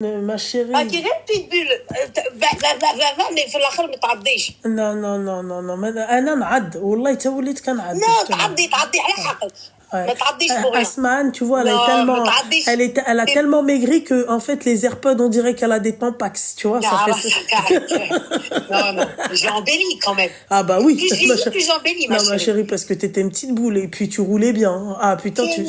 Ma chérie. كي غير بيتبول mais في الاخر ما تعضيش. لا لا لا لا لا انا نعض والله تا وليت كنعض. لا تعضي على حقك. ما تعضيش pour rien. Asman, tu vois, elle a tellement maigri que en fait les AirPods on dirait qu'elle a des tampax, tu vois, ça fait ça. Non, j'ai embelli quand même. Ah bah oui. Plus j'ai plus embelli ma chérie. Non ma chérie parce que t'étais une petite boule et puis tu roulais bien. Ah putain tu.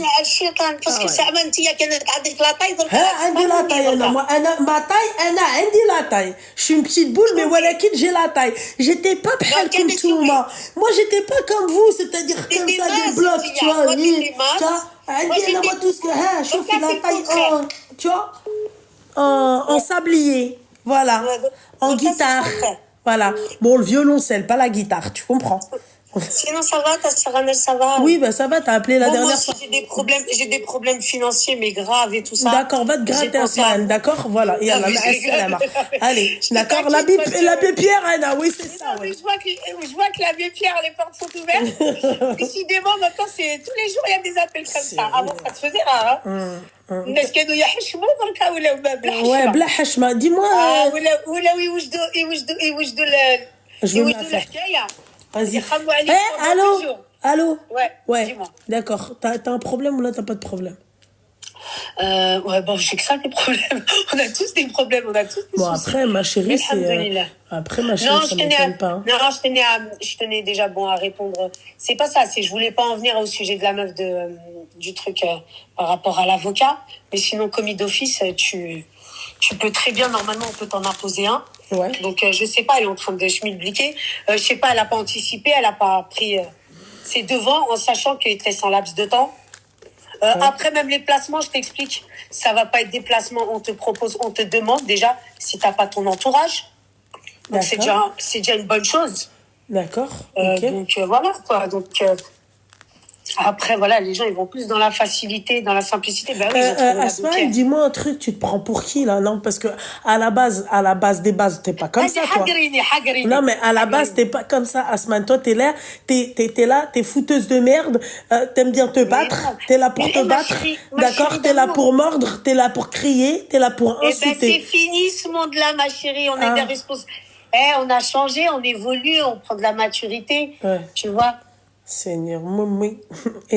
parce que زعما انت كانت عندك لا طاي درك. عندي لا طاي انا ما طاي انا عندي لا طاي. Je suis une petite boule mais ولكن j'ai la taille. J'étais pas بحالكم نتوما. Moi j'étais pas comme vous, c'est-à-dire comme ça des blocs, tu vois. عندي انا ما توسك ها شوفي لا طاي tu vois en sablier, voilà, en guitare, voilà. Bon, le violoncelle, pas la guitare, tu comprends. Sinon ça va, ta sœur Anel, ça va? Oui, bah ça va, t'as appelé la dernière fois. J'ai des problèmes financiers, mais graves et tout ça. D'accord, va te gratter Asman, d'accord? Voilà, yallah, allez, d'accord, l'abbé Pierre, Anna, oui, c'est ça. Oui. Je vois que l'abbé Pierre, les portes sont ouvertes. Décidément, maintenant, tous les jours, il y a des appels comme ça. Avant, ça se faisait rare, hein? الناس كانوا يحشموا دركا ولاو بلا حشمه. Ouais, بلا حشمه. Dis-moi. ولاو يوجدوا الحكايه. Vas-y. Allô. Ouais. D'accord. T'as un problème ou là t'as pas de problème? Ouais, bon, j'ai que ça des problèmes. On a tous des problèmes, on a tous des soucis. Après, ma chérie, après, ma chérie, ça m'étonne pas. Non, je tenais déjà à répondre. C'est pas ça, je voulais pas en venir au sujet de la meuf du truc par rapport à l'avocat. Mais sinon, commis d'office, tu peux très bien, normalement, on peut t'en imposer un. Ouais. Donc, je sais pas, elle est en train de schmilbliquer. Je sais pas, elle a pas anticipé, elle a pas pris ses devants en sachant qu'il est très sans laps de temps. Après, même les placements, je t'explique, ça va pas être des placements, on te propose, on te demande déjà si t'as pas ton entourage. Donc, c'est déjà une bonne chose. D'accord. Okay. Donc, voilà, quoi. Donc, après, voilà, les gens, ils vont plus dans la facilité, dans la simplicité. Ben oui, Asma, dis-moi un truc, tu te prends pour qui, là? Non, parce que à la base des bases, t'es pas comme ça, toi. Non, mais à la base, t'es pas comme ça, Asma. Toi, t'es là, t'es fouteuse de merde, t'aimes bien te battre, t'es là pour te battre, d'accord? T'es là pour mordre, t'es là pour crier, t'es là pour insulter. Eh ben, c'est fini, ce monde-là, ma chérie, on est des responsables. On a changé, on évolue, on prend de la maturité, tu vois. Seigneur, oui,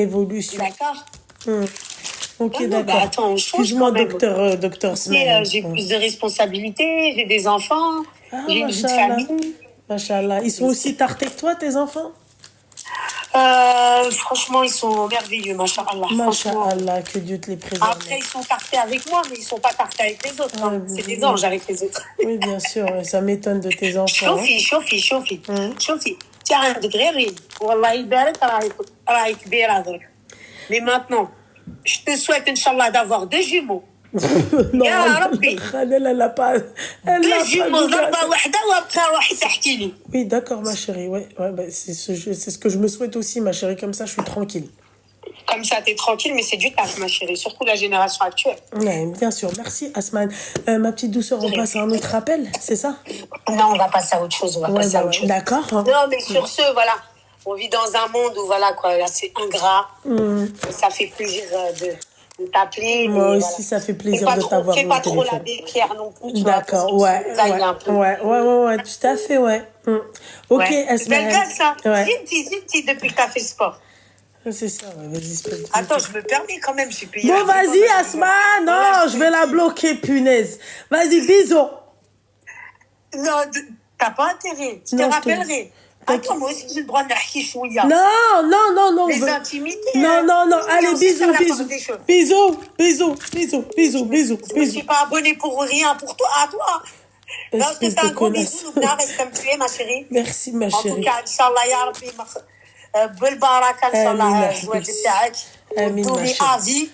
évolution. D'accord. Ok, d'accord. Attends, excuse-moi, docteur Smith. J'ai plus de responsabilités, j'ai des enfants, j'ai une vie de famille. Machallah. Ils sont aussi tartés que toi, tes enfants? Franchement, ils sont merveilleux, machallah. Machallah, que Dieu te les préserve. Après, ils sont tartés avec moi, mais ils sont pas tartés avec les autres. Hein. C'est des anges avec les autres. Oui, bien sûr, ça m'étonne de tes enfants. شوفي عندك غير ريد والله يبارك راهي كبيره درك. Mais maintenant, je te souhaite inchallah d'avoir deux jumeaux. Non, elle a pas. deux jumeaux ضربه واحده وابقى روحي تحكي لي. Oui, d'accord ma chérie. Ouais, bah, c'est ce que je me souhaite aussi ma chérie, comme ça je suis tranquille. Comme ça, t'es tranquille, mais c'est du taf, ma chérie, surtout la génération actuelle. Oui, bien sûr. Merci, Asman. Ma petite douceur, on passe à un autre appel, c'est ça? Non, on va passer à autre chose. D'accord. Non, mais sur ce, voilà, on vit dans un monde où, voilà, quoi, là, c'est ingrat. Ça fait plaisir de t'appeler. Moi aussi, ça fait plaisir de t'avoir au téléphone. Fais pas trop l'abbé Pierre non plus. D'accord, ouais, tout à fait, ouais. Ok, Asman. Belle gosse, hein. Ziti, depuis que t'as fait sport. C'est ça, vas-y. Attends, je me permets quand même, j'ai payé. Bon, vas-y, Asma, non, je vais la bloquer, punaise. Vas-y, bisous. Non, t'as pas intérêt, je te rappellerai. Attends, moi aussi, j'ai le droit de narquer chouïa. Non. Les intimités. Non, allez, bisous. Bisous. Je me suis pas abonnée pour rien, pour toi, à toi. Non, je te fais un gros bisou, reste comme tu es, ma chérie. Merci, ma chérie. En tout cas, Inch'Allah, ya Rabbi, بالبركه ان شاء الله الزواج تاعك ودوني افي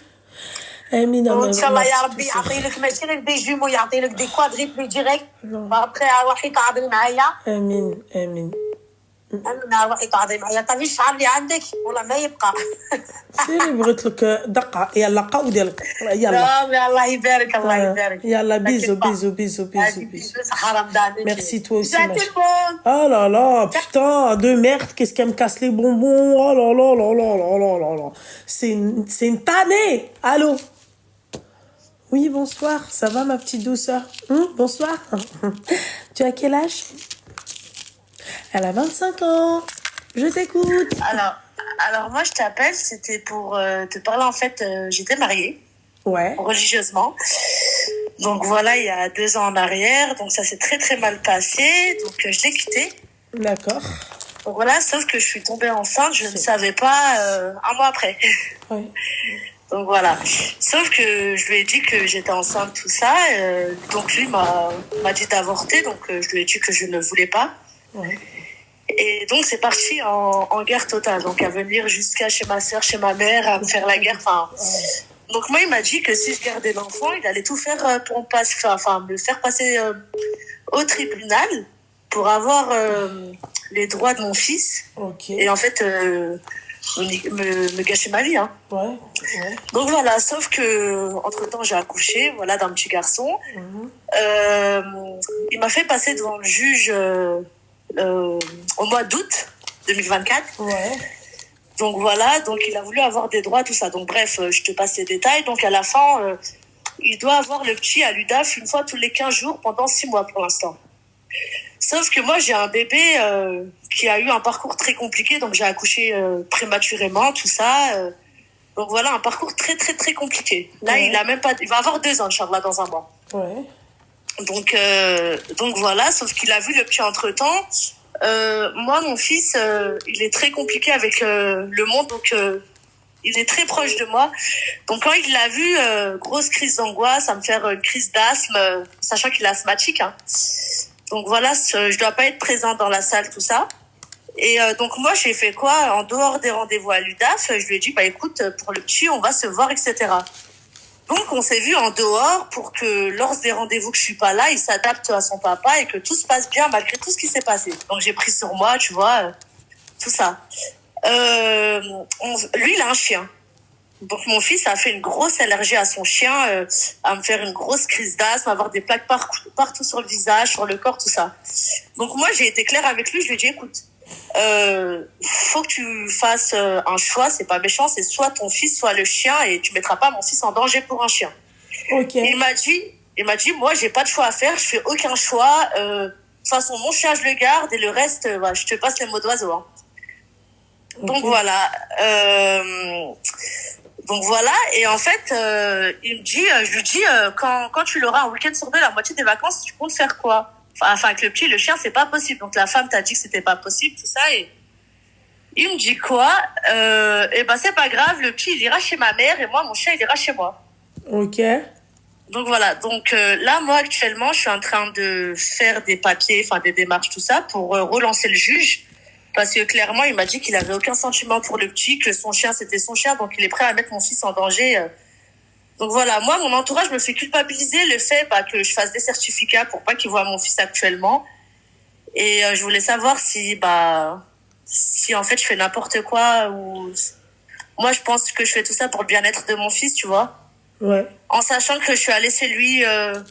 امين ان شاء الله يا ربي يعطي لك ماشي غير دي جومو يعطي لك دي كوادريبل ديريكت وابخي روحي تعضي معايا امين انا روحي تعضي معايا طيب الشعر اللي عندك والله ما يبقى سيري بغيت لك دقه يلا قاو ديالك يلا الله يبارك يلا بيزو صحه رمضان merci toi aussi oh là putain de merde qu'est-ce qu'elle me casse les bonbons oh là c'est une tannée allô Oui, bonsoir. Ça va, ma petite douceur? Bonsoir. Tu as quel âge? Elle a 25 ans. Je t'écoute. Alors moi je t'appelle, c'était pour te parler en fait, j'étais mariée Ouais, religieusement. Donc voilà, il y a 2 ans en arrière, donc ça s'est très très mal passé, donc je l'ai quitté. d'accord. Donc voilà, sauf que je suis tombée enceinte, je ne C'est- savais pas un mois après. Ouais. Donc voilà, sauf que je lui ai dit que j'étais enceinte, tout ça, donc lui m'a dit d'avorter, donc je lui ai dit que je ne voulais pas. Ouais. Et donc c'est parti en guerre totale, donc à venir jusqu'à chez ma soeur, chez ma mère, à me faire la guerre, enfin... Donc moi, il m'a dit que si je gardais l'enfant, il allait tout faire pour me faire passer au tribunal pour avoir les droits de mon fils. Ok. Et en fait, me gâcher ma vie. Hein. Ouais. Ouais. Donc voilà, sauf que entre-temps, j'ai accouché, voilà, d'un petit garçon. Mhm. Il m'a fait passer devant le juge au mois d'août 2024. Ouais. Donc voilà, donc il a voulu avoir des droits, tout ça. Donc bref, je te passe les détails. Donc à la fin, il doit avoir le petit à l'UDAF une fois tous les 15 jours pendant 6 mois pour l'instant. Sauf que moi, j'ai un bébé qui a eu un parcours très compliqué. Donc j'ai accouché prématurément, tout ça. Donc voilà, un parcours très très très compliqué. Là, Ouais. il va avoir 2 ans, Inch'Allah, dans un mois. Ouais. Donc voilà, sauf qu'il a vu le petit entre-temps. Moi, mon fils, il est très compliqué avec le monde, donc il est très proche de moi. Donc quand il l'a vu, grosse crise d'angoisse, ça me faire une crise d'asthme, sachant qu'il est asthmatique. Hein. Donc voilà, je dois pas être présente dans la salle, tout ça. Et donc moi, j'ai fait quoi? En dehors des rendez-vous à l'UDAF, je lui ai dit, bah écoute, pour le petit, on va se voir, etc. Donc, on s'est vu en dehors pour que lors des rendez-vous que je suis pas là, il s'adapte à son papa et que tout se passe bien malgré tout ce qui s'est passé. Donc, j'ai pris sur moi, tu vois, tout ça. Lui, il a un chien. Donc, mon fils a fait une grosse allergie à son chien, à me faire une grosse crise d'asthme, avoir des plaques partout sur le visage, sur le corps, tout ça. Donc, moi, j'ai été claire avec lui. Je lui ai dit, écoute, faut que tu fasses un choix, c'est pas méchant, c'est soit ton fils, soit le chien, et tu mettras pas mon fils en danger pour un chien. Ok. Et il m'a dit, moi, j'ai pas de choix à faire, je fais aucun choix. De toute façon, mon chien, je le garde, et le reste, voilà, je te passe les mots d'oiseau. Hein. Donc Ok. voilà. Donc voilà, et en fait, il me dit, je lui dis, quand tu l'auras un week-end sur 2, la moitié des vacances, tu comptes faire quoi? Enfin, avec le petit, le chien, c'est pas possible. Donc la femme t'a dit que c'était pas possible, tout ça, et il me dit quoi? Et ben c'est pas grave, le petit il ira chez ma mère et moi mon chien il ira chez moi. Ok. Donc voilà, donc là moi actuellement je suis en train de faire des papiers, enfin des démarches tout ça pour relancer le juge parce que clairement il m'a dit qu'il avait aucun sentiment pour le petit, que son chien c'était son chien donc il est prêt à mettre mon fils en danger. Donc voilà, moi mon entourage me fait culpabiliser le fait que je fasse des certificats pour pas qu'il voie mon fils actuellement et je voulais savoir si en fait je fais n'importe quoi ou moi je pense que je fais tout ça pour le bien-être de mon fils, tu vois. Ouais. En sachant que je suis allée chez lui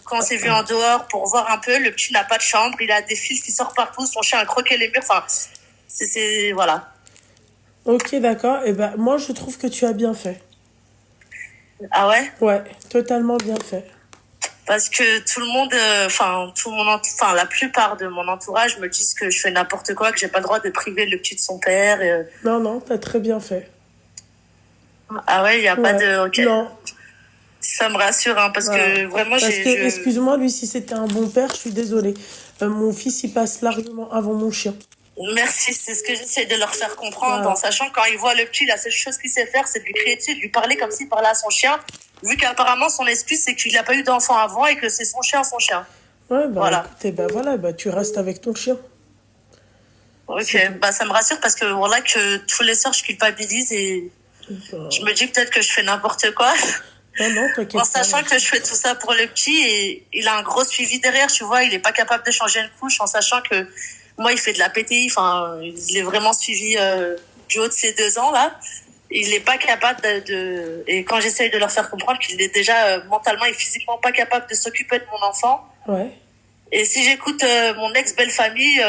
quand on s'est vu en dehors pour voir un peu, le petit n'a pas de chambre, il a des fils qui sortent partout, son chien a croqué les murs, enfin c'est voilà. Ok, d'accord. Et ben, moi, je trouve que tu as bien fait. Ah ouais? Ouais, totalement bien fait. Parce que tout le monde, la plupart de mon entourage me disent que je fais n'importe quoi, que j'ai pas le droit de priver le petit de son père. Non, non, t'as très bien fait. Ah ouais, il y a pas Ouais. de, ok. Non. Ça me rassure, hein, parce Voilà. que vraiment, Parce que, excuse-moi, lui, si c'était un bon père, je suis désolée. Mon fils, il passe largement avant mon chien. Merci, c'est ce que j'essaie de leur faire comprendre, Voilà. en sachant quand il voit le petit, la seule chose qu'il sait faire, c'est de lui crier dessus, de lui parler comme s'il parlait à son chien, vu qu'apparemment son excuse, c'est qu'il n'a pas eu d'enfant avant et que c'est son chien, son chien. Ouais, bah, Voilà. écoute, et ben voilà, bah, tu restes avec ton chien. Ok, bah ça me rassure parce que voilà que tous les soirs je culpabilise et Bah, je me dis peut-être que je fais n'importe quoi. non, non, t'inquiète En sachant pas. que je fais tout ça pour le petit et il a un gros suivi derrière, tu vois, il est pas capable de changer une couche en sachant que moi il fait de la PTI, enfin il est vraiment suivi du haut de ses 2 ans là. Il est pas capable et quand j'essaye de leur faire comprendre qu'il est déjà mentalement et physiquement pas capable de s'occuper de mon enfant. Ouais. Et si j'écoute mon ex-belle famille,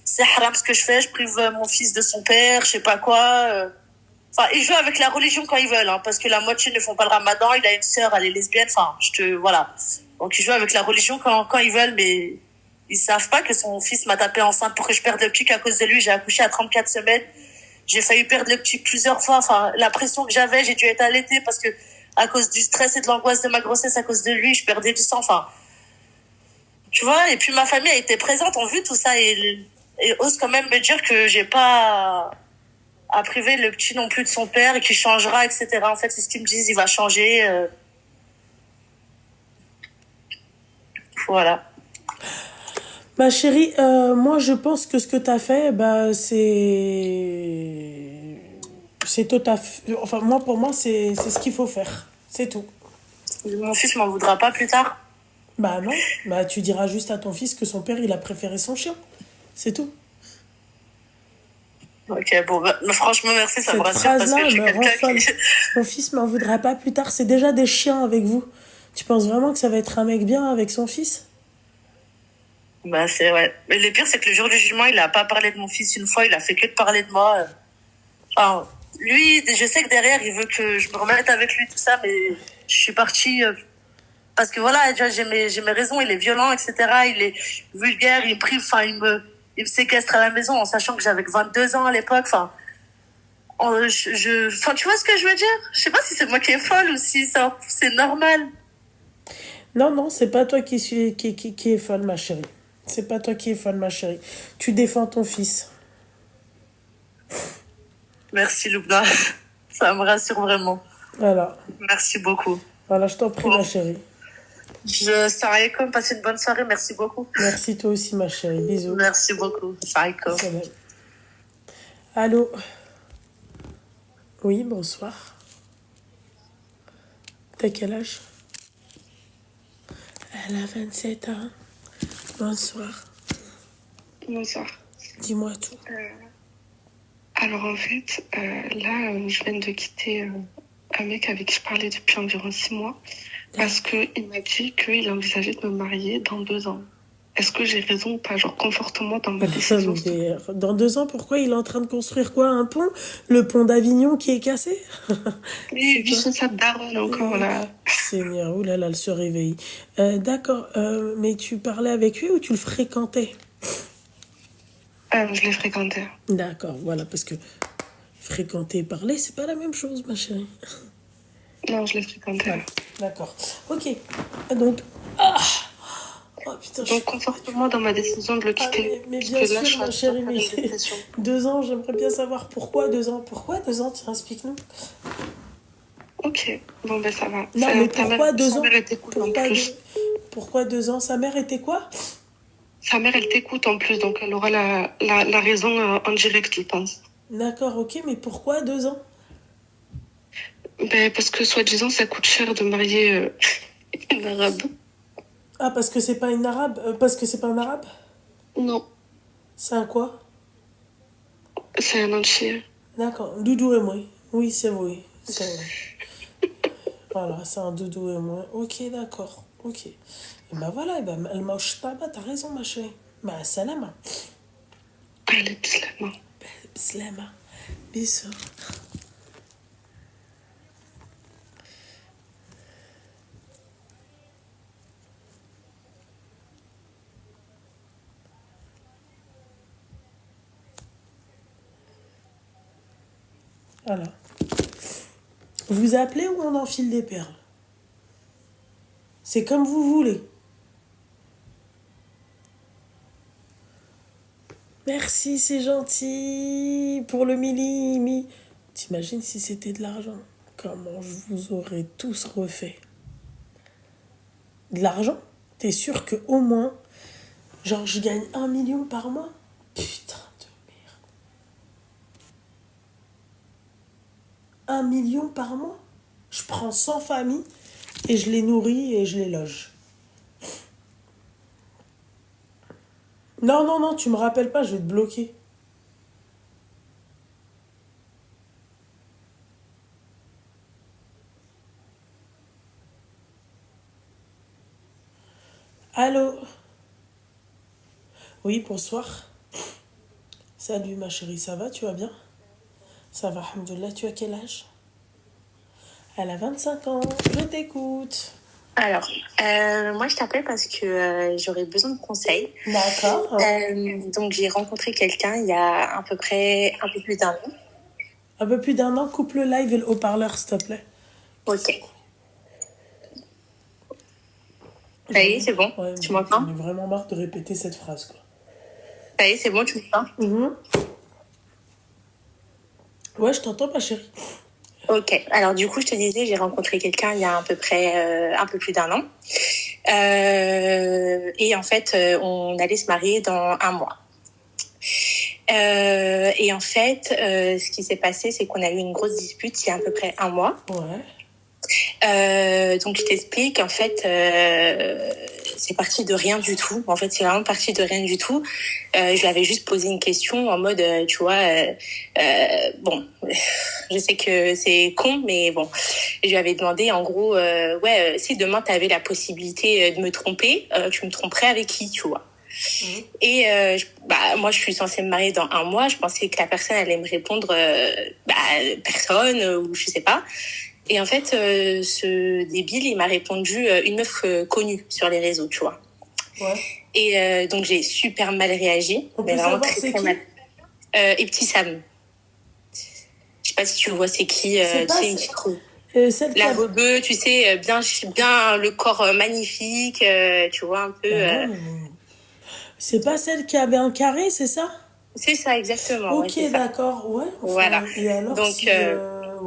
c'est haram ce que je fais, je prive mon fils de son père, je sais pas quoi. Enfin, ils jouent avec la religion quand ils veulent, hein, parce que la moitié ne font pas le ramadan. Il a une sœur, elle est lesbienne. Enfin, voilà. Donc, ils jouent avec la religion quand ils veulent, mais ils savent pas que son fils m'a tapé enceinte pour que je perde le petit, qu'à cause de lui, j'ai accouché à 34 semaines. J'ai failli perdre le petit plusieurs fois. Enfin, la pression que j'avais, j'ai dû être allaitée parce que, à cause du stress et de l'angoisse de ma grossesse, à cause de lui, je perdais du sang. Enfin, tu vois, et puis ma famille a été présente, ont vu tout ça et ose quand même me dire que j'ai pas à priver le petit non plus de son père et qu'il changera, etc. En fait, c'est ce qu'ils me disent, il va changer. Voilà. Ma chérie, moi je pense que ce que tu as fait, bah, c'est tout à fait... Enfin, moi, pour moi, c'est ce qu'il faut faire. C'est tout. Mon fils m'en voudra pas plus tard. Bah non, bah tu diras juste à ton fils que son père, il a préféré son chien. C'est tout. Ok, bon, bah, franchement, merci, ça me Cette rassure parce phrase-là que j'ai me rend quelqu'un folle. qui... Mon fils m'en voudra pas plus tard. C'est déjà des chiens avec vous. Tu penses vraiment que ça va être un mec bien avec son fils? Bah, c'est ouais. Mais le pire, c'est que le jour du jugement, il a pas parlé de mon fils une fois, il a fait que de parler de moi. Enfin, lui, je sais que derrière, il veut que je me remette avec lui, tout ça, mais je suis partie parce que voilà, tu vois, j'ai mes raisons, il est violent, etc. Il est vulgaire, il me prive, enfin, il me séquestre à la maison en sachant que j'avais que 22 ans à l'époque, enfin. Enfin, tu vois ce que je veux dire? Je sais pas si c'est moi qui est folle ou si ça, c'est normal. Non, non, c'est pas toi qui est folle, ma chérie. C'est pas toi qui es folle, ma chérie. Tu défends ton fils. Merci, Loubna. Ça me rassure vraiment. Voilà. Merci beaucoup. Voilà, je t'en prie, Bon. ma chérie. Je savais comme passer une bonne soirée. Merci beaucoup. Merci toi aussi, ma chérie. Bisous. Merci beaucoup. Salam. Salam. Allô? Oui, bonsoir. T'as quel âge? Elle a 27 ans. Bonsoir. Bonsoir. Dis-moi tout. Alors en fait, là, je viens de quitter un mec avec qui je parlais depuis environ 6 mois parce qu'il m'a dit qu'il envisageait de me marier dans 2 ans. Est-ce que j'ai raison ou pas? Genre, conforte-moi dans ma décision. Dans 2 ans, pourquoi il est en train de construire quoi? Un pont? Le pont d'Avignon qui est cassé? Oui, lui, c'est sa daronne encore, là. Seigneur, oulala, elle se réveille. D'accord, mais tu parlais avec lui ou tu le fréquentais? Je l'ai fréquenté. D'accord, voilà, parce que fréquenter et parler, c'est pas la même chose, ma chérie. Non, je l'ai fréquenté. Voilà, d'accord. Ok, donc... Ah oh putain, Donc, conforte-moi dans ma décision de le quitter. mais parce bien que là, je sûr, suis ma en train de chérie, faire mais une dépression. 2 ans, j'aimerais bien savoir pourquoi 2 ans. Pourquoi 2 ans? Tiens, explique-nous. Ok, bon, ben ça va. Non, mais Ta pourquoi 2 sa ans? mère, elle t'écoute en plus. Pourquoi 2 ans? Sa mère était quoi? Sa mère, elle t'écoute en plus, donc elle aura la raison en direct, je pense. D'accord, ok, mais pourquoi 2 ans? Ben, parce que, soi-disant, ça coûte cher de marier une arabe. Ah, parce que c'est pas une arabe? Parce que c'est pas un arabe? Non, C'est un quoi? c'est un entier. D'accord, Doudou et moi. Oui, c'est vrai. C'est vrai. Voilà, c'est un Doudou et moi. Ok, d'accord. Ok. Et ben voilà, et ben, elle mâche pas, bah, t'as raison, ma chérie. Bah, salama. Allez, bislama. Salama. Bisous. Voilà. Vous appelez ou on enfile des perles? C'est comme vous voulez. Merci, c'est gentil. Pour le millimi. T'imagines si c'était de l'argent? Comment je vous aurais tous refait? De l'argent? T'es sûr que au moins, genre, je gagne 1 million par mois? Putain de merde. 1 million par mois? Je prends 100 familles et je les nourris et je les loge. Non, non, non, tu me rappelles pas, je vais te bloquer. Allô? Oui, bonsoir. Salut ma chérie, ça va? Tu vas bien? Ça va, alhamdoulilah. Tu as quel âge? Elle a 25 ans. Je t'écoute. Alors, moi je t'appelle parce que j'aurais besoin de conseils. D'accord. Donc j'ai rencontré quelqu'un il y a à peu près un peu plus d'un an. Un peu plus d'un an, coupe le live et le haut-parleur, s'il te plaît. Ok. Ça y est, c'est bon. Ouais, Tu m'entends? j'en ai vraiment marre de répéter cette phrase, quoi. Ça y est, c'est bon, tu m'entends? Ouais, je t'entends, ma chérie. Ok. Alors du coup, je te disais, j'ai rencontré quelqu'un il y a à peu près un peu plus d'un an. Et en fait, on allait se marier dans un mois. Et en fait, ce qui s'est passé, c'est qu'on a eu une grosse dispute il y a à peu près un mois. Ouais. Donc je t'explique, en fait, c'est parti de rien du tout. En fait, c'est vraiment parti de rien du tout. Je lui avais juste posé une question en mode, tu vois, bon, je sais que c'est con, mais bon, je lui avais demandé en gros, ouais, si demain tu avais la possibilité de me tromper, tu me tromperais avec qui, tu vois. Et moi, je suis censée me marier dans un mois. Je pensais que la personne allait me répondre, personne ou je sais pas. Et en fait, ce débile, il m'a répondu une meuf connue sur les réseaux, tu vois. Ouais. Et donc, j'ai super mal réagi. On mais peut vraiment savoir très, c'est très qui? mal. Et petit Sam. Je sais pas si tu vois c'est qui. C'est pas C'est une petite creuse. celle qui La a... rebeu, tu sais, bien le corps magnifique, tu vois, un peu... C'est pas celle qui avait un carré, c'est ça? C'est ça, exactement. Ok, ouais, c'est ça. D'accord, ouais. Enfin, Voilà. et alors, Donc, si... ouais.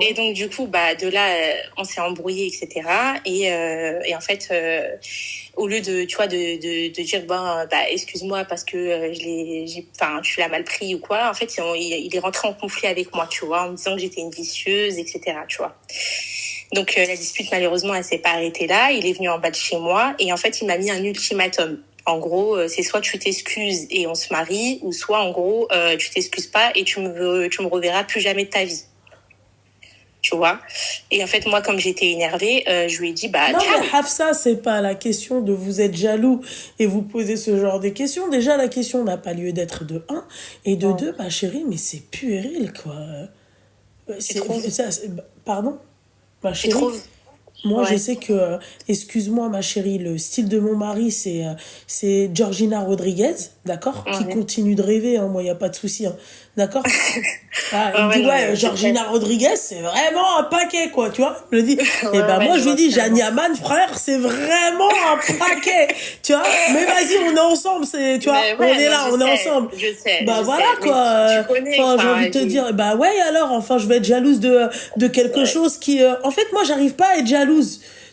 Et donc, du coup, de là, on s'est embrouillé, etc. Et en fait, au lieu de, tu vois, de dire, excuse-moi parce que tu l'as mal pris ou quoi, en fait, il est rentré en conflit avec moi, tu vois, en me disant que j'étais une vicieuse, etc., tu vois. Donc, la dispute, malheureusement, elle s'est pas arrêtée là. Il est venu en bas de chez moi et en fait, il m'a mis un ultimatum. En gros, c'est soit tu t'excuses et on se marie, ou soit, en gros, tu t'excuses pas et tu me reverras plus jamais de ta vie. Tu vois. Et en fait, moi, comme j'étais énervée, je lui ai dit, Non, ciao. mais Hafsa, c'est pas la question de vous être jaloux et vous poser ce genre de questions. Déjà, la question n'a pas lieu d'être de 1. Et de 2, ma chérie, mais c'est puéril, quoi. Pardon? Ma Tu chérie? trouves? Moi, Ouais. je sais que, excuse-moi, ma chérie, le style de mon mari, c'est Georgina Rodriguez, d'accord? Qui continue de rêver, hein, moi, il n'y a pas de souci, hein, d'accord? Il me dit, ouais, Georgina Rodriguez, c'est vraiment un paquet, quoi, tu vois? Je me dis, moi, je lui dis, Jeanne Yaman, frère, c'est vraiment un paquet, tu vois? Mais vas-y, on est ensemble, tu vois? On est là, on est ensemble. Je sais. Voilà, quoi. Tu connais, Enfin, j'ai envie de te dire, ouais, alors, enfin, je vais être jalouse de quelque chose qui, en fait, moi, j'arrive pas à être jalouse.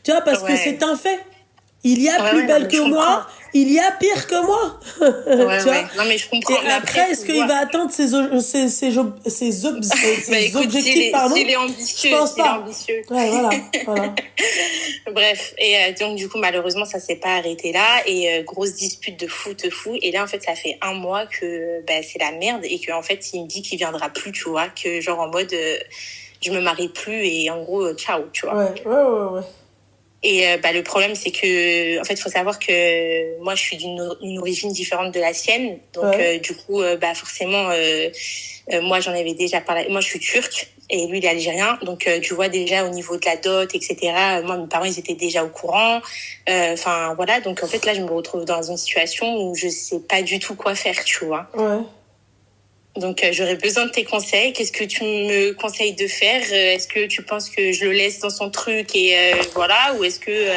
Tu vois, parce que c'est un fait. Il y a plus belle que moi, il y a pire que moi. Tu vois? Non, mais je comprends. Et après, est-ce qu'il va atteindre ses objectifs, pardon? S'il est ambitieux. Je pense pas. Ambitieux. Ouais, voilà. Bref. Et donc, du coup, malheureusement, ça s'est pas arrêté là. Et grosse dispute de fou. Et là, en fait, ça fait un mois que c'est la merde. Et qu'en fait, il me dit qu'il viendra plus, tu vois. Que genre en mode, je me marie plus. Et en gros, ciao, tu vois. Ouais. Et le problème, c'est que, en fait, il faut savoir que moi, je suis d'une origine différente de la sienne. Donc, du coup, forcément, moi, j'en avais déjà parlé. Moi, je suis turque et lui, il est algérien. Donc, tu vois, déjà, au niveau de la dot, etc., moi, mes parents, ils étaient déjà au courant. Enfin, voilà. Donc, en fait, là, je me retrouve dans une situation où je sais pas du tout quoi faire, tu vois. Ouais. Donc, j'aurais besoin de tes conseils. Qu'est-ce que tu me conseilles de faire? Est-ce que tu penses que je le laisse dans son truc et voilà? Ou est-ce que...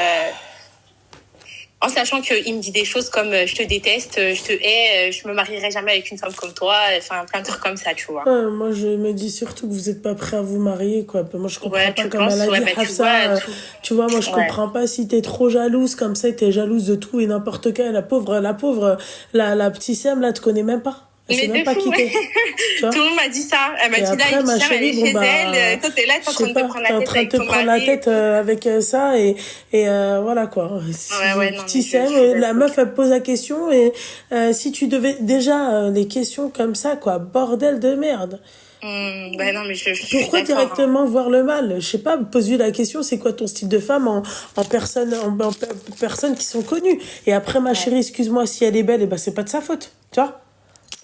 en sachant qu'il me dit des choses comme je te déteste, je te hais, je me marierai jamais avec une femme comme toi. Enfin, plein de trucs comme ça, tu vois. Moi, je me dis surtout que vous êtes pas prêt à vous marier, quoi. Moi, je comprends pas comme elle a dit Hafsa. Tu vois, moi, je comprends pas si t'es trop jalouse comme ça, t'es jalouse de tout et n'importe quel. La pauvre, la petite Sam, là, te connaît même pas. Elle sait même pas qui t'es. Tout le monde m'a dit ça. Elle m'a dit, après, ma chérie, elle est chez elle. Toi, t'es là, t'es en train de te prendre la tête avec ça et voilà, quoi. Petit Sam, la meuf, elle pose la question et si tu devais, déjà, les questions comme ça, quoi, bordel de merde. Non, mais pourquoi directement voir le mal? Je sais pas, pose-lui la question, c'est quoi ton style de femme en personnes qui sont connues? Et après, ma chérie, excuse-moi, si elle est belle, c'est pas de sa faute, tu vois?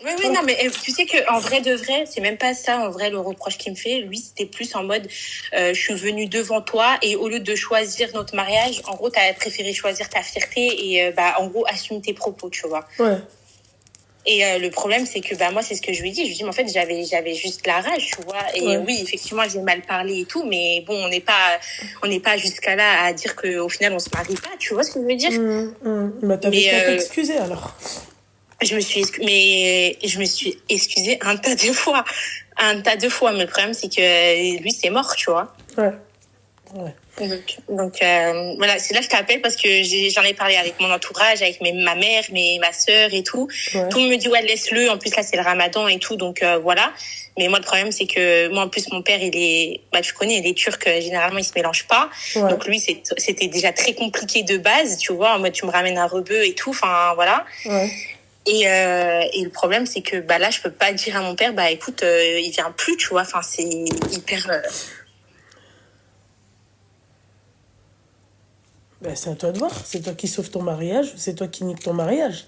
Oui, oui, non, mais tu sais que en vrai de vrai, c'est même pas ça. En vrai, le reproche qu'il me fait, lui, c'était plus en mode, je suis venue devant toi et au lieu de choisir notre mariage, en gros, t'as préféré choisir ta fierté et en gros, assume tes propos, tu vois. Ouais. Et le problème, c'est que moi, c'est ce que je lui ai dit. Je lui ai dit, mais en fait, j'avais juste la rage, tu vois. Et Ouais. oui, effectivement, j'ai mal parlé et tout, mais bon, on n'est pas jusqu'à là à dire qu'au final, on se marie pas. Tu vois ce que je veux dire? Bah, t'avais Mais, qu'à t'excuser alors. je me suis excusée un tas de fois. Un tas de fois. Mais le problème, c'est que lui, c'est mort, tu vois. Ouais. Ouais. Donc voilà, c'est là que je t'appelle parce que j'en ai parlé avec mon entourage, avec ma mère, ma sœur et tout. Ouais. Tout le monde me dit ouais, laisse-le. En plus là c'est le Ramadan et tout, donc voilà. Mais moi le problème c'est que moi en plus mon père il est, tu connais les Turcs généralement ils se mélangent pas. Ouais. Donc lui c'était déjà très compliqué de base, tu vois. En mode tu me ramènes un rebeu et tout, enfin voilà. Ouais. Et le problème c'est que là je peux pas dire à mon père écoute il vient plus, tu vois. Enfin c'est hyper. Ben, c'est à toi de voir. C'est toi qui sauve ton mariage ou c'est toi qui nique ton mariage.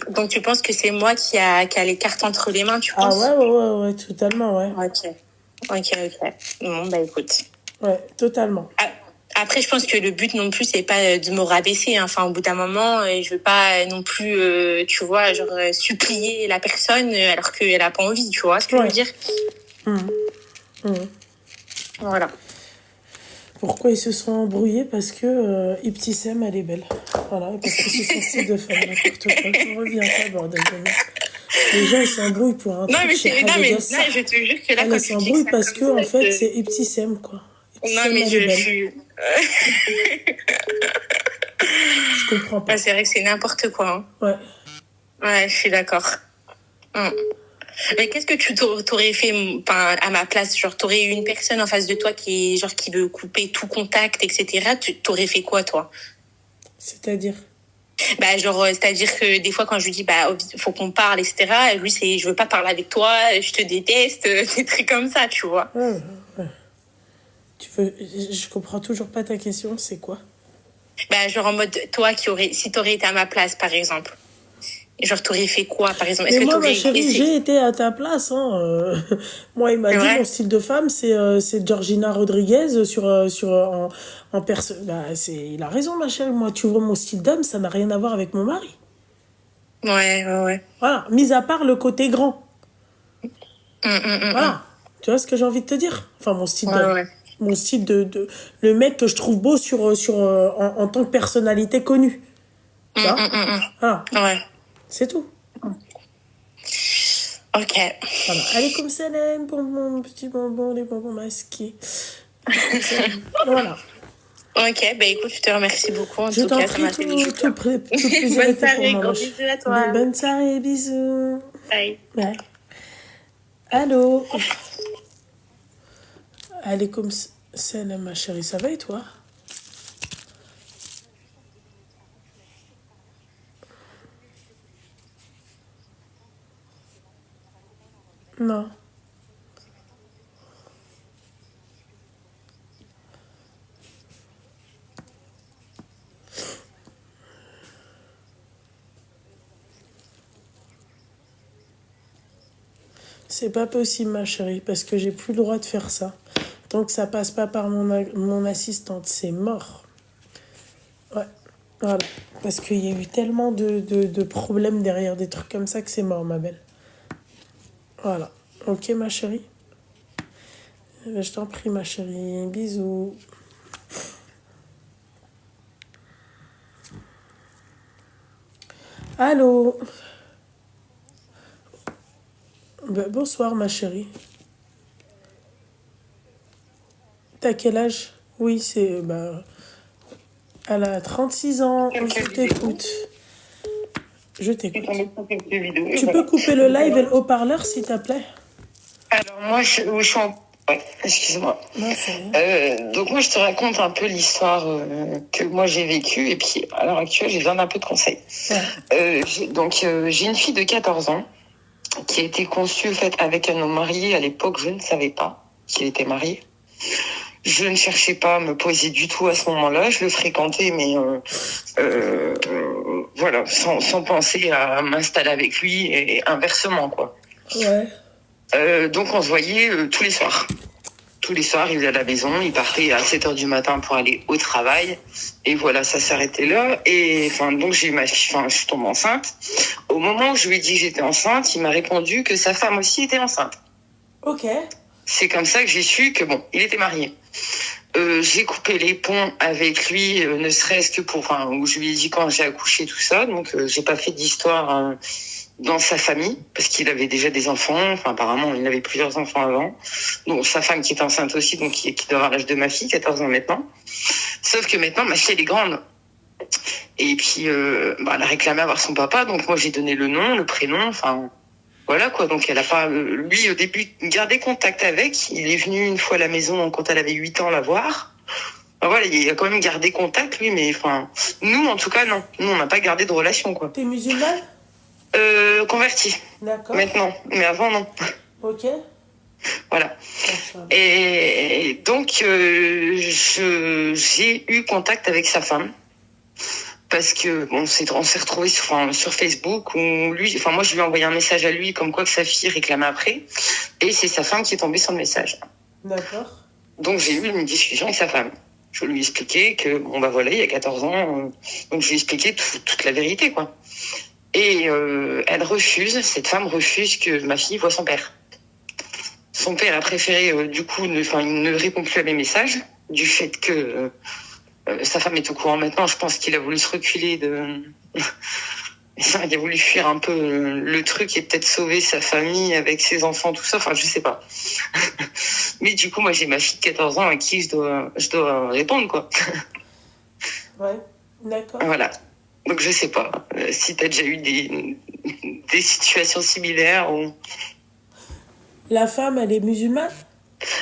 Donc tu penses que c'est moi qui a les cartes entre les mains, tu Ah penses? ouais, totalement, ouais. Ok. Bon, écoute. Ouais, totalement. Après, je pense que le but non plus, c'est pas de me rabaisser. Hein. Enfin, au bout d'un moment, je veux pas non plus, tu vois, genre supplier la personne alors qu'elle a pas envie, tu vois ce que je veux dire? Voilà. Pourquoi ils se sont embrouillés? Parce que Ibtissem, elle est belle. Voilà, parce que c'est son style de femme. N'importe quoi. Je reviens pas, bordel de merde. Les gens, ils s'embrouillent pour un truc chez Halegas. Je te jure que là, Elle quand tu dis s'embrouille ça parce comme que, ça, en fait, c'est Ibtissem, quoi. Non, Ibtissem, mais elle est belle. suis... Je comprends pas. c'est vrai que c'est n'importe quoi. Hein. Ouais. Ouais, je suis d'accord. Mais qu'est-ce que tu t'aurais fait à ma place? Genre, t'aurais eu une personne en face de toi qui veut couper tout contact, etc. T'aurais fait quoi, toi? C'est-à-dire? C'est-à-dire que des fois, quand je lui dis, faut qu'on parle, etc., lui, je veux pas parler avec toi, je te déteste, des trucs comme ça, tu vois. Ouais. Je comprends toujours pas ta question, c'est quoi? Genre en mode, toi, si t'aurais été à ma place, par exemple. Genre, t'aurais fait quoi, par exemple? Mais moi, ma chérie, j'ai été à ta place. Hein. Moi, il m'a dit, mon style de femme, c'est Georgina Rodriguez en personne. Il a raison, ma chérie. Moi, tu vois, mon style d'homme, ça n'a rien à voir avec mon mari. Ouais. Voilà, mis à part le côté grand. Voilà. Tu vois ce que j'ai envie de te dire? Enfin, mon style d'homme. Ouais. Mon style le mec que je trouve beau en tant que personnalité connue. Tu vois? Voilà. Ouais. C'est tout. Ok. Voilà. Allez, comme ça, les bonbons, petits bonbons, les bonbons masqués. Voilà. Ok, écoute, je te remercie beaucoup. En je tout t'en cas, prie, ça m'a fait tout plaisir. Bonne soirée, gros bisous à toi. Bonne soirée, bisous. Bye. Bye. Allô. Allez, comme ça, ma chérie, ça va et toi? Non. C'est pas possible, ma chérie, parce que j'ai plus le droit de faire ça. Tant que ça passe pas par mon assistante, c'est mort. Ouais, voilà. Parce qu'il y a eu tellement de problèmes derrière des trucs comme ça que c'est mort, ma belle. Voilà. Ok, ma chérie? Je t'en prie, ma chérie. Bisous. Allô? Bonsoir, ma chérie. T'as quel âge? Oui, c'est... elle a 36 ans. Je t'écoute. Je t'écoute. Tu peux couper le live et le haut-parleur, s'il te plaît? Alors, moi, je suis en... Ouais, excuse-moi. Non, c'est rien. Donc, moi, je te raconte un peu l'histoire que moi, j'ai vécue. Et puis, à l'heure actuelle, j'ai besoin d'un peu de conseils. Ouais. J'ai une fille de 14 ans qui a été conçue, en fait, avec un homme marié. À l'époque, je ne savais pas qu'il était marié. Je ne cherchais pas à me poser du tout à ce moment-là. Je le fréquentais, mais voilà, sans penser à m'installer avec lui et inversement, quoi. Ouais. Donc on se voyait tous les soirs. Tous les soirs, il venait à la maison, il partait à 7h du matin pour aller au travail. Et voilà, ça s'arrêtait là. Et enfin, donc j'ai eu je suis tombée enceinte. Au moment où je lui ai dit que j'étais enceinte, il m'a répondu que sa femme aussi était enceinte. Ok. C'est comme ça que j'ai su que bon, il était marié. J'ai coupé les ponts avec lui, ne serait-ce que où je lui ai dit quand j'ai accouché, tout ça. Donc j'ai pas fait d'histoire dans sa famille, parce qu'il avait déjà des enfants. Enfin, apparemment, il avait plusieurs enfants avant. Donc sa femme qui est enceinte aussi, donc qui doit avoir l'âge de ma fille, 14 ans maintenant. Sauf que maintenant, ma fille, elle est grande. Et puis, elle a réclamé avoir son papa. Donc moi, j'ai donné le nom, le prénom, enfin... Voilà quoi, donc elle a pas, lui au début, gardé contact avec. Il est venu une fois à la maison quand elle avait 8 ans la voir. Enfin, voilà, il a quand même gardé contact lui, mais enfin, nous en tout cas non. Nous on n'a pas gardé de relation quoi. T'es musulmane? Converti. D'accord. Maintenant, mais avant non. Ok. Voilà. Et donc j'ai eu contact avec sa femme. Parce que bon, on s'est retrouvés sur Facebook où moi je lui ai envoyé un message à lui comme quoi que sa fille réclamait après, et c'est sa femme qui est tombée sur le message. D'accord. Donc j'ai eu une discussion avec sa femme. Je lui ai expliqué que bon bah voilà, il y a 14 ans, donc je lui ai expliqué toute la vérité quoi. Et cette femme refuse que ma fille voie son père. Son père a préféré il ne répond plus à mes messages du fait que sa femme est au courant maintenant. Je pense qu'il a voulu se reculer il a voulu fuir un peu le truc et peut-être sauver sa famille avec ses enfants, tout ça. Enfin, je sais pas. Mais du coup, moi, j'ai ma fille de 14 ans à qui je dois répondre, quoi. Ouais, d'accord. Voilà. Donc, je sais pas si t'as déjà eu des situations similaires ou... La femme, elle est musulmane?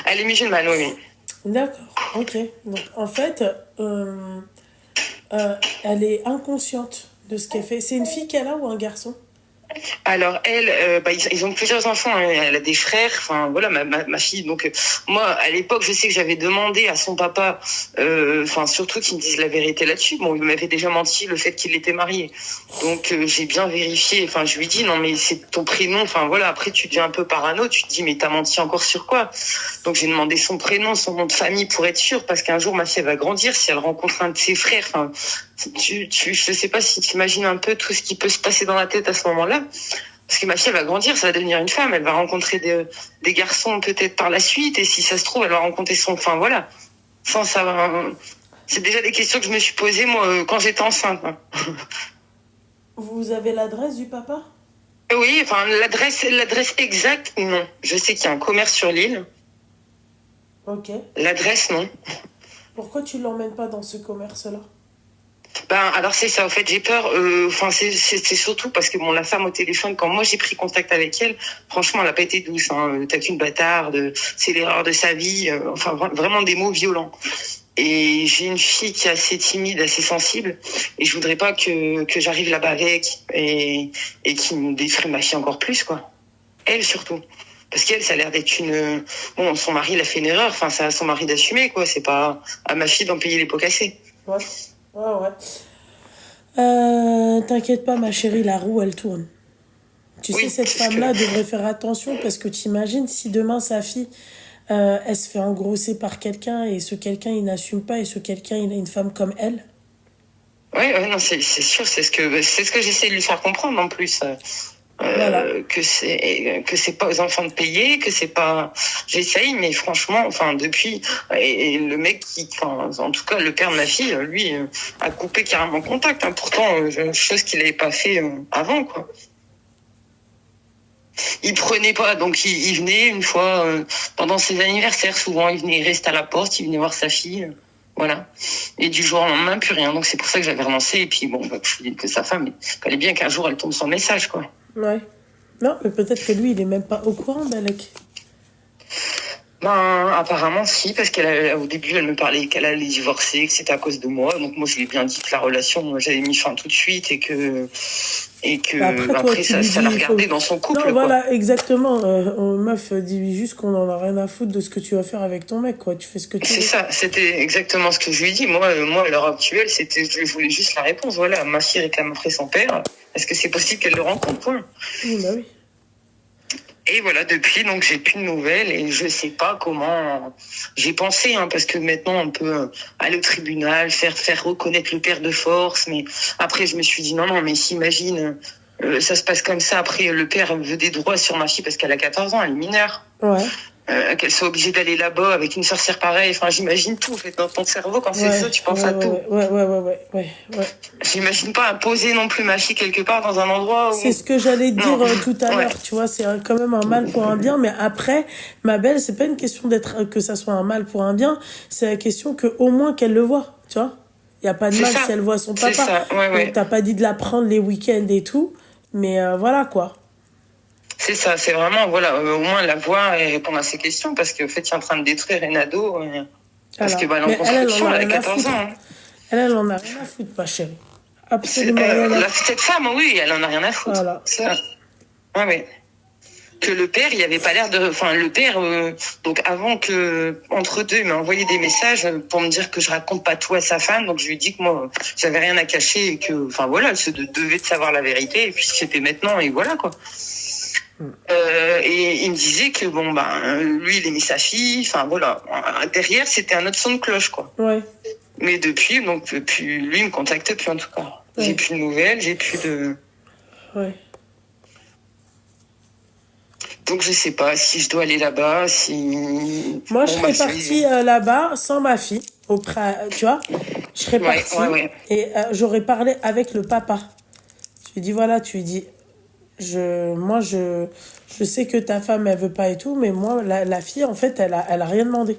Elle est musulmane, oui. D'accord, ok. Donc, en fait, elle est inconsciente de ce qu'elle fait. C'est une fille qu'elle a ou un garçon? Alors elle, ils ont plusieurs enfants, hein. Elle a des frères, enfin voilà, ma fille. Donc moi à l'époque, je sais que j'avais demandé à son papa, surtout qu'il me dise la vérité là-dessus. Bon, il m'avait déjà menti le fait qu'il était marié, donc j'ai bien vérifié. Enfin, je lui ai dit non mais c'est ton prénom. Enfin voilà, après tu deviens un peu parano, tu te dis mais t'as menti encore sur quoi? Donc j'ai demandé son prénom, son nom de famille pour être sûre, parce qu'un jour ma fille elle va grandir, si elle rencontre un de ses frères, enfin je sais pas si tu imagines un peu tout ce qui peut se passer dans la tête à ce moment-là. Parce que ma fille, elle va grandir, ça va devenir une femme, elle va rencontrer des garçons peut-être par la suite, et si ça se trouve, elle va rencontrer enfin voilà. C'est déjà des questions que je me suis posées, moi, quand j'étais enceinte. Vous avez l'adresse du papa? Oui, enfin, l'adresse exacte, non. Je sais qu'il y a un commerce sur l'île. Ok. L'adresse, non. Pourquoi tu l'emmènes pas dans ce commerce-là? Alors c'est ça, en fait, j'ai peur, c'est surtout parce que bon, la femme au téléphone, quand moi j'ai pris contact avec elle, franchement, elle a pas été douce, hein. T'as qu'une bâtarde, c'est l'erreur de sa vie, vraiment des mots violents. Et j'ai une fille qui est assez timide, assez sensible, et je voudrais pas que j'arrive là-bas avec, et qui me détruit ma fille encore plus, quoi. Elle, surtout. Parce qu'elle, ça a l'air d'être bon, son mari, il a fait une erreur, enfin, c'est à son mari d'assumer, quoi, c'est pas à ma fille d'en payer les pots cassés. Ouais. Ouais. T'inquiète pas, ma chérie, la roue, elle tourne. Tu sais, cette femme-là devrait faire attention, parce que t'imagines si demain, sa fille, elle se fait engrosser par quelqu'un, et ce quelqu'un, il n'assume pas, et ce quelqu'un, il a une femme comme elle. Ouais, non, c'est sûr, c'est ce que j'essaie de lui faire comprendre, en plus. Voilà. Que c'est pas aux enfants de payer, que c'est pas, j'essaye, mais franchement, enfin, depuis, et le mec en tout cas, le père de ma fille, lui, a coupé carrément contact, hein. Pourtant, chose qu'il avait pas fait avant, quoi. Il prenait pas, donc il venait une fois, pendant ses anniversaires, souvent, il venait, il restait à la porte, il venait voir sa fille, voilà. Et du jour au lendemain, plus rien. Donc c'est pour ça que j'avais relancé, et puis bon, je lui ai dit que sa femme, il fallait bien qu'un jour elle tombe son message, quoi. Ouais. Non, mais peut-être que lui, il est même pas au courant, Balek. Ben, apparemment, si, parce au début, elle me parlait qu'elle allait divorcer, que c'était à cause de moi. Donc, moi, je lui ai bien dit que la relation, j'avais mis fin tout de suite et que, Après, toi, après, tu lui ça la dis, regardait dans son couple, non, quoi. voilà, exactement. Meuf, dis juste qu'on en a rien à foutre de ce que tu vas faire avec ton mec, quoi. Tu fais ce que tu C'est veux. ça, c'était exactement ce que je lui ai dit. Moi, à l'heure actuelle, je voulais juste la réponse. Voilà, ma fille réclame après son père. Est-ce que c'est possible qu'elle le rencontre, point. Oui, bah oui. Et voilà, depuis, donc, j'ai plus de nouvelles et je sais pas comment. J'ai pensé, parce que maintenant, on peut aller au tribunal, faire reconnaître le père de force. Mais après, je me suis dit, non, mais s'imagine, ça se passe comme ça. Après, le père veut des droits sur ma fille parce qu'elle a 14 ans, elle est mineure. Ouais. Qu'elle soit obligée d'aller là-bas avec une sorcière pareille. Enfin, j'imagine tout, en fait, dans ton cerveau, quand c'est ça, tu penses à tout. Ouais. J'imagine pas poser non plus ma fille quelque part dans un endroit où... C'est ce que j'allais te dire Non. tout à l'heure, tu vois, c'est quand même un mal pour un bien, mais après, ma belle, c'est pas une question que ça soit un mal pour un bien, c'est la question que au moins qu'elle le voit, tu vois. Il y a pas de C'est mal ça. si elle voit son papa. C'est ça, ouais. Donc, t'as pas dit de la prendre les week-ends et tout, mais voilà, quoi. C'est ça, c'est vraiment, voilà, au moins la voir et répondre à ses questions, parce qu'en fait, il est en train de détruire une ado, parce Voilà. que, elle est en Mais construction, elle a rien à 14 foutre. ans. Elle en a rien à foutre, ma chérie. Absolument rien à foutre. Cette femme, oui, elle en a rien à foutre. Voilà. Ça. Ouais. Que le père, il avait pas l'air de... Enfin, le père, donc avant que, entre deux, il m'a envoyé des messages pour me dire que je raconte pas tout à sa femme, donc je lui ai dit que moi, j'avais rien à cacher et que, enfin voilà, elle se devait de savoir la vérité, et puis c'était maintenant, et voilà, quoi. Et il me disait que lui il aimait sa fille, enfin voilà, derrière c'était un autre son de cloche, quoi. Ouais. Mais depuis, lui il me contacte plus, en tout cas. Ouais. J'ai plus de nouvelles, j'ai plus de... Ouais. Donc je sais pas si je dois aller là-bas, si... Moi, je serais partie là-bas sans ma fille, tu vois. Je serais partie et j'aurais parlé avec le papa. Tu lui dis, voilà, tu lui dis, je sais que ta femme, elle veut pas et tout, mais moi, la fille, en fait, elle a rien demandé.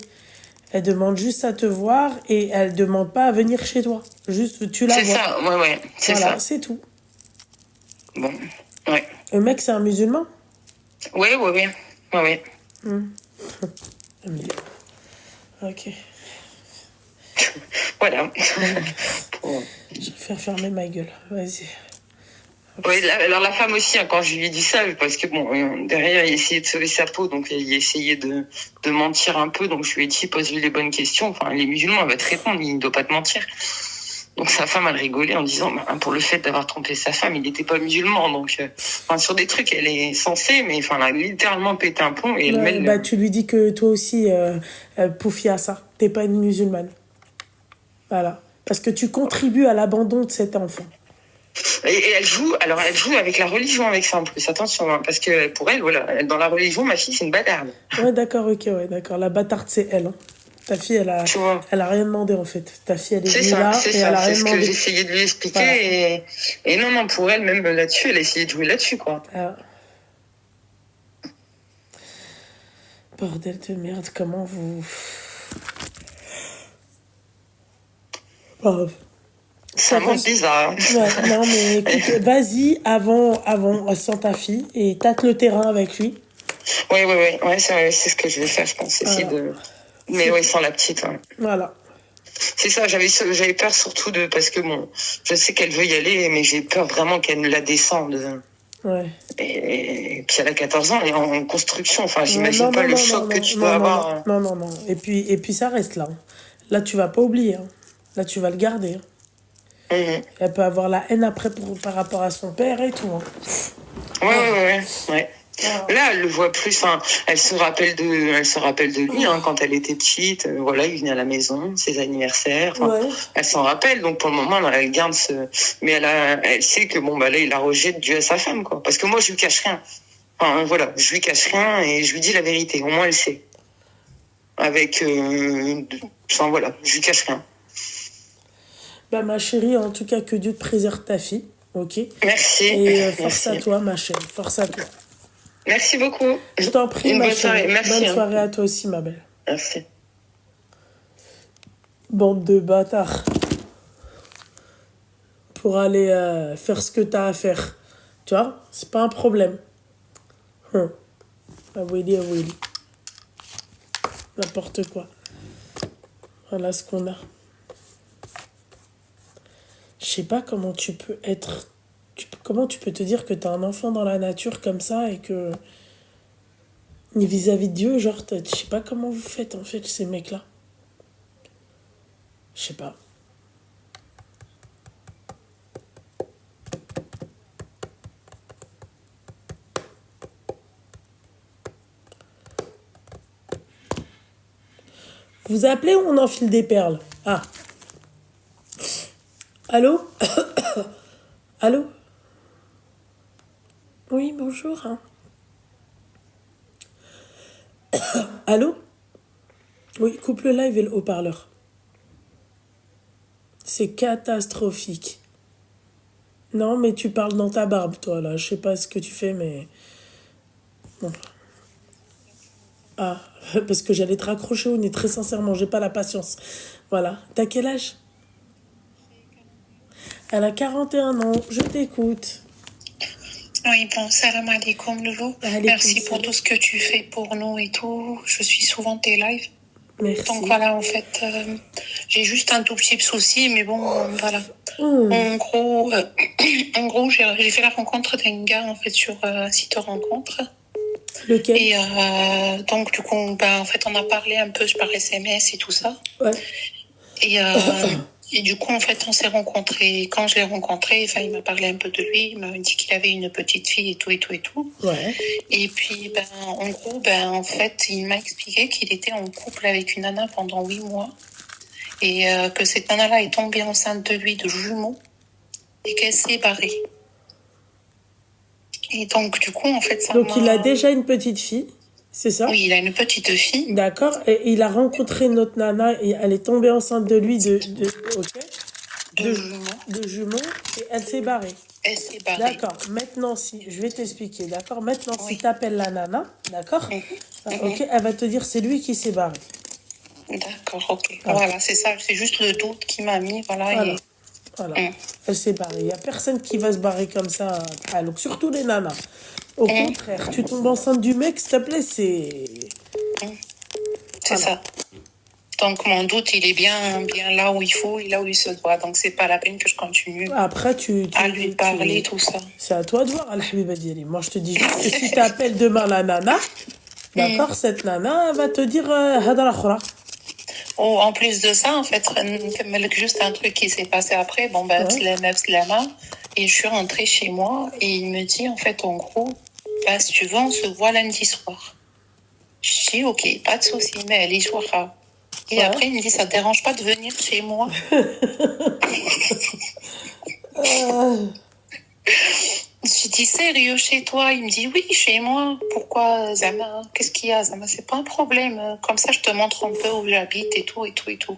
Elle demande juste à te voir et elle demande pas à venir chez toi. Juste, tu la vois. C'est ça, c'est voilà, ça. c'est tout. Bon, ouais. Le mec, c'est un musulman? Ouais. Ok. Voilà. Je vais faire fermer ma gueule. Vas-y. Oui, alors la femme aussi, quand je lui ai dit ça, parce que derrière, il essayait de sauver sa peau, donc il essayait de mentir un peu, donc je lui ai dit, pose-lui les bonnes questions. Enfin, les musulmans, elle va te répondre, il ne doit pas te mentir. Donc sa femme, elle rigolait en disant, pour le fait d'avoir trompé sa femme, il n'était pas musulman. Donc, sur des trucs, elle est censée, mais elle a littéralement pété un pont. Et tu lui dis que toi aussi, Poufi à ça. T'es pas une musulmane. Voilà. Parce que tu contribues à l'abandon de cet enfant. Et elle joue avec la religion avec ça en plus, attention, parce que pour elle, voilà, dans la religion, ma fille, c'est une bâtarde. Ouais, d'accord, d'accord. La bâtarde, c'est elle, hein. Ta fille, elle a rien demandé, en fait. Ta fille, elle est venue là et elle a rien demandé. C'est ce que j'essayais de lui expliquer. Voilà. Et non, pour elle, même là-dessus, elle a essayé de jouer là-dessus, quoi. Ah. Bordel de merde, comment vous... Bref. Ça monte bizarre. Ouais, non, mais écoute, vas-y avant, sans ta fille, et tâte le terrain avec lui. Ouais, c'est ce que je vais faire, je pense. Essayer de... Mais oui, sans la petite. Ouais. Voilà. C'est ça, j'avais peur surtout parce que je sais qu'elle veut y aller, mais j'ai peur vraiment qu'elle ne la descende. Ouais. Et puis elle a 14 ans, elle est en construction. Enfin, j'imagine pas le choc que tu dois avoir. Non. Et puis ça reste là. Là, tu vas pas oublier. Hein. Là, tu vas le garder. Hein. Mmh. Elle peut avoir la haine après par rapport à son père et tout. Hein. Ouais. Là, elle le voit plus. Enfin, elle se rappelle de lui quand elle était petite. Voilà, il venait à la maison, ses anniversaires. Elle s'en rappelle. Donc pour le moment, elle garde mais elle sait que là, il la rejette dû à sa femme, quoi. Parce que moi, je lui cache rien. Enfin, voilà, je lui cache rien et je lui dis la vérité. Au moins, elle sait. Avec, voilà, je lui cache rien. Ma chérie, en tout cas, que Dieu te préserve ta fille, ok? Merci. Et force à toi, ma chérie, force à toi. Merci beaucoup. Je t'en prie, ma chérie. Merci. Bonne soirée à toi aussi, ma belle. Merci. Bande de bâtards. Pour aller faire ce que t'as à faire. Tu vois? C'est pas un problème. Ah, Willy. N'importe quoi. Voilà ce qu'on a. Je sais pas comment tu peux être... comment tu peux te dire que t'as un enfant dans la nature comme ça et que... vis-à-vis de Dieu, genre, je sais pas comment vous faites, en fait, ces mecs-là. Je sais pas. Vous appelez ou on enfile des perles? Ah. Allô? Allô? Oui, bonjour. Allô? Oui, coupe le live et le haut-parleur. C'est catastrophique. Non, mais tu parles dans ta barbe, toi, là. Je sais pas ce que tu fais, mais... Bon. Ah, parce que j'allais te raccrocher au nez, très sincèrement, j'ai pas la patience. Voilà. T'as quel âge? Elle a 41 ans, je t'écoute. Oui, bon, salam alaikum, Loulou. Merci pour tout ce que tu fais pour nous et tout. Je suis souvent tes lives. Merci. Donc voilà, en fait, j'ai juste un tout petit souci, mais bon, voilà. En gros, j'ai fait la rencontre d'un gars, en fait, sur un site de rencontre. Lequel? Et donc, du coup, ben, en fait, on a parlé un peu par SMS et tout ça. Ouais. Et du coup, en fait, on s'est rencontrés. Quand je l'ai rencontré, enfin, il m'a parlé un peu de lui. Il m'a dit qu'il avait une petite fille et tout, et tout, et tout. Ouais. Et puis, ben, en gros, ben, en fait, il m'a expliqué qu'il était en couple avec une nana pendant 8 mois. Et que cette nana-là est tombée enceinte de lui, de jumeaux. Et qu'elle s'est barrée. Et donc, du coup, en fait, ça Donc, il a déjà une petite fille, c'est ça? Oui, il a une petite fille. D'accord. Et il a rencontré notre nana et elle est tombée enceinte de lui de jumeaux et elle s'est barrée. Elle s'est barrée. D'accord. Maintenant, je vais t'expliquer, d'accord? Maintenant, si t'appelles la nana, d'accord? Ok, elle va te dire c'est lui qui s'est barré. D'accord, ok. Voilà, c'est ça. C'est juste le doute qui m'a mis, voilà. Voilà. Elle s'est barrée. Il n'y a personne qui va se barrer comme ça. Donc, surtout les nanas. Au contraire, tu tombes enceinte du mec, s'il te plaît, c'est... C'est ça. Donc, mon doute, il est bien là où il faut et là où il se doit. Donc, c'est pas la peine que je continue après, à lui parler, tout ça. C'est à toi de voir, Al-Habiba Diali. Moi, je te dis juste que si tu appelles demain la nana, d'accord, cette nana, elle va te dire Hadra Khura. Oh, en plus de ça, en fait, juste un truc qui s'est passé après. Bon, ben, slama. Et je suis rentrée chez moi et il me dit, en fait, en gros, bah, si tu veux, on se voit lundi soir. Je dis, ok, pas de souci, mais elle est soira. Et après, il me dit, ça te dérange pas de venir chez moi? Je dis, sérieux, chez toi? Il me dit, oui, chez moi. Pourquoi, Zama? Qu'est-ce qu'il y a, Zama? C'est pas un problème. Comme ça, je te montre un peu où j'habite et tout, et tout, et tout.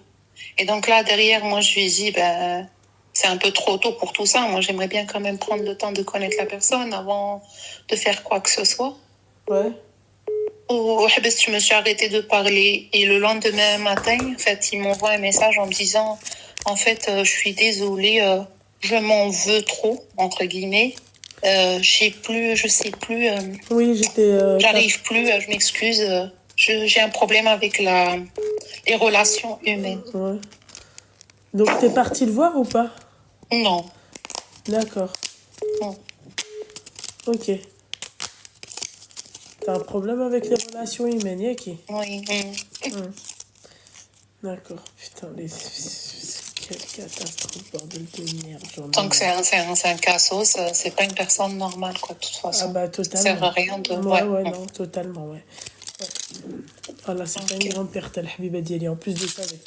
Et donc là, derrière, moi, je lui dis, ben, c'est un peu trop tôt pour tout ça. Moi, j'aimerais bien quand même prendre le temps de connaître la personne avant de faire quoi que ce soit. Ouais. Je me suis arrêtée de parler. Et le lendemain matin, en fait, il m'envoie un message en me disant, en fait, je suis désolée, je m'en veux trop, entre guillemets. Je sais plus. Oui, j'arrive plus, je m'excuse. J'ai un problème avec les relations humaines. Ouais. Donc, t'es partie le voir ou pas? Non. D'accord. Non. Ok. T'as un problème avec les relations humaines, Yaki? Oui. D'accord. Putain, quelle catastrophe, bordel de merde. Donc, c'est un cassos, c'est pas une personne normale, quoi, de toute façon. Ah bah, totalement. Ça sert à rien de... Ouais, non, totalement, ouais. Voilà, c'est pas une grande perte, Al-Habiba Diali. En plus de ça, avec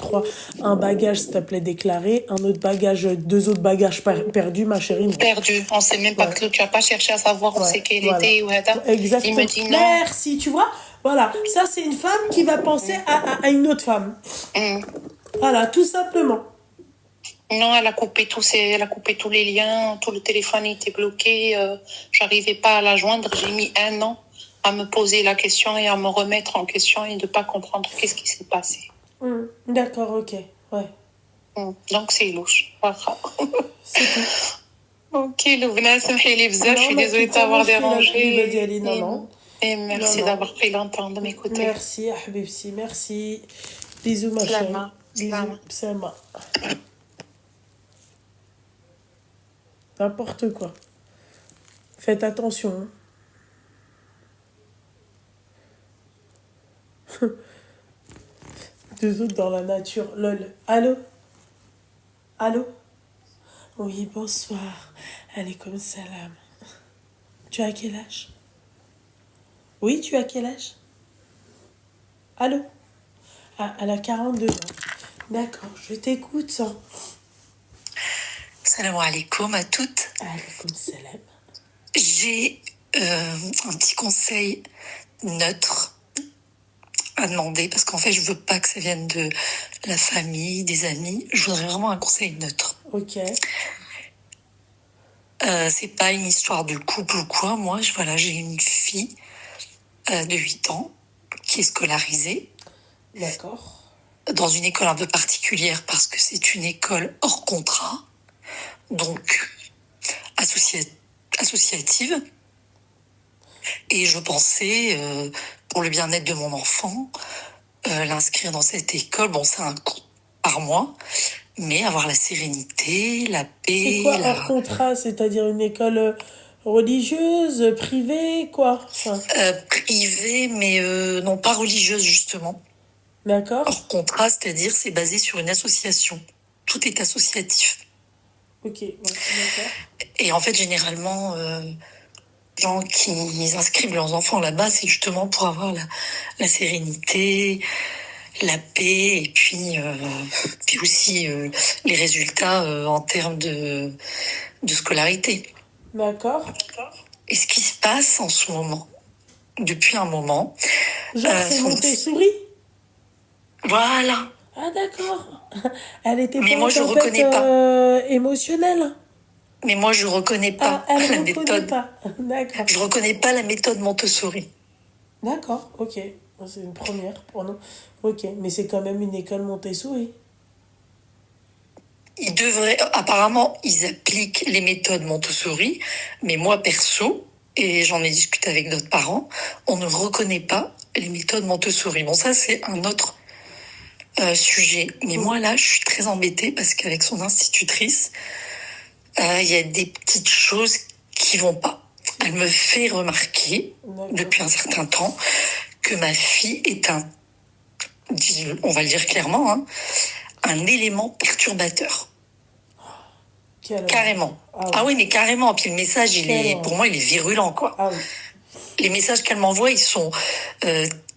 un bagage, s'il te plaît, déclaré, un autre bagage, 2 autres bagages perdus, ma chérie. Non. Perdu. On sait même pas que tu as pas cherché à savoir où c'est qu'elle était. Ou exactement. Il me dit non. Merci, tu vois. Voilà, ça, c'est une femme qui va penser à une autre femme. Voilà, tout simplement. Non, elle a coupé tous les liens, tout le téléphone était bloqué, j'arrivais pas à la joindre, j'ai mis 1 an à me poser la question et à me remettre en question et de pas comprendre qu'est-ce qui s'est passé. D'accord, ok, ouais. Donc c'est louche, voilà. C'est tout. Ok, Loubna, je suis désolée de t'avoir dérangé. Non. Et merci non. d'avoir pris le temps de m'écouter. Merci, Habibsi, merci. Bisous, ma chérie. Salama. Bisous, Salama. Sama. N'importe quoi. Faites attention. Hein. Deux autres dans la nature. Lol. Allô? Allô? Oui, bonsoir. Alaikum salam. Tu as quel âge? Oui, tu as quel âge? Allô? Ah, elle a 42 ans. D'accord, je t'écoute. Salam alaikum à toutes. Alaikum salam. J'ai un petit conseil neutre à demander parce qu'en fait, je veux pas que ça vienne de la famille, des amis. Je voudrais vraiment un conseil neutre. Ok. C'est pas une histoire de couple ou quoi. Moi, voilà, j'ai une fille de 8 ans qui est scolarisée D'accord. dans une école un peu particulière parce que c'est une école hors contrat, donc associative. Et je pensais, pour le bien-être de mon enfant, l'inscrire dans cette école. Bon, c'est un coût par mois, mais avoir la sérénité, la paix. C'est quoi hors contrat? C'est-à-dire une école religieuse, privée, quoi? Enfin, Privée, mais non pas religieuse, justement. d'accord. Hors contrat, c'est-à-dire c'est basé sur une association. Tout est associatif. Ok, ouais, d'accord. Et en fait, généralement, gens qui inscrivent leurs enfants là-bas, c'est justement pour avoir la sérénité, la paix, et puis aussi les résultats en termes de scolarité. D'accord. Et ce qui se passe en ce moment, depuis un moment... Genre, c'est son- Montessori? Voilà. Ah, d'accord. Elle était Mais pas moi, en je tempête, reconnais pas. émotionnelle? Mais moi, je reconnais pas Ah, elle la reconnaît méthode. pas. D'accord. Je reconnais pas la méthode Montessori. D'accord, ok. C'est une première pour nous. Ok, mais c'est quand même une école Montessori. Ils devraient, apparemment, ils appliquent les méthodes Montessori, mais moi, perso, et j'en ai discuté avec d'autres parents, on ne reconnaît pas les méthodes Montessori. Bon, ça, c'est un autre sujet. Mais moi, là, je suis très embêtée parce qu'avec son institutrice, il y a des petites choses qui vont pas. Elle me fait remarquer, D'accord. depuis un certain temps, que ma fille est on va le dire clairement, hein, un élément perturbateur. Quelle Carrément. Ah oui. Ah oui, mais carrément. Puis le message, Quelle pour moi, il est virulent, quoi. Ah oui. Les messages qu'elle m'envoie, ils sont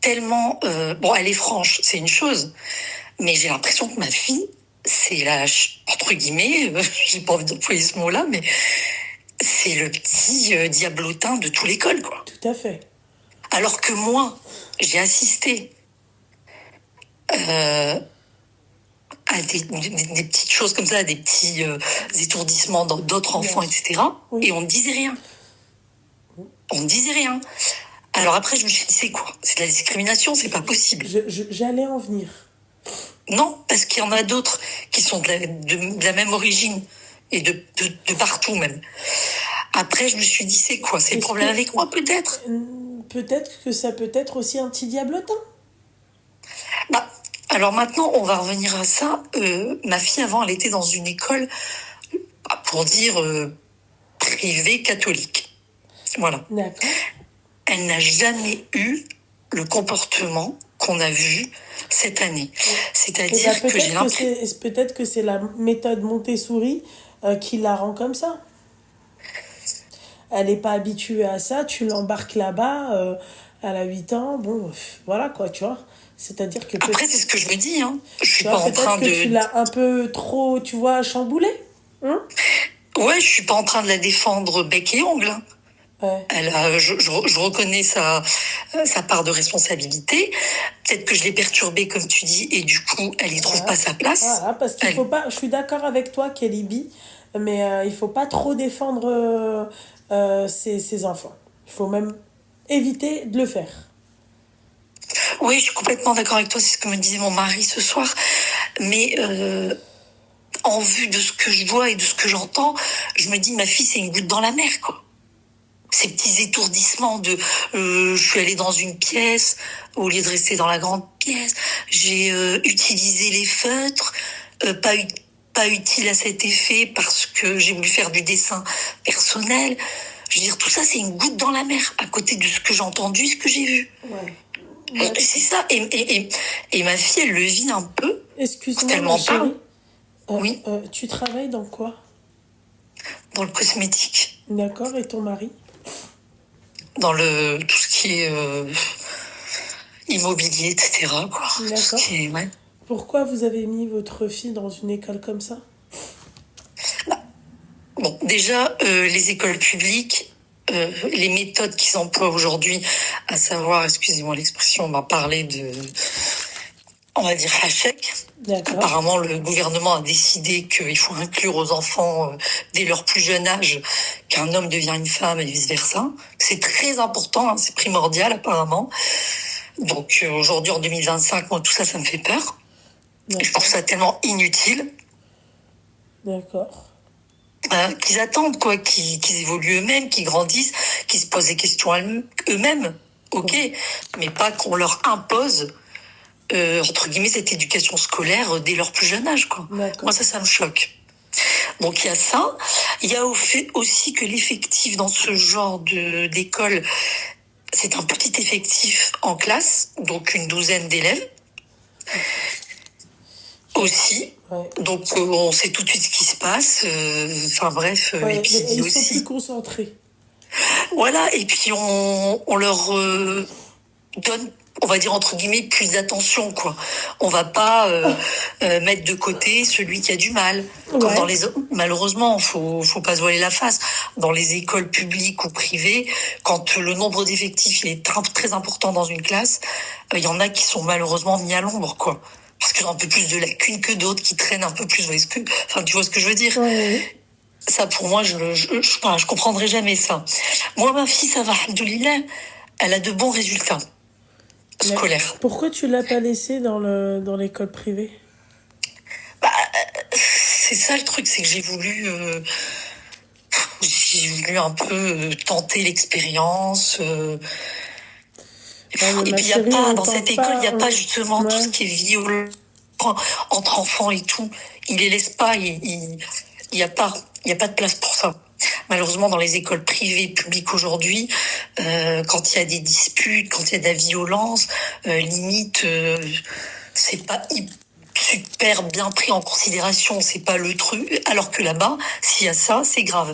tellement... bon, elle est franche, c'est une chose. Mais j'ai l'impression que ma fille, c'est entre guillemets, j'ai pas envie d'employer ce mot-là, mais c'est le petit diablotin de toute l'école, quoi. Tout à fait. Alors que moi, j'ai assisté à des petites choses comme ça, à des petits étourdissements dans d'autres enfants, etc. Oui. Et on ne disait rien. On ne disait rien. Alors après, je me suis dit, c'est quoi? C'est de la discrimination, c'est pas possible. J'allais en venir. Non, parce qu'il y en a d'autres qui sont de la même origine et de partout même. Après, je me suis dit, c'est quoi? C'est le problème avec moi, peut-être? Peut-être que ça peut être aussi un petit diablotin. Bah, alors maintenant, on va revenir à ça. Ma fille, avant, elle était dans une école, pour dire, privée catholique. Voilà. D'accord. Elle n'a jamais eu le comportement qu'on a vu cette année. C'est-à-dire que j'ai l'impression... Peut-être que c'est la méthode Montessori qui la rend comme ça. Elle n'est pas habituée à ça, tu l'embarques là-bas, elle a 8 ans, bon, voilà quoi, tu vois. C'est-à-dire que... Après, c'est ce que je me dis, hein. Je suis pas en train de... tu l'as un peu trop, tu vois, chamboulée, hein. Ouais, je suis pas en train de la défendre bec et ongle, hein. Ouais. Je reconnais sa part de responsabilité. Peut-être que je l'ai perturbée, comme tu dis, et du coup, elle y trouve pas sa place. Voilà, parce qu'il faut pas... Je suis d'accord avec toi, Kelly B, mais il faut pas trop défendre ses enfants. Il faut même éviter de le faire. Oui, je suis complètement d'accord avec toi, c'est ce que me disait mon mari ce soir. Mais en vue de ce que je vois et de ce que j'entends, je me dis, ma fille, c'est une goutte dans la mer, quoi. ces petits étourdissements de je suis allée dans une pièce au lieu de rester dans la grande pièce, j'ai utilisé les feutres, pas utile à cet effet parce que j'ai voulu faire du dessin personnel. Je veux dire, tout ça, c'est une goutte dans la mer à côté de ce que j'ai entendu, ce que j'ai vu. Ouais. C'est ça. Et ma fille, elle le vit un peu. Excuse-moi, Tellement ma chérie. Oui. Tu travailles dans quoi? Dans le cosmétique. D'accord, et ton mari? Dans tout ce qui est immobilier, etc. Quoi. D'accord. Tout ce qui est, ouais. Pourquoi vous avez mis votre fille dans une école comme ça? Bon, déjà, les écoles publiques, les méthodes qu'ils emploient aujourd'hui, à savoir, excusez-moi l'expression, on m'a parlé de, on va dire, hachek. D'accord. Apparemment, le gouvernement a décidé qu'il faut inclure aux enfants, dès leur plus jeune âge, qu'un homme devient une femme et vice-versa. C'est très important, hein, c'est primordial apparemment. Donc aujourd'hui, en 2025, moi, tout ça, ça me fait peur. Je trouve ça tellement inutile. D'accord. Qu'ils attendent, quoi, qu'ils évoluent eux-mêmes, qu'ils grandissent, qu'ils se posent des questions eux-mêmes, ok, mais pas qu'on leur impose, entre guillemets, cette éducation scolaire dès leur plus jeune âge, quoi. Moi, ça me choque. Donc, il y a ça. Il y a aussi que l'effectif dans ce genre d'école, c'est un petit effectif en classe, donc une douzaine d'élèves. Aussi. Ouais. Donc, on sait tout de suite ce qui se passe. Enfin, bref. Ouais, et puis, ils aussi, sont plus concentrés. Voilà. Et puis, on leur donne, on va dire, entre guillemets, plus d'attention, quoi. On va pas mettre de côté celui qui a du mal. Comme dans malheureusement, faut pas se voiler la face. Dans les écoles publiques ou privées, quand le nombre d'effectifs il est très important dans une classe, il y en a qui sont malheureusement mis à l'ombre, quoi. Parce qu'ils ont un peu plus de lacunes que d'autres, qui traînent un peu plus. Tu vois ce que je veux dire? Oui. Ça, pour moi, je comprendrai jamais ça. Moi, ma fille, ça va, alhamdoulilah, elle a de bons résultats scolaires. Pourquoi tu l'as pas laissée dans l'école privée? C'est ça le truc, c'est que j'ai voulu un peu tenter l'expérience. Et puis, dans cette école, il n'y a pas justement tout ce qui est violent entre enfants et tout. Ils les laissent pas, il y a pas de place pour ça. Malheureusement, dans les écoles privées, publiques aujourd'hui, quand il y a des disputes, quand il y a de la violence, limite, c'est pas super bien pris en considération, c'est pas le truc. Alors que là-bas, s'il y a ça, c'est grave.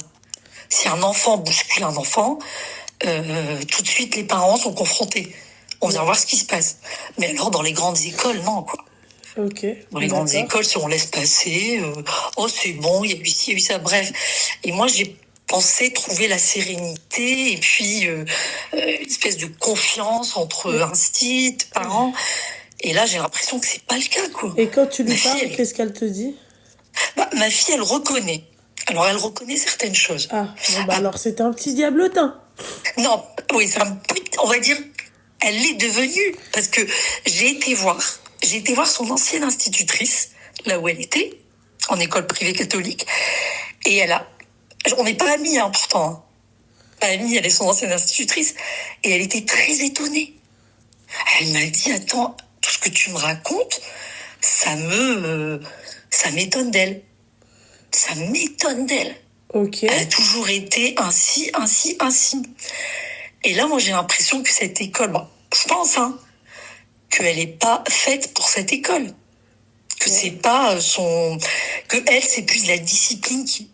Si un enfant bouscule un enfant, tout de suite, les parents sont confrontés. On vient voir ce qui se passe. Mais alors, dans les grandes écoles, non, quoi. Ok. Dans les grandes écoles, si on laisse passer, c'est bon, il y a eu ci, il y a eu ça, bref. Et moi, j'ai pensé trouver la sérénité et puis une espèce de confiance entre institut, parents. Et là, j'ai l'impression que c'est pas le cas, quoi. Et quand tu lui parles, qu'est-ce qu'elle te dit? Ma fille, elle reconnaît. Alors, elle reconnaît certaines choses. Alors, c'est un petit diablotin. Non, oui, on va dire, elle l'est devenue. Parce que j'ai été voir son ancienne institutrice, là où elle était, en école privée catholique. Et on n'est pas amis, hein, pourtant. Hein. Pas amis, elle est son ancienne institutrice. Et elle était très étonnée. Elle m'a dit, attends, tout ce que tu me racontes, ça m'étonne d'elle. Ça m'étonne d'elle. Ok. Elle a toujours été ainsi. Et là, moi, j'ai l'impression que cette école, je pense, hein, qu'elle n'est pas faite pour cette école. Que c'est pas que elle, c'est plus la discipline qui...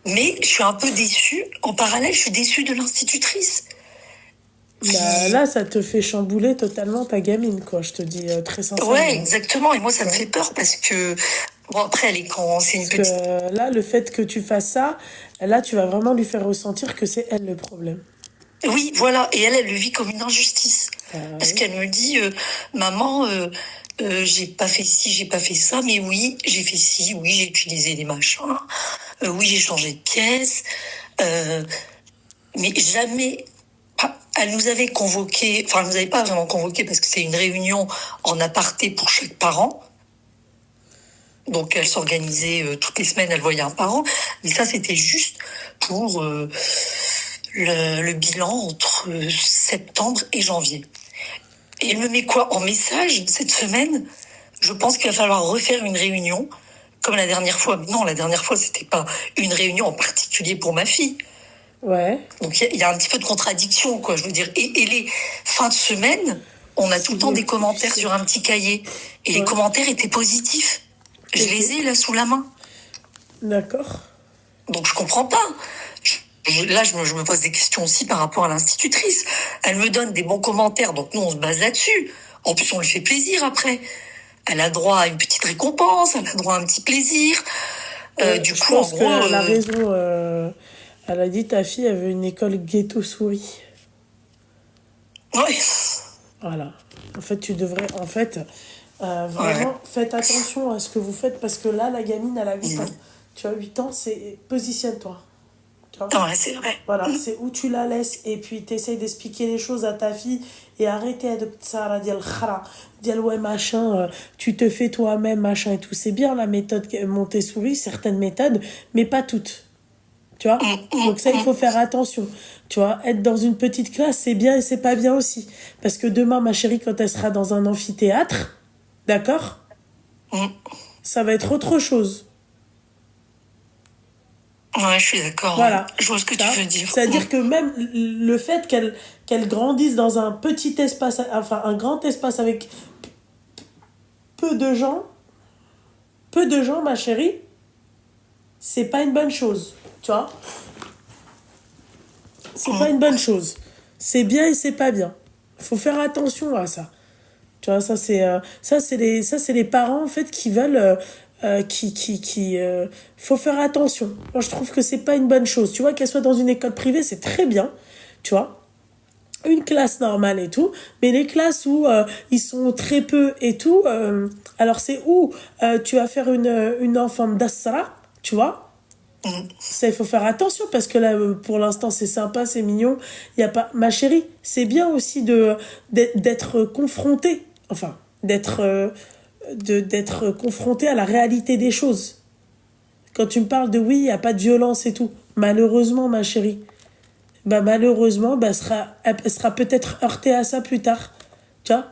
Mais je suis un peu déçue. En parallèle, je suis déçue de l'institutrice. Là, ça te fait chambouler totalement ta gamine, quoi. Je te dis très sincèrement. Ouais, exactement. Et moi, ça me fait peur parce que... Bon, après, elle est quand c'est une petite... là, le fait que tu fasses ça, là, tu vas vraiment lui faire ressentir que c'est elle le problème. Oui, voilà. Et elle le vit comme une injustice. Parce qu'elle me dit, maman, j'ai pas fait ci, j'ai pas fait ça, mais oui, j'ai fait ci, oui, j'ai utilisé des machins, oui, j'ai changé de pièce, mais jamais... Elle nous avait convoqué, enfin, elle nous avait pas vraiment convoqué parce que c'est une réunion en aparté pour chaque parent. Donc, elle s'organisait toutes les semaines, elle voyait un parent. Mais ça, c'était juste pour le bilan entre septembre et janvier. Et elle me met quoi en message cette semaine? Je pense qu'il va falloir refaire une réunion, comme la dernière fois. Non, la dernière fois, c'était pas une réunion en particulier pour ma fille. Ouais. Donc il y a un petit peu de contradiction, quoi. Je veux dire, et les fins de semaine, on a tout le temps des commentaires sur un petit cahier. Et les commentaires étaient positifs. Je les ai là sous la main. D'accord. Donc je comprends pas. Là, je me pose des questions aussi par rapport à l'institutrice. Elle me donne des bons commentaires, donc nous, on se base là-dessus. En plus, on lui fait plaisir après. Elle a droit à une petite récompense, elle a droit à un petit plaisir. Du coup, en gros... Elle a raison. Elle a dit, ta fille, elle veut une école ghetto-souris. Ouais. Voilà. En fait, tu devrais... En fait, vraiment, faites attention à ce que vous faites, parce que là, la gamine, elle a 8 ans. Tu as 8 ans, c'est... Positionne-toi. Ouais, c'est vrai. Voilà, c'est où tu la laisses et puis t'essayes d'expliquer les choses à ta fille et arrêter de ça, dire ouais machin, tu te fais toi-même machin et tout. C'est bien la méthode Montessori, certaines méthodes, mais pas toutes. Tu vois? Donc ça, il faut faire attention. Tu vois, être dans une petite classe, c'est bien et c'est pas bien aussi. Parce que demain, ma chérie, quand elle sera dans un amphithéâtre, d'accord? Ça va être autre chose. Ouais, je suis d'accord. Voilà. Je vois ce que tu veux dire. C'est-à-dire que même le fait qu'elle grandisse dans un petit espace, enfin un grand espace avec peu de gens, ma chérie, c'est pas une bonne chose. Tu vois? C'est pas une bonne chose. C'est bien et c'est pas bien. Faut faire attention à ça. Tu vois, ça c'est les parents en fait qui veulent faut faire attention. Moi je trouve que c'est pas une bonne chose. Tu vois, qu'elle soit dans une école privée, c'est très bien. Tu vois, une classe normale et tout, mais les classes où ils sont très peu et tout, alors c'est où tu vas faire une enfant d'assara, tu vois. Ça, il faut faire attention parce que là, pour l'instant, c'est sympa, c'est mignon. Il y a pas, ma chérie, c'est bien aussi d'être confronté, enfin, d'être confronté à la réalité des choses. Quand tu me parles de oui, il n'y a pas de violence et tout, malheureusement, ma chérie, malheureusement, elle sera peut-être heurtée à ça plus tard. Tu vois?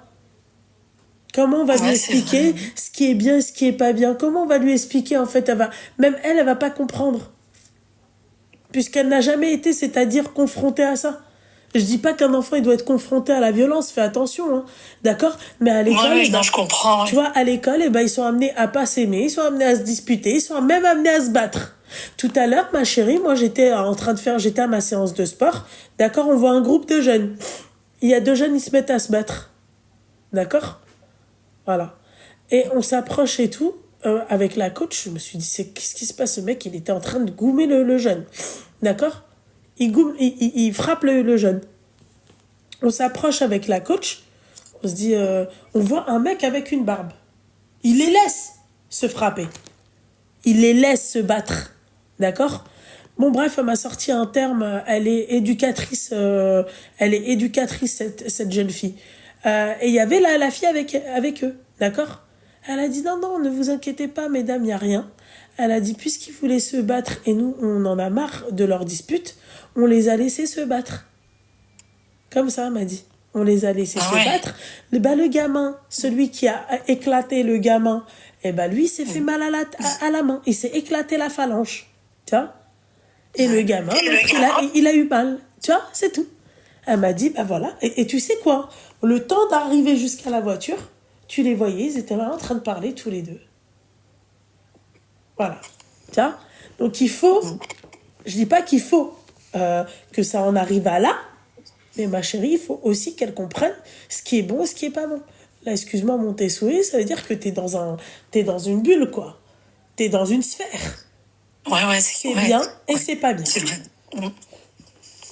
Comment on va lui expliquer ce qui est bien et ce qui est pas bien? Comment on va lui expliquer, en fait, elle va pas comprendre. Puisqu'elle n'a jamais été, c'est-à-dire confrontée à ça. Je dis pas qu'un enfant, il doit être confronté à la violence, fais attention, hein. D'accord? Mais à l'école, non, je comprends. Tu vois, à l'école, ils sont amenés à pas s'aimer, ils sont amenés à se disputer, ils sont même amenés à se battre. Tout à l'heure, ma chérie, moi, j'étais à ma séance de sport. D'accord? On voit un groupe de jeunes. Il y a 2 jeunes, ils se mettent à se battre. D'accord? Voilà. Et on s'approche et tout, avec la coach. Je me suis dit, qu'est-ce qui se passe? Ce mec, il était en train de goumer le jeune. D'accord? Il frappe le jeune. On s'approche avec la coach. On se dit, on voit un mec avec une barbe. Il les laisse se frapper. Il les laisse se battre. D'accord? Bon, bref, elle m'a sorti un terme. Elle est éducatrice, cette jeune fille. Et il y avait la fille avec eux. D'accord? Elle a dit, non, ne vous inquiétez pas, mesdames, il n'y a rien. Elle a dit, puisqu'ils voulaient se battre et nous, on en a marre de leur dispute, on les a laissés se battre. Comme ça, elle m'a dit. On les a laissés se battre. Le gamin, celui qui a éclaté le gamin, lui, il s'est fait mal à la main. Il s'est éclaté la phalange. Tu vois? Et le gamin, il a eu mal. Tu vois? C'est tout. Elle m'a dit, voilà. Et tu sais quoi? Le temps d'arriver jusqu'à la voiture, tu les voyais, ils étaient là en train de parler tous les deux. Voilà. Tu vois? Donc il faut, je dis pas qu'il faut que ça en arrive à là, mais ma chérie, il faut aussi qu'elle comprenne ce qui est bon et ce qui est pas bon. Là, excuse-moi, Montessori, ça veut dire que t'es dans une bulle, quoi. T'es dans une sphère. C'est bien et c'est pas bien. C'est vrai.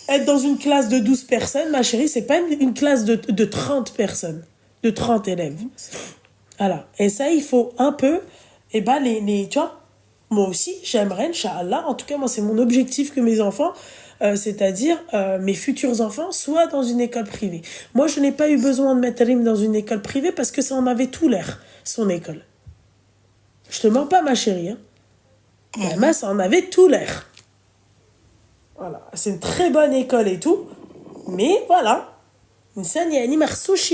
Être dans une classe de 12 personnes, ma chérie, c'est pas une classe de 30 personnes, de 30 élèves. Voilà. Et ça, il faut un peu, tu vois, moi aussi, j'aimerais, Inch'Allah, en tout cas, moi, c'est mon objectif que mes enfants, c'est-à-dire mes futurs enfants, soient dans une école privée. Moi, je n'ai pas eu besoin de mettre Rim dans une école privée parce que ça en avait tout l'air, son école. Je te mens pas, ma chérie. Hein. Ça en avait tout l'air. Voilà. C'est une très bonne école et tout. Mais voilà. الإنسان يعني مرسوش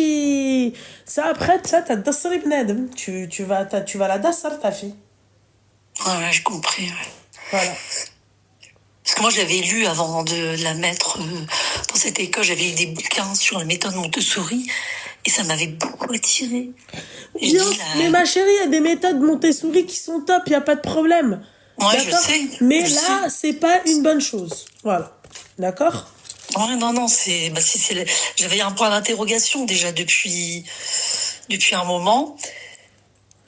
ça après ça تدسري بنادم tu vas la dasser ta fille. Ouais, j'ai compris. Ouais. Voilà. Parce que moi, j'avais lu avant de la mettre dans cette école, j'avais lu des bouquins sur la méthode Montessori et ça m'avait beaucoup attiré. Bien, mais ma chérie, il y a des méthodes Montessori qui sont top, il n'y a pas de problème. Ouais, je sais. Mais là, c'est pas une bonne chose. Voilà. D'accord? Ouais, non, j'avais un point d'interrogation déjà depuis un moment.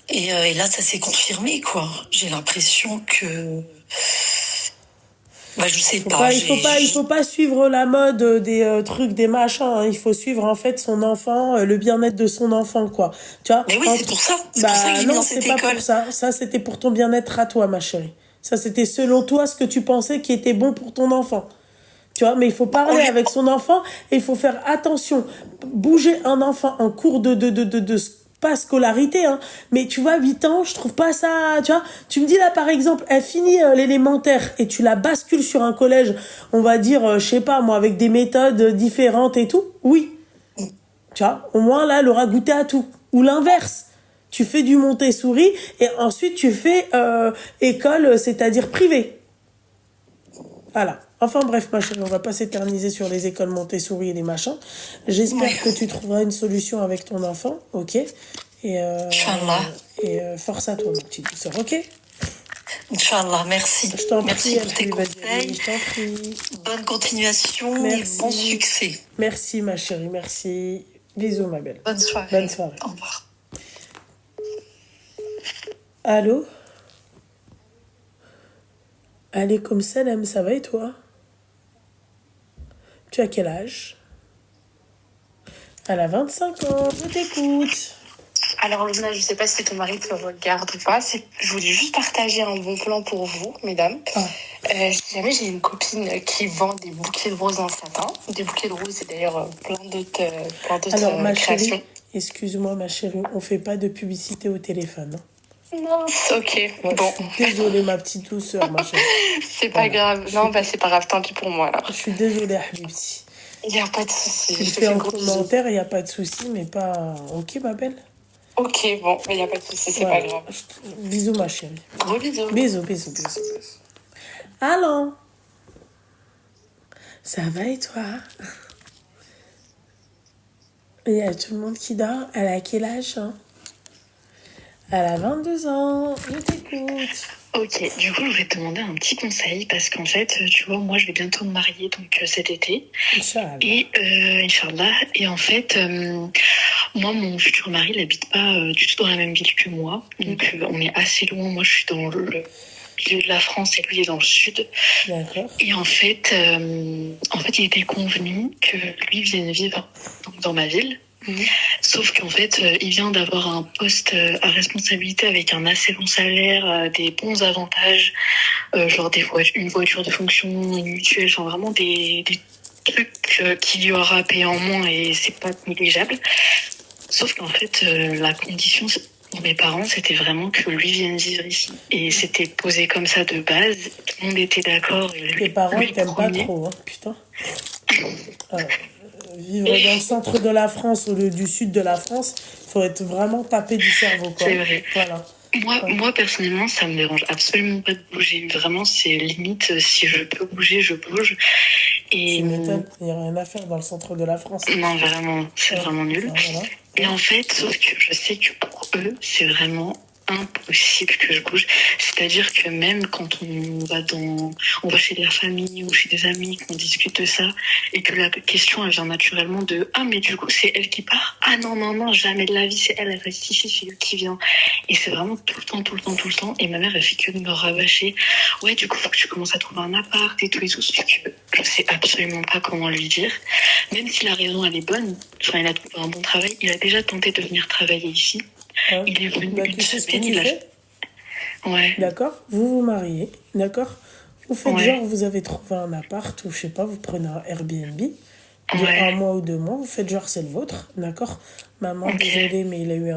Et là, ça s'est confirmé, quoi. J'ai l'impression que... je sais pas. Il faut pas suivre la mode des trucs, des machins. Hein. Il faut suivre, en fait, son enfant, le bien-être de son enfant, quoi. Tu vois? Mais oui, c'est pour ça. C'est pour ça que j'ai mis dans cette école. Non, c'est pas pour ça. Ça, c'était pour ton bien-être à toi, ma chérie. Ça, c'était selon toi ce que tu pensais qui était bon pour ton enfant. Tu vois, mais il faut parler avec son enfant et il faut faire attention. Bouger un enfant en cours de pas scolarité, hein, mais tu vois, 8 ans, je trouve pas ça, tu vois. Tu me dis là, par exemple, elle finit l'élémentaire et tu la bascules sur un collège, on va dire, je sais pas, moi, avec des méthodes différentes et tout. Oui. Tu vois, au moins là, elle aura goûté à tout. Ou l'inverse. Tu fais du Montessori et ensuite tu fais école, c'est-à-dire privée. Voilà. Enfin bref, ma chérie, on va pas s'éterniser sur les écoles Montessori et les machins. J'espère que tu trouveras une solution avec ton enfant, ok? Et force à toi, ma petite douceur, ok? Inch'Allah, merci. Je t'en merci prie, pour tes conseils. Je t'en prie. Bonne continuation et bon succès. Merci, ma chérie, merci. Bisous, ma belle. Bonne soirée. Bonne soirée. Au revoir. Allô? Alaykoum salam, ça va et toi? Tu as quel âge? Elle a 25 ans, je t'écoute. Alors Luna, je sais pas si ton mari te regarde ou pas. Je voulais juste partager un bon plan pour vous, mesdames. Si jamais j'ai une copine qui vend des bouquets de roses en satin, des bouquets de roses et d'ailleurs plein d'autres Alors ma créations. chérie, excuse-moi ma chérie, on fait pas de publicité au téléphone. Hein. Non, ok, bon. Je suis désolée ma petite douceur, ma chérie. C'est pas grave, non, c'est pas grave, tant pis pour moi alors. Je suis désolée, Habibti. Il n'y a pas de souci. Tu le fais en commentaire, il n'y a pas de souci, mais pas... Ok, ma belle? Ok, bon, il n'y a pas de souci, c'est pas grave. Bisous, ma chérie. Gros bisous. Bisous. Allô? Ça va et toi? Il y a tout le monde qui dort. Elle a quel âge, hein? Elle a 22 ans. Je t'écoute. Ok, du coup, je voulais te demander un petit conseil parce qu'en fait, tu vois, moi, je vais bientôt me marier donc cet été. Inch'Allah. Et Inch'Allah. Et en fait, moi, mon futur mari, il n'habite pas du tout dans la même ville que moi. Donc, on est assez loin. Moi, je suis dans le milieu de la France et lui est dans le sud. D'accord. Et en fait, il était convenu que lui vienne vivre dans ma ville. Sauf qu'en fait, il vient d'avoir un poste à responsabilité avec un assez bon salaire, des bons avantages, genre une voiture de fonction, une mutuelle, genre vraiment des trucs qu'il y aura à payer en moins et c'est pas négligeable. Sauf qu'en fait, la condition pour mes parents, c'était vraiment que lui vienne vivre ici. Et c'était posé comme ça de base. Tout le monde était d'accord. Tes parents, ils t'aiment pas trop, hein, putain. Vivre dans le centre de la France au lieu du sud de la France, il faut être vraiment tapé du cerveau, quoi. C'est vrai. Voilà. Moi, personnellement, ça me dérange absolument pas de bouger. Vraiment, c'est limite, si je peux bouger, je bouge. Et... Tu m'étonnes, il n'y a rien à faire dans le centre de la France. Non, vraiment, c'est vraiment nul. Voilà. Et en fait, sauf que je sais que pour eux, c'est vraiment impossible que je bouge. C'est-à-dire que même quand on va chez la famille ou chez des amis, qu'on discute de ça, et que la question, elle vient naturellement de « Ah, mais du coup, c'est elle qui part ?» Ah non, jamais de la vie, c'est elle reste ici, c'est elle qui vient. Et c'est vraiment tout le temps. Et ma mère, elle fait que de me rabâcher. Ouais, du coup, faut que tu commences à trouver un appart et tout. Sauf que je sais absolument pas comment lui dire. Même si la raison, elle est bonne, enfin, il a trouvé un bon travail, il a déjà tenté de venir travailler ici. Ouais. Il est venu une tu sais semaine, ce que tu fais. Ouais. D'accord. Vous vous mariez, d'accord. Vous faites genre, vous avez trouvé un appart ou je sais pas, vous prenez un Airbnb de 1 mois ou 2 mois, vous faites genre c'est le vôtre, d'accord. Maman, désolée, mais il a eu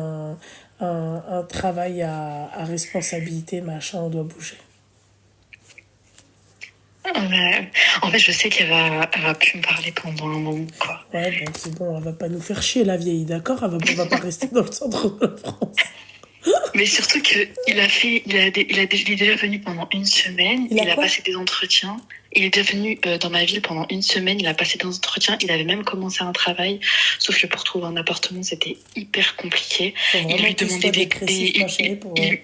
un travail à responsabilité, machin, on doit bouger. En fait, je sais elle va plus me parler pendant un moment, quoi. Ouais, bon, c'est bon, elle va pas nous faire chier, la vieille, d'accord? Elle va pas rester dans le centre de la France. Mais surtout que il est déjà venu pendant une semaine. Il a Il a quoi? passé des entretiens. Il est déjà venu dans ma ville pendant une semaine. Il a passé des entretiens. Il avait même commencé un travail. Sauf que pour trouver un appartement, c'était hyper compliqué. Faut Il vraiment lui qu'il demandait soit dépressif, ma chérie, pour... Ouais.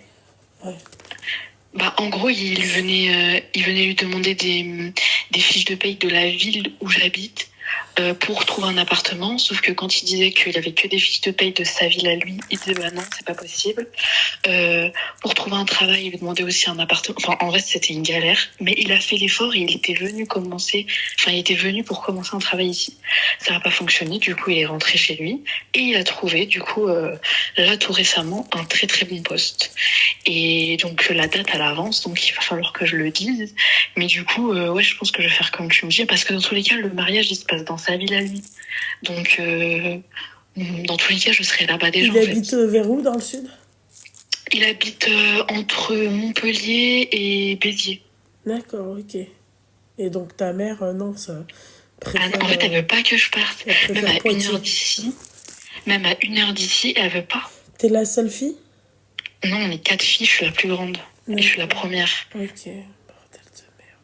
Bah, en gros, il venait lui demander des fiches de paye de la ville où j'habite pour trouver un appartement. Sauf que quand il disait qu'il avait que des fiches de paye de sa ville à lui, il disait bah non, c'est pas possible. Pour trouver un travail, il lui demandait aussi un appartement. Enfin, en vrai, c'était une galère. Mais il a fait l'effort et il était venu pour commencer un travail ici. Ça n'a pas fonctionné. Du coup, il est rentré chez lui et il a trouvé, du coup, là, tout récemment, un très très bon poste. Et donc, la date à l'avance, donc il va falloir que je le dise. Mais du coup, ouais, je pense que je vais faire comme tu me dis, parce que dans tous les cas, le mariage, il se passe dans sa ville à lui. Donc, dans tous les cas, je serai là-bas déjà. Il habite vers où, dans le sud? Il habite entre Montpellier et Béziers. D'accord, ok. Et donc ta mère, non, ça préfère... En fait, elle veut pas que je parte. Elle Même à préfère 1 heure d'ici. Même à 1 heure d'ici, elle veut pas. T'es la seule fille? Non, on est 4 filles, je suis la plus grande. Et je suis la première. Ok, bordel de merde.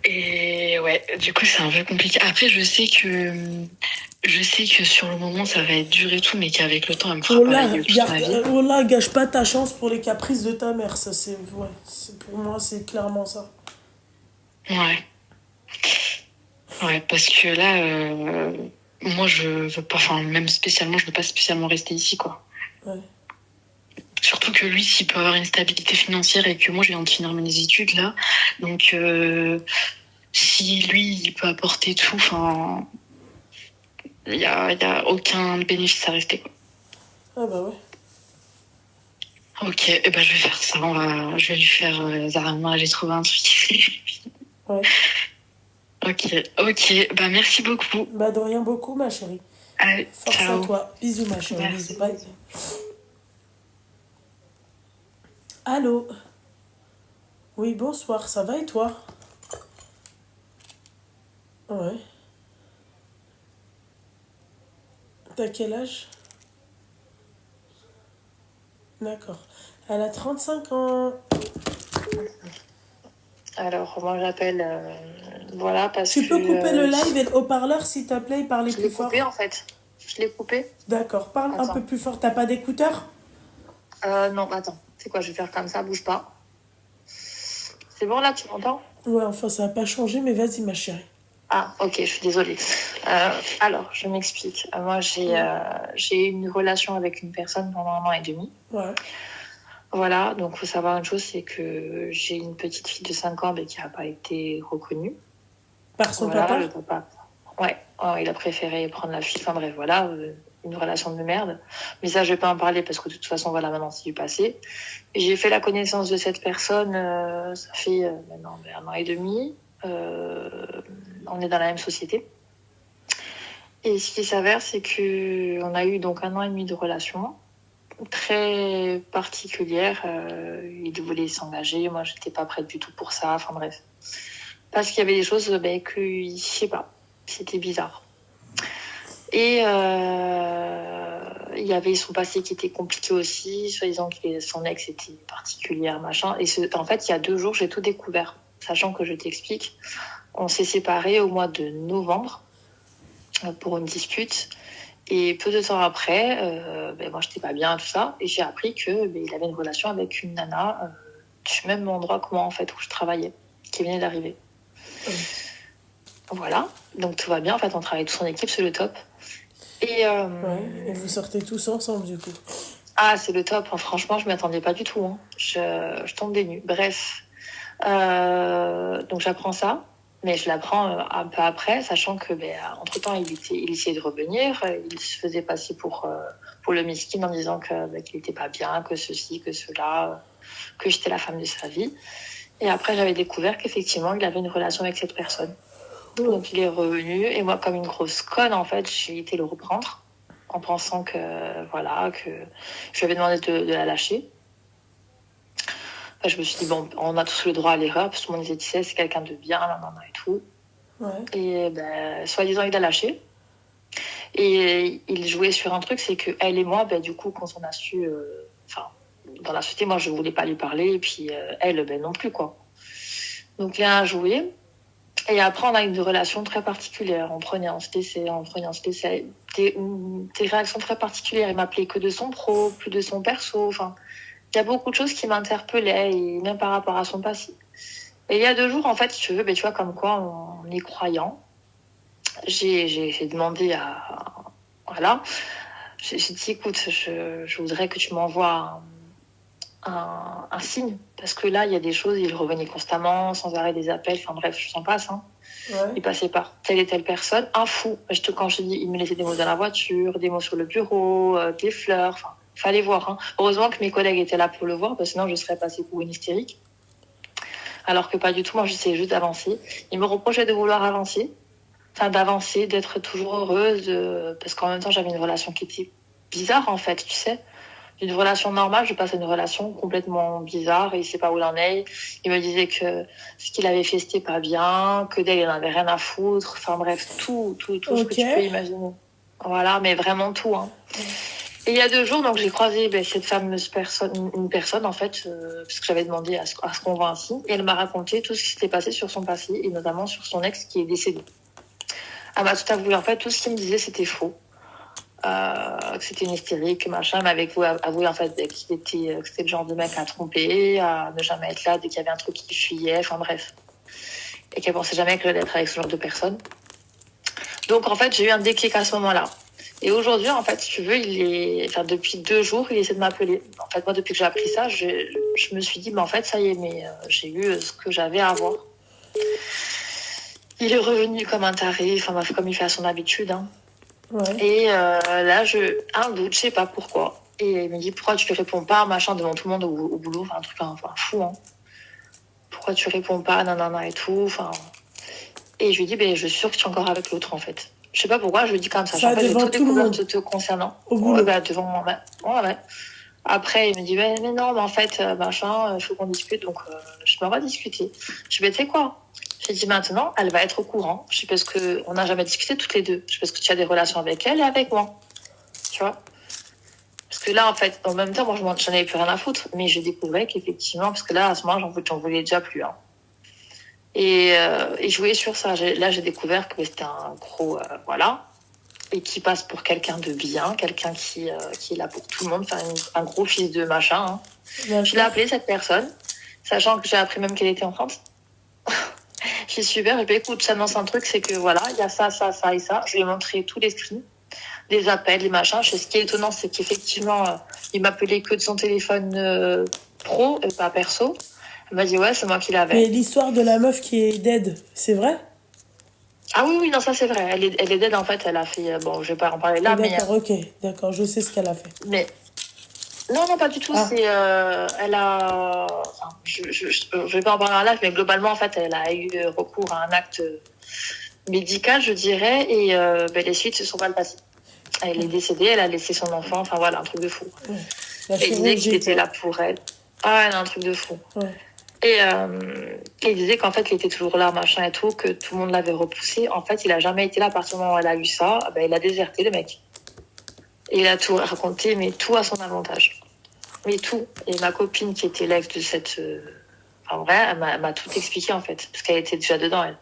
Et ouais, du coup, c'est un peu compliqué. Après, je sais que sur le moment, ça va être dur et tout, mais qu'avec le temps, elle me fera pas la gueule toute ma vie. Oh là, gâche pas ta chance pour les caprices de ta mère. Ça, c'est... Ouais, pour moi, c'est clairement ça. Ouais. Ouais, parce que là, moi, je veux pas... Enfin, même spécialement, je veux pas spécialement rester ici, quoi. Ouais. Surtout que lui, s'il peut avoir une stabilité financière et que moi, je viens de finir mes études, là. Donc, si lui, il peut apporter tout, enfin... Il y a aucun bénéfice à rester, quoi. Ah bah ouais. Ok, et ben je vais faire ça. Je vais lui faire Zara, moi j'ai trouvé un truc. Ouais. Ok, bah merci beaucoup. Bah de rien beaucoup, ma chérie. Allez, Force ciao. à toi. Bisous, ma chérie. Merci. Bisous, bye. Allô? Oui, bonsoir, ça va et toi? Ouais. T'as quel âge? D'accord. Elle a 35 ans. Alors, moi j'appelle, voilà, parce que... Tu peux couper le live et le haut-parleur, s'il te plaît, et parler Je plus l'ai fort. coupé en fait. Je l'ai coupé. D'accord, parle un Attends. peu plus fort. T'as pas d'écouteurs? Non, attends. C'est quoi, je vais faire comme ça, bouge pas. C'est bon là, tu m'entends? Ouais, enfin, ça a pas changé, mais vas-y, ma chérie. Ah, ok, je suis désolée. Alors, je m'explique. Moi, j'ai eu une relation avec une personne pendant 1 an et demi. Ouais. Voilà, donc faut savoir une chose, c'est que j'ai une petite fille de 5 ans mais qui n'a pas été reconnue. Par son Voilà, papa? le papa. Ouais, il a préféré prendre la fille. Enfin bref, voilà, une relation de merde. Mais ça, je vais pas en parler parce que de toute façon, voilà, maintenant c'est du passé. Et j'ai fait la connaissance de cette personne, ça fait maintenant 1 an et demi. On est dans la même société. Et ce qui s'avère, c'est que on a eu donc 1 an et demi de relation très particulière. Il voulait s'engager, moi j'étais pas prête du tout pour ça. Enfin bref, parce qu'il y avait des choses que je sais pas, c'était bizarre. Et il y avait son passé qui était compliqué aussi, soi-disant que son ex était particulière, machin. Et en fait, il y a 2 jours, j'ai tout découvert. Sachant que je t'explique, on s'est séparés au mois de novembre pour une dispute. Et peu de temps après, moi j'étais pas bien, tout ça, et j'ai appris que il avait une relation avec une nana du même endroit que moi en fait, où je travaillais, qui venait d'arriver. Voilà, donc tout va bien, en fait on travaille tous en équipe, c'est le top. Et, Ouais, et vous sortez tous ensemble du coup. Ah, c'est le top, hein. Franchement je m'y attendais pas du tout, hein. Je tombe des nues. Bref, donc j'apprends ça. Mais je l'apprends un peu après, sachant que entre-temps, il essayait de revenir. Il se faisait passer pour le miskin en disant qu'il n'était pas bien, que ceci, que cela, que j'étais la femme de sa vie. Et après, j'avais découvert qu'effectivement, il avait une relation avec cette personne. Donc, il est revenu. Et moi, comme une grosse conne, en fait, j'ai été le reprendre en pensant que je lui avais demandé de la lâcher. Enfin, je me suis dit, bon, on a tous le droit à l'erreur, parce que tout le monde disait, tu sais, c'est quelqu'un de bien, maman et tout. Ouais. Et soi-disant, il a lâché. Et il jouait sur un truc, c'est que elle et moi, du coup, quand on a su... dans la société, moi, je voulais pas lui parler, et puis elle, non plus, quoi. Donc, il a joué. Et après, on a eu une relation très particulière. On se laissait. Des réactions très particulières. Il m'appelait que de son pro, plus de son perso. Enfin, il y a beaucoup de choses qui m'interpellaient, et même par rapport à son passé. Et il y a 2 jours, en fait, si tu veux, tu vois, comme quoi on est croyant. J'ai demandé à... Voilà. J'ai dit, écoute, je voudrais que tu m'envoies un signe. Parce que là, il y a des choses, il revenait constamment, sans arrêt des appels. Enfin bref, je s'en passe. Hein. Ouais. Il passait par telle et telle personne. Un fou. Quand je te dis, il me laissait des mots dans la voiture, des mots sur le bureau, des fleurs. Enfin, fallait voir. Hein. Heureusement que mes collègues étaient là pour le voir, parce que sinon, je serais passée pour une hystérique. Alors que pas du tout. Moi, j'essayais juste d'avancer. Il me reprochait de vouloir avancer. Enfin, d'avancer, d'être toujours heureuse. Parce qu'en même temps, j'avais une relation qui était bizarre, en fait, tu sais. D'une relation normale, je passe à une relation complètement bizarre et il sait pas où il en est. Il me disait que ce qu'il avait fait, c'était pas bien, que d'elle, il en avait rien à foutre. Enfin bref, tout ce que tu peux imaginer. Voilà, mais vraiment tout. Hein. Et il y a 2 jours, donc j'ai croisé cette fameuse personne, une personne en fait, parce que j'avais demandé à ce qu'on voit un signe. Et elle m'a raconté tout ce qui s'était passé sur son passé et notamment sur son ex qui est décédé. Elle m'a tout avoué. En fait, tout ce qu'il me disait, c'était faux. Que c'était une hystérique, machin. Elle m'avait avoué en fait que c'était le genre de mec à tromper, à ne jamais être là dès qu'il y avait un truc qui fuyait, enfin bref. Et qu'elle pensait jamais que j'allais être avec ce genre de personne. Donc en fait, j'ai eu un déclic à ce moment-là. Et aujourd'hui, en fait, si tu veux, depuis 2 jours, il essaie de m'appeler. En fait, moi, depuis que j'ai appris ça, je me suis dit, en fait, ça y est, mais j'ai eu ce que j'avais à avoir. Il est revenu comme un taré, comme il fait à son habitude, hein. Ouais. Et là, un doute, je sais pas pourquoi. Et il me dit, pourquoi tu réponds pas, machin, devant tout le monde au boulot, enfin, un truc fou, hein. Pourquoi tu réponds pas, nanana et tout, enfin. Et je lui dis, je suis sûre que tu es encore avec l'autre, en fait. Je sais pas pourquoi, je lui dis comme ça. Ça, devant tout le monde. Te concernant. Au boulot. Devant, ouais. Après, il me dit, mais non, mais en fait, machin, il faut qu'on discute, donc je m'en vais discuter. Je lui dis, tu sais quoi? J'ai dit maintenant, elle va être au courant. Je sais parce que on n'a jamais discuté toutes les deux. Je sais parce que tu as des relations avec elle et avec moi. Tu vois? Parce que là, en fait, en même temps, moi, j'en avais plus rien à foutre. Mais j'ai découvert qu'effectivement, parce que là, à ce moment, j'en voulais déjà plus. Hein. Et je voulais sur ça. Là, j'ai découvert que c'était un gros, voilà. Et qui passe pour quelqu'un de bien, quelqu'un qui est là pour tout le monde, un gros fils de machin. Hein. Je l'ai appelé cette personne, sachant que j'ai appris même qu'elle était enceinte. J'ai super, et écoute, ça m'annonce un truc, c'est que voilà, il y a ça et ça. Je lui ai montré tous les screens, des appels, les machins. Ce qui est étonnant, c'est qu'effectivement, il m'appelait que de son téléphone pro et pas perso. Elle m'a dit, ouais, c'est moi qui l'avais. Mais l'histoire de la meuf qui est dead, c'est vrai? Ah oui, non, ça c'est vrai. Elle est dead, en fait, elle a fait... Bon, je vais pas en parler là, d'accord, d'accord, je sais ce qu'elle a fait. Mais... Non, pas du tout. C'est, elle a... Enfin, je vais pas en parler en live, mais globalement, en fait, elle a eu recours à un acte médical, je dirais, et les suites se sont mal passées. Elle est décédée, elle a laissé son enfant, enfin voilà, un truc de fou. Ouais. Et il disait qu'il était là pour elle. Ah, un truc de fou. Ouais. Et il disait qu'en fait, il était toujours là, machin et tout, que tout le monde l'avait repoussé. En fait, il a jamais été là à partir du moment où elle a eu ça. Il a déserté, le mec. Et il a tout raconté, mais tout à son avantage. Mais tout. Et ma copine qui était l'ex de cette... En vrai, elle m'a tout expliqué, en fait. Parce qu'elle était déjà dedans, elle.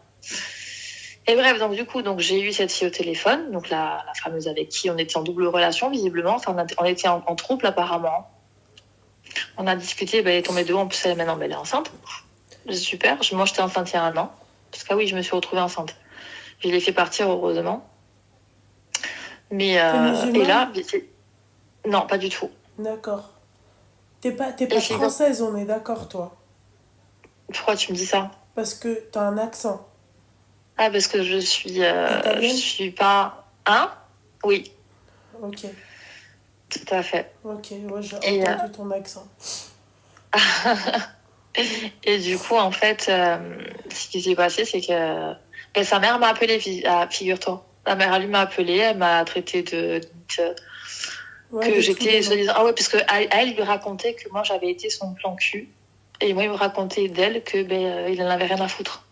Et bref, donc du coup, j'ai eu cette fille au téléphone. Donc la fameuse avec qui on était en double relation, visiblement. Enfin, on était en trouble, apparemment. On a discuté, elle est tombée dehors. En plus, maintenant, elle est enceinte. C'est super. Moi, j'étais enceinte il y a 1 an. Parce que oui, je me suis retrouvée enceinte. Je l'ai fait partir, heureusement. Mais et là, non, pas du tout. D'accord. T'es pas française, on est d'accord, toi? Pourquoi tu me dis ça? Parce que t'as un accent. Ah, parce que je suis pas... Hein? Oui. Ok. Tout à fait. Ok, ouais, j'ai entendu ton accent. Et du coup, en fait, ce qui s'est passé, c'est que sa mère m'a appelé, figure-toi. La mère, elle m'a appelé, elle m'a traité que j'étais, soi-disant... Ah ouais, parce qu'elle lui racontait que moi, j'avais été son plan cul Et moi, il me racontait d'elle que il en avait rien à foutre.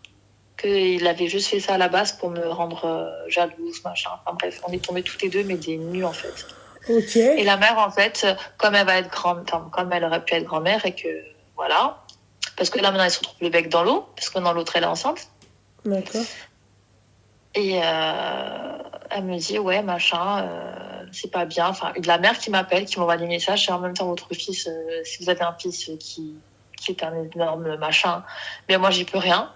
Qu'il avait juste fait ça à la base pour me rendre jalouse, machin. Enfin bref, on est tombés toutes les deux, mais des nus en fait. Ok. Et la mère, en fait, comme elle va être comme elle aurait pu être grand-mère et que voilà. Parce que là, maintenant, elle se retrouve le bec dans l'eau, parce que dans l'autre, elle est enceinte. D'accord. Et elle me dit, ouais, machin, c'est pas bien. Enfin, de la mère qui m'appelle, qui m'envoie des messages, c'est en même temps votre fils, si vous avez un fils qui est un énorme machin, mais moi, j'y peux rien.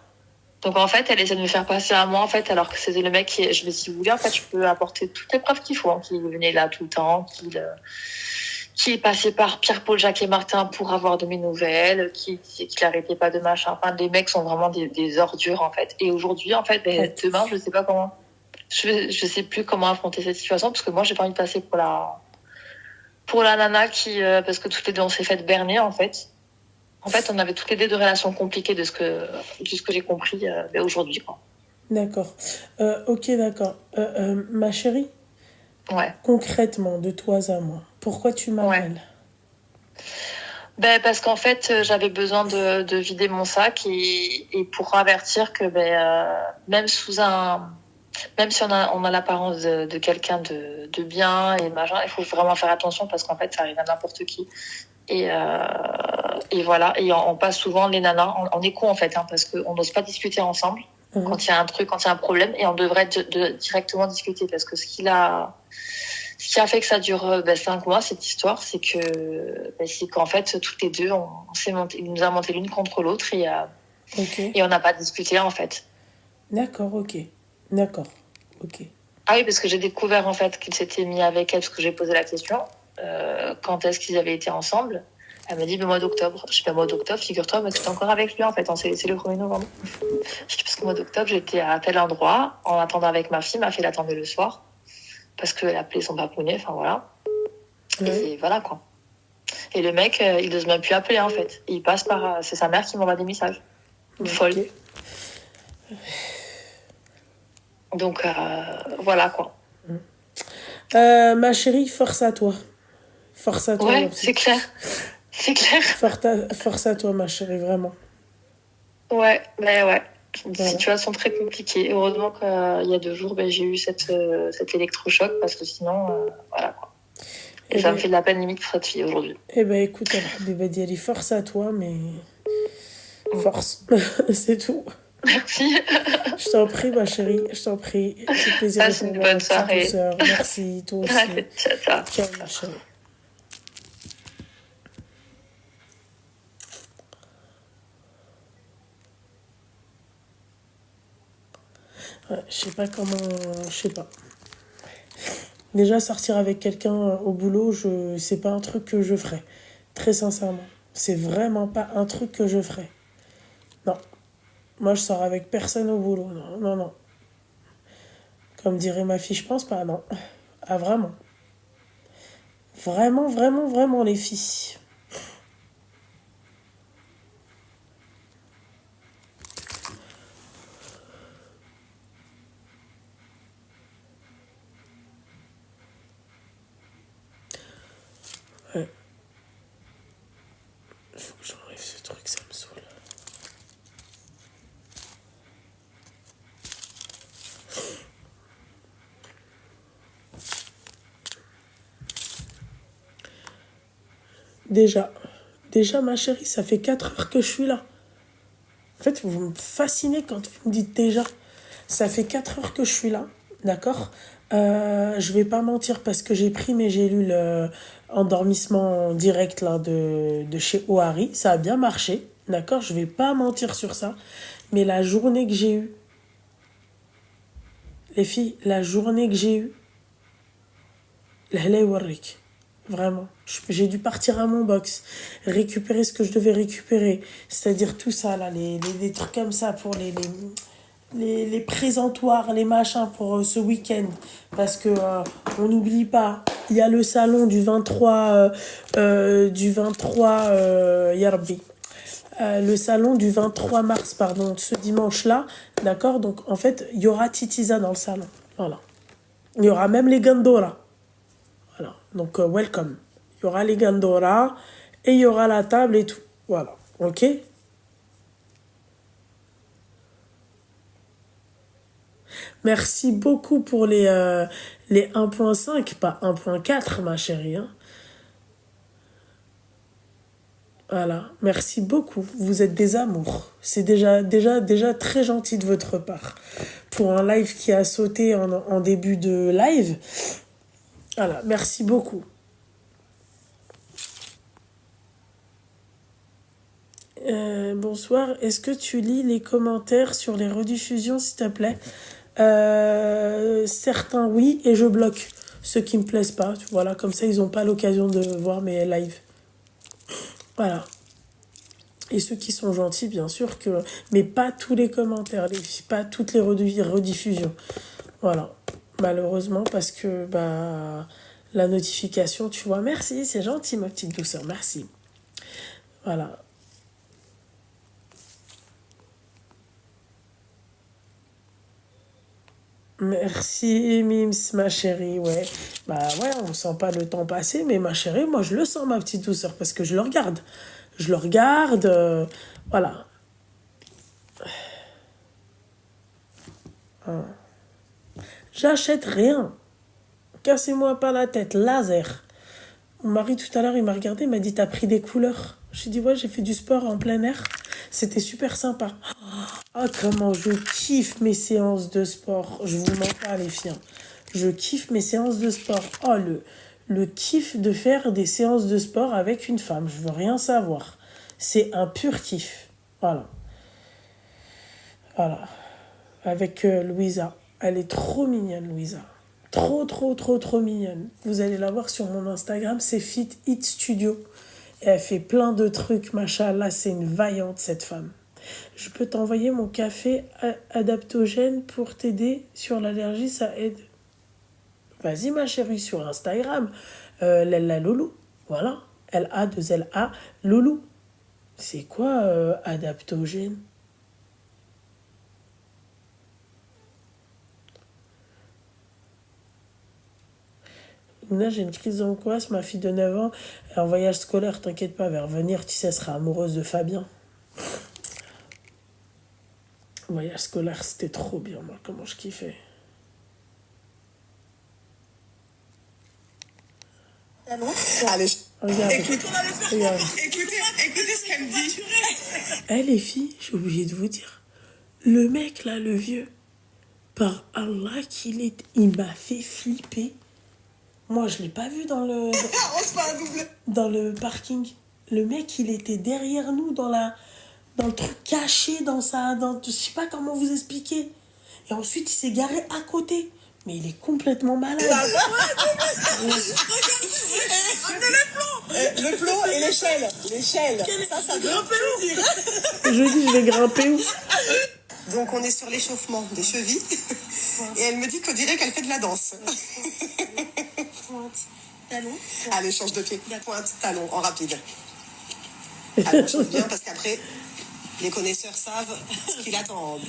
Donc, en fait, elle essaie de me faire passer à moi, en fait, alors que c'était le mec qui, je me suis dit, vous voulez, en fait, je peux apporter toutes les preuves qu'il faut, hein, qu'il venait là tout le temps, qui est passé par Pierre-Paul, Jacques et Martin pour avoir de mes nouvelles, qui arrêtait pas de machin. Enfin, les mecs sont vraiment des ordures, en fait. Et aujourd'hui, en fait, demain, je sais pas comment. Je sais plus comment affronter cette situation, parce que moi, j'ai pas envie de passer pour la nana qui, parce que toutes les deux, on s'est fait berner, en fait. En fait, on avait toutes les deux de relations compliquées de ce que j'ai compris aujourd'hui, quoi. D'accord. Ok, d'accord. Ma chérie, Ouais. concrètement, de toi à moi, pourquoi tu m'appelles? Parce qu'en fait, j'avais besoin de vider mon sac et pour avertir que même même si on a l'apparence de quelqu'un de bien et machin, il faut vraiment faire attention parce qu'en fait, ça arrive à n'importe qui. Et voilà, et on passe souvent les nanas en écho en fait, hein, parce qu'on n'ose pas discuter ensemble quand il y a un truc, quand il y a un problème, et on devrait directement discuter parce que ce qui a fait que ça dure 5 mois cette histoire, c'est qu'en fait toutes les deux il nous a monté l'une contre l'autre et on n'a pas discuté en fait. D'accord, ok. D'accord, ok. Ah oui, parce que j'ai découvert en fait qu'il s'était mis avec elle parce que j'ai posé la question. Quand est-ce qu'ils avaient été ensemble? Elle m'a dit le mois d'octobre. Je dis le mois d'octobre, figure-toi, mais c'était encore avec lui en fait. C'est le 1er novembre. Je dis parce qu'au mois d'octobre, j'étais à tel endroit en attendant avec ma fille. Ma fille l'attendait le soir parce qu'elle appelait son paponnet. Enfin voilà. Et voilà quoi. Et le mec, il n'ose même plus appeler en fait. Il passe par. C'est sa mère qui m'envoie des messages. Folle. Donc voilà quoi. Ma chérie, force à toi. Force à toi. Ouais, c'est clair. C'est clair. Force à toi, ma chérie, vraiment. Ouais, mais ouais. Des situations très compliquées. Heureusement qu'il y a 2 jours, j'ai eu cet électrochoc parce que sinon, voilà quoi. Et ça me fait de la peine limite pour cette fille aujourd'hui. Eh ben écoute, Alhamdoulilah, force à toi, mais force, c'est tout. Merci. Je t'en prie, ma chérie, je t'en prie. C'est plaisir Passe une bonne soirée. Merci, toi aussi. Ciao. Ciao, ma chérie. Ouais, je sais pas. Déjà, sortir avec quelqu'un au boulot, c'est pas un truc que je ferais. Très sincèrement. C'est vraiment pas un truc que je ferais. Non. Moi, je sors avec personne au boulot. Non. Comme dirait ma fille, je pense pas, non. Ah, vraiment. Vraiment, les filles. Ouais. Faut que j'enlève ce truc, ça me saoule. Déjà, ma chérie, ça fait 4 heures que je suis là. En fait, vous me fascinez quand vous me dites déjà. Ça fait 4 heures que je suis là, d'accord. Je vais pas mentir parce que j'ai pris mes gélules endormissement direct là, de chez Ohari. Ça a bien marché, d'accord. Je vais pas mentir sur ça. Mais la journée que j'ai eue, les filles, la journée que j'ai eue, l'Helay Warrik. Vraiment. J'ai dû partir à mon box, récupérer ce que je devais récupérer. C'est-à-dire tout ça, là, les trucs comme ça pour les présentoirs, les machins pour ce week-end. Parce que on n'oublie pas, il y a le salon du 23 Yarbi. Le salon du 23 mars, pardon, ce dimanche-là. D'accord? Donc, en fait, il y aura Titiza dans le salon. Voilà. Il y aura même les Gandora. Voilà, donc welcome. Il y aura les Gandora et il y aura la table et tout. Voilà. Ok? Merci beaucoup pour les 1.5, pas 1.4, ma chérie. Hein. Voilà, merci beaucoup. Vous êtes des amours. C'est déjà très gentil de votre part. Pour un live qui a sauté en début de live. Voilà, merci beaucoup. Bonsoir, est-ce que tu lis les commentaires sur les rediffusions, s'il te plaît? Certains oui, et je bloque ceux qui me plaisent pas. Voilà, comme ça ils n'ont pas l'occasion de voir mes lives. Voilà. Et ceux qui sont gentils, bien sûr que... Mais pas tous les commentaires, pas toutes les rediffusions. Voilà. Malheureusement, parce que bah, la notification, tu vois, merci, c'est gentil ma petite douceur, merci. Voilà. Merci Mims, ma chérie, ouais. Bah ouais, on sent pas le temps passer, mais ma chérie, moi je le sens, ma petite douceur, parce que je le regarde. Je le regarde, voilà. Hein. J'achète rien. Cassez-moi pas la tête, laser. Mon mari tout à l'heure, il m'a regardé, il m'a dit, t'as pris des couleurs. J'ai dit, ouais, j'ai fait du sport en plein air. C'était super sympa. Ah, comment je kiffe mes séances de sport. Je vous mens pas, les filles. Je kiffe mes séances de sport. Oh, le kiff de faire des séances de sport avec une femme. Je veux rien savoir. C'est un pur kiff. Voilà. Voilà. Avec Louisa. Elle est trop mignonne, Louisa. Trop mignonne. Vous allez la voir sur mon Instagram, c'est Fit It Studio. Et elle fait plein de trucs, machallah, c'est une vaillante, cette femme. Je peux t'envoyer mon café adaptogène pour t'aider sur l'allergie, ça aide. Vas-y, ma chérie, sur Instagram. Lella Loulou. Voilà. L-A-2-L-A Loulou. C'est quoi adaptogène? Là, j'ai une crise d'angoisse, ma fille de 9 ans, elle est en voyage scolaire, t'inquiète pas, elle va revenir, tu sais, elle sera amoureuse de Fabien. Voyage scolaire, c'était trop bien, moi, comment je kiffais. Allez, Regarde, regarde. écoutez ce qu'elle me dit. Eh les filles, j'ai oublié de vous dire, le mec là, le vieux, par Allah il m'a fait flipper. Moi, je l'ai pas vu dans le parking. Le mec, il était derrière nous dans le truc caché, je sais pas comment vous expliquer. Et ensuite, il s'est garé à côté. Mais il est complètement malade. Le plomb et l'échelle. L'échelle. Ça grimpe où? Je dis, je vais grimper où? Donc, on est sur l'échauffement des chevilles. Et elle me dit qu'on dirait qu'elle fait de la danse. Pointe, talon. Allez, change de pied. Pointe, talon, en rapide. Allez, on chauffe bien parce qu'après, les connaisseurs savent ce qu'ils attendent.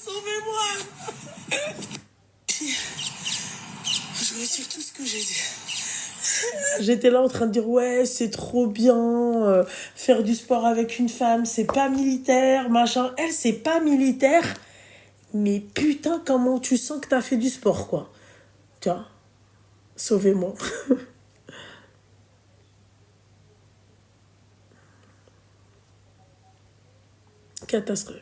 Sauvez-moi! Je retire tout ce que j'ai dit. J'étais là en train de dire, ouais, c'est trop bien, faire du sport avec une femme, c'est pas militaire, machin. Elle, c'est pas militaire, mais putain, comment tu sens que t'as fait du sport, quoi. Tiens, sauvez-moi. Catastrophe.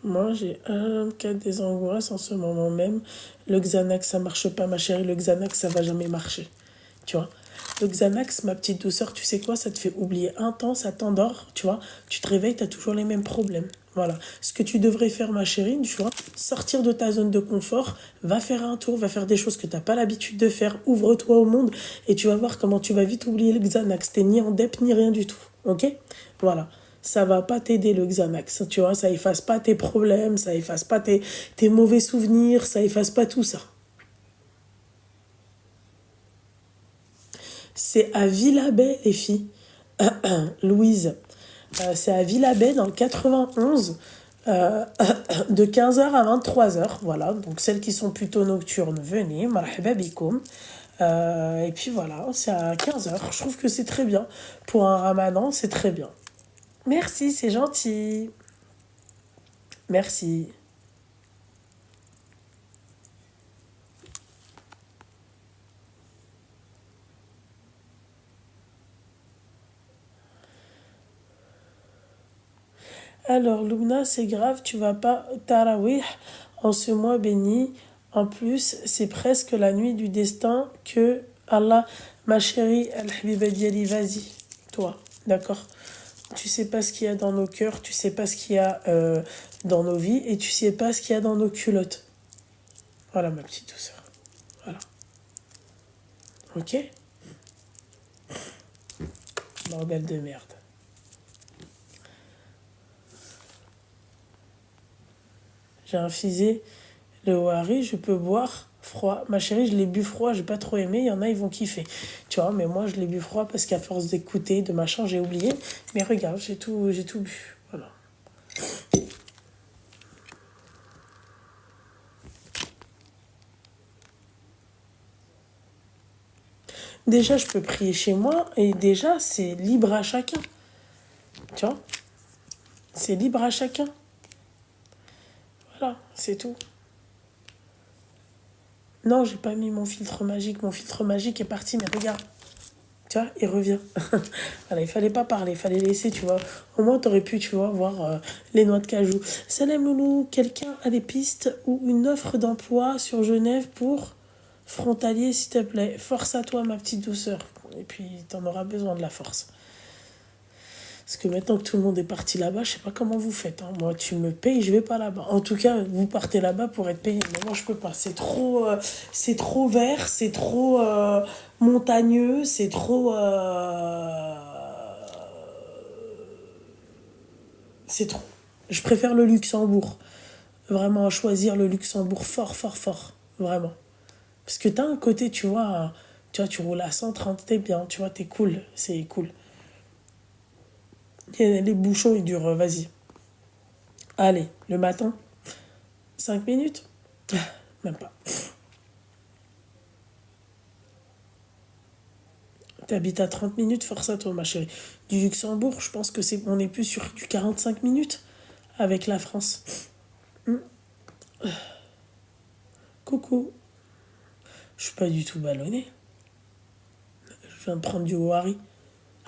Moi, j'ai un cas des angoisses en ce moment même. Le Xanax, ça marche pas, ma chérie. Le Xanax, ça va jamais marcher. Tu vois. Le Xanax, ma petite douceur, tu sais quoi? Ça te fait oublier un temps, ça t'endort, tu vois. Tu te réveilles, t'as toujours les mêmes problèmes. Voilà. Ce que tu devrais faire, ma chérie, tu vois, sortir de ta zone de confort, va faire un tour, va faire des choses que t'as pas l'habitude de faire, ouvre-toi au monde et tu vas voir comment tu vas vite oublier le Xanax. T'es ni en dep, ni rien du tout. Ok? Voilà. Ça va pas t'aider le Xanax, tu vois, ça efface pas tes problèmes, ça efface pas tes mauvais souvenirs, ça efface pas tout ça. C'est à Villabay, les filles. Louise. C'est à Villabay, dans le 91. Euh, de 15h à 23h, voilà. Donc celles qui sont plutôt nocturnes, venez, marhaba bikoum. Et puis voilà, c'est à 15h. Je trouve que c'est très bien. Pour un ramadan, c'est très bien. Merci, c'est gentil. Merci. Alors, Loubna, c'est grave, tu vas pas tarawih en ce mois béni. En plus, c'est presque la nuit du destin que Allah, ma chérie, Al-Habiba Diali, vas-y, toi, d'accord? Tu sais pas ce qu'il y a dans nos cœurs, tu sais pas ce qu'il y a dans nos vies et tu sais pas ce qu'il y a dans nos culottes. Voilà, ma petite douceur. Voilà. Ok? Bordel de merde. J'ai infusé le Wari, je peux boire froid. Ma chérie, je l'ai bu froid, j'ai pas trop aimé. Il y en a, ils vont kiffer. Tu vois, mais moi, je l'ai bu froid parce qu'à force d'écouter, de machin, j'ai oublié. Mais regarde, j'ai tout bu. Voilà. Déjà, je peux prier chez moi et déjà, c'est libre à chacun. Tu vois? C'est libre à chacun. Voilà, c'est tout. Non, j'ai pas mis mon filtre magique. Mon filtre magique est parti, mais regarde. Tu vois, il revient. Voilà, il fallait pas parler, il fallait laisser, tu vois. Au moins, t'aurais pu, tu vois, voir les noix de cajou. Salam Loulou, quelqu'un a des pistes ou une offre d'emploi sur Genève pour frontalier, s'il te plaît. Force à toi, ma petite douceur. Et puis, t'en auras besoin de la force. Parce que maintenant que tout le monde est parti là-bas, je sais pas comment vous faites. Hein. Moi, tu me payes, je vais pas là-bas. En tout cas, vous partez là-bas pour être payé. Mais moi, je peux pas. C'est trop vert, c'est trop montagneux, c'est trop. C'est trop. Je préfère le Luxembourg. Vraiment, choisir le Luxembourg fort, fort, fort. Vraiment. Parce que t'as un côté, tu vois, tu roules à 130, t'es bien, tu vois, t'es cool. C'est cool. Et les bouchons, ils durent, vas-y. Allez, le matin, 5 minutes. Même pas. T'habites à 30 minutes, force à toi, ma chérie. Du Luxembourg, je pense que on est plus sur du 45 minutes avec la France. Coucou. Je suis pas du tout ballonné. Je viens de prendre du Wari.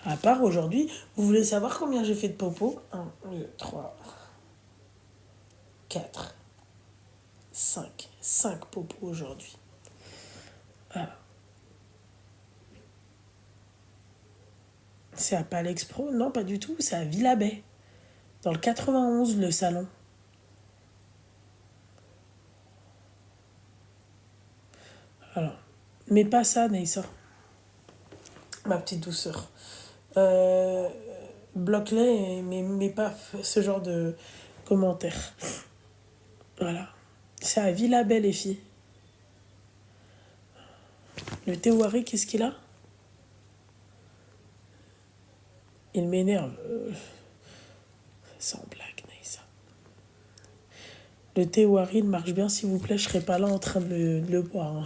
À part aujourd'hui, vous voulez savoir combien j'ai fait de popo? 1, 2, 3, 4, 5. 5 popos aujourd'hui. Voilà. C'est à Palex Pro? Non, pas du tout. C'est à Villabay. Dans le 91, le salon. Alors, mais pas ça, Neissa. Ma petite douceur. Bloque-les, mais pas ce genre de commentaires. Voilà. C'est à Villabay, les filles. Le Théouari, qu'est-ce qu'il a? Il m'énerve. Sans blague, Neissa. Le Théouari, il marche bien, s'il vous plaît. Je serai pas là en train de le boire. Hein.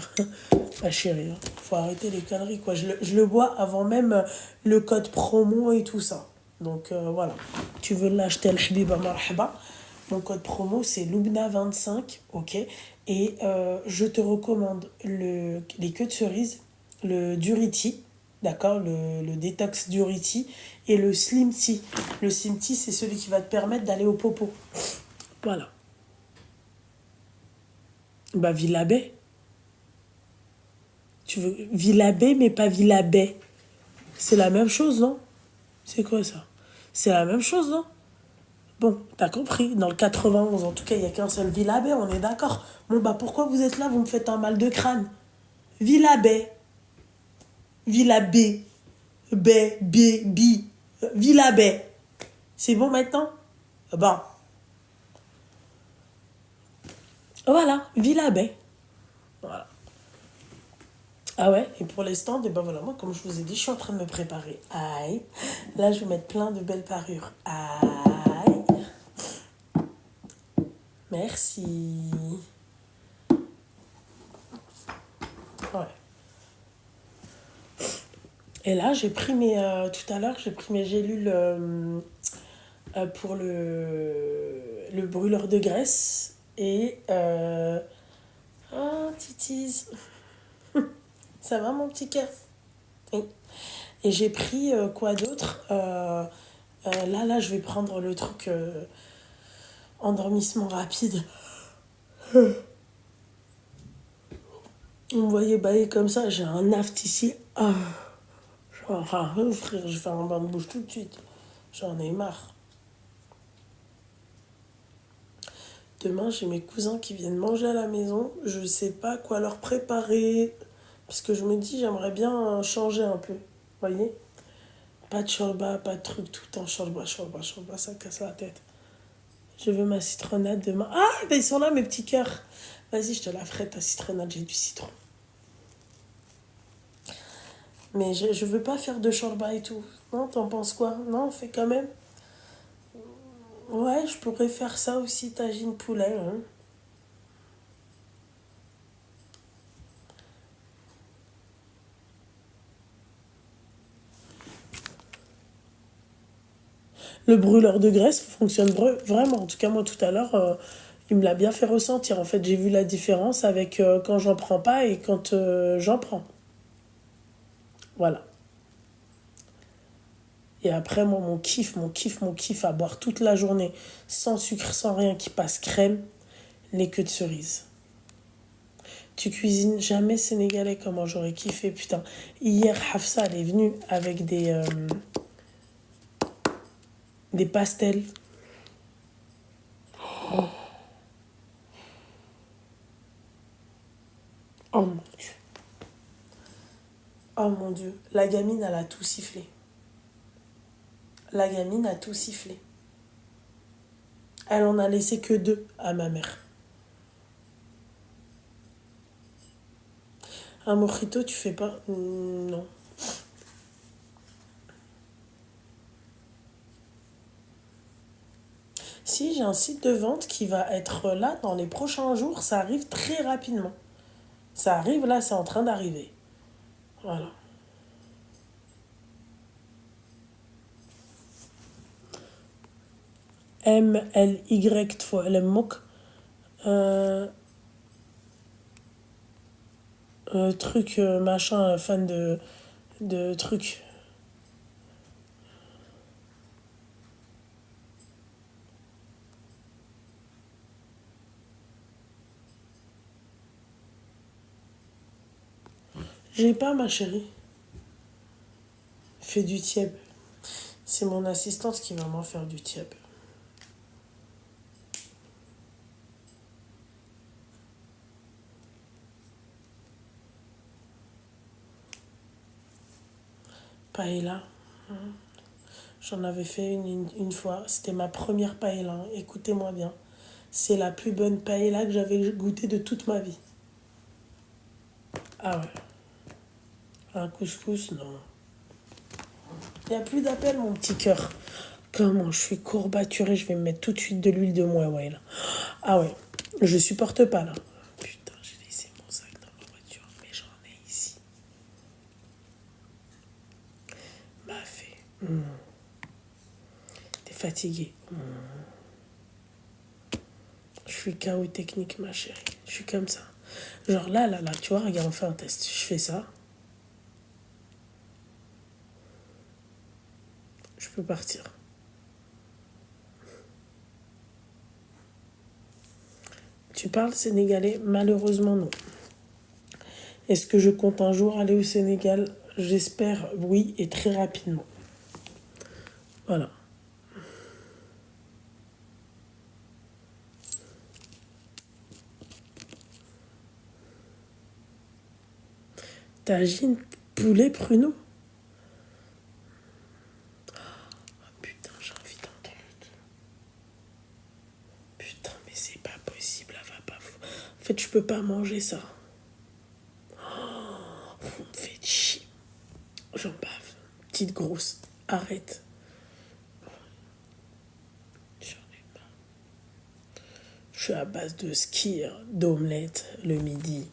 Ma chérie, hein. Faut arrêter les conneries, quoi. Je le bois avant même le code promo et tout ça. Donc, voilà. Tu veux l'acheter, Al-Habiba Marhaba. Mon code promo, c'est Loubna25, ok? Et je te recommande les queues de cerise, le Durity, d'accord? Le détox Durity et le Slim Tea. Le Slim Tea, c'est celui qui va te permettre d'aller au popo. Voilà. Bah, Villabay. Tu veux Villabay, mais pas Villabay. C'est la même chose, non? C'est quoi ça? C'est la même chose, non? Bon, t'as compris. Dans le 91, en tout cas, il n'y a qu'un seul Villabay, on est d'accord. Bon, bah pourquoi vous êtes là? Vous me faites un mal de crâne. Villabay. Villabay. Bi. Villabay. C'est bon maintenant? Bon. Voilà, Villabay. Voilà. Ah ouais, et pour les stands, et ben voilà, moi, comme je vous ai dit, je suis en train de me préparer. Aïe. Là, je vais mettre plein de belles parures. Aïe. Merci. Ouais. Et là, j'ai pris tout à l'heure, j'ai pris mes gélules pour le brûleur de graisse. Et... titise. Ça va, mon petit cœur? Oui. Et j'ai pris quoi d'autre là, je vais prendre le truc endormissement rapide. Vous me voyez bailler comme ça, j'ai un aft ici. Frère, je vais faire un bain de bouche tout de suite. J'en ai marre. Demain, j'ai mes cousins qui viennent manger à la maison. Je sais pas quoi leur préparer. Parce que je me dis, j'aimerais bien changer un peu. Vous voyez? Pas de shorba, pas de truc, tout le temps shorba, ça casse la tête. Je veux ma citronnade demain. Ah, ben ils sont là, mes petits cœurs. Vas-y, je te la ferai, ta citronnade, j'ai du citron. Mais je veux pas faire de shorba et tout. Non, t'en penses quoi? Non, on fait quand même. Ouais, je pourrais faire ça aussi, tagine poulet. Hein. Le brûleur de graisse fonctionne vraiment. En tout cas, moi, tout à l'heure, il me l'a bien fait ressentir. En fait, j'ai vu la différence avec quand j'en prends pas et quand j'en prends. Voilà. Et après, moi, mon kiff à boire toute la journée, sans sucre, sans rien, qui passe crème, les queues de cerise. Tu cuisines jamais sénégalais, comment j'aurais kiffé, putain. Hier, Hafsa, elle est venue avec des pastels. Oh mon Dieu. Oh mon Dieu. La gamine, elle a tout sifflé. La gamine a tout sifflé. Elle en a laissé que 2 à ma mère. Un mojito, tu fais pas? Non. Si, j'ai un site de vente qui va être là dans les prochains jours. Ça arrive très rapidement. Ça arrive là, c'est en train d'arriver. Voilà. MLY fois LMOC. Truc machin, fan de trucs. J'ai pas, ma chérie. Fais du tieb. C'est mon assistante qui va m'en faire du tieb. Paella. J'en avais fait une fois. C'était ma première paella. Écoutez-moi bien. C'est la plus bonne paella que j'avais goûtée de toute ma vie. Ah ouais. Un couscous, non. Il n'y a plus d'appel, mon petit cœur. Comment je suis courbaturée, je vais me mettre tout de suite de l'huile de moël là. Ah ouais, je supporte pas là. Putain, j'ai laissé mon sac dans ma voiture, mais j'en ai ici. M'a fait. T'es fatiguée. Je suis KO technique, ma chérie. Je suis comme ça. Genre là, tu vois, regarde, on fait un test. Je fais ça. Je peux partir. Tu parles sénégalais? Malheureusement, non. Est-ce que je compte un jour aller au Sénégal? J'espère oui, et très rapidement. Voilà. Tagine, poulet, pruneau. Oh, putain, j'ai envie d'entendre. Putain, mais c'est pas possible, elle va pas vous. En fait, je peux pas manger ça. Oh, vous me faites chier. J'en bave. Petite grosse. Arrête. J'en ai marre. Je suis à base de skir, d'omelette le midi.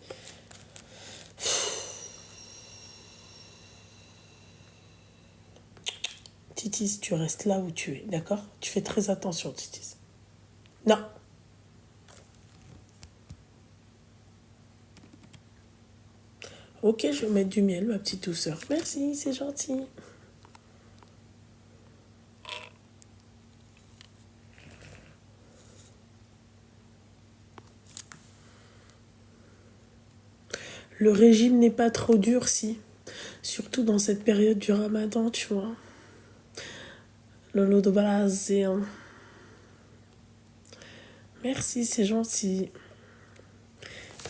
Titis, tu restes là où tu es, d'accord? Tu fais très attention, Titis. Non. Ok, je vais mettre du miel, ma petite douceur. Merci, c'est gentil. Le régime n'est pas trop dur, si. Surtout dans cette période du ramadan, tu vois. Lolo de Brazil. Merci, c'est gentil.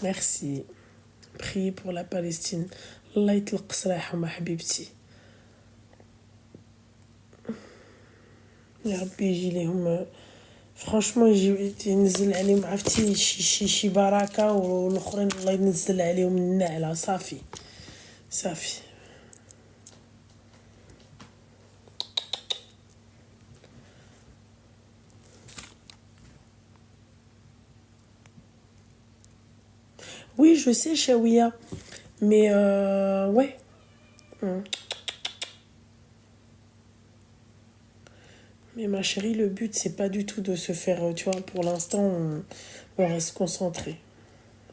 Merci. Priez pour la Palestine. Allah يطلق سراحهم حبيبتي. يا ربي يجي لهم فرانشمون يجي ينزل عليهم عرفتي شي بركه والاخرين الله ينزل عليهم النعله صافي صافي. Oui, je sais, Chaouia. Mais ouais. Mais ma chérie, le but, c'est pas du tout de se faire, tu vois, pour l'instant, on reste concentré.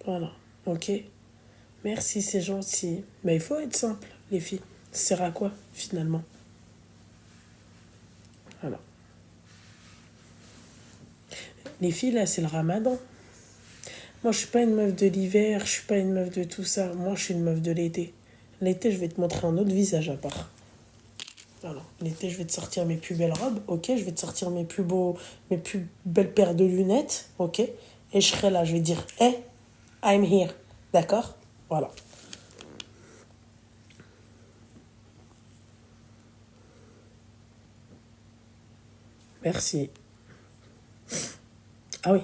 Voilà, ok? Merci, c'est gentil. Mais il faut être simple, les filles. Ça sert à quoi, finalement? Voilà. Les filles, là, c'est le ramadan. Moi, je suis pas une meuf de l'hiver, je suis pas une meuf de tout ça. Moi, je suis une meuf de l'été. L'été, je vais te montrer un autre visage à part. Voilà. L'été, je vais te sortir mes plus belles robes, ok? Je vais te sortir mes plus belles paires de lunettes, ok? Et je serai là, je vais dire, hey, I'm here. D'accord? Voilà. Merci. Ah oui.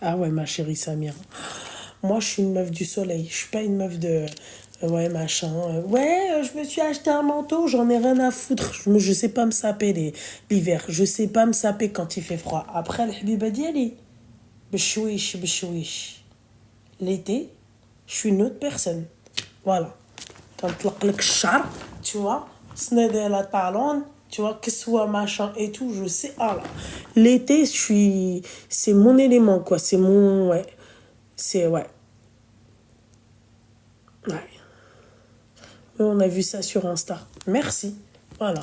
Ah ouais, ma chérie Samira. Moi, je suis une meuf du soleil. Je suis pas une meuf de... ouais, machin. Je me suis acheté un manteau, j'en ai rien à foutre. Je sais pas me saper l'hiver. Je sais pas me saper quand il fait froid. Après, l'habiba diali. Bchouish, bchouish. L'été, je suis une autre personne. Voilà. Quand le char, tu vois, sneder la talon, tu vois, que ce soit machin et tout, je sais. Ah là. L'été, c'est mon élément, quoi. C'est mon. Ouais. C'est. Ouais. Ouais. On a vu ça sur Insta. Merci. Voilà.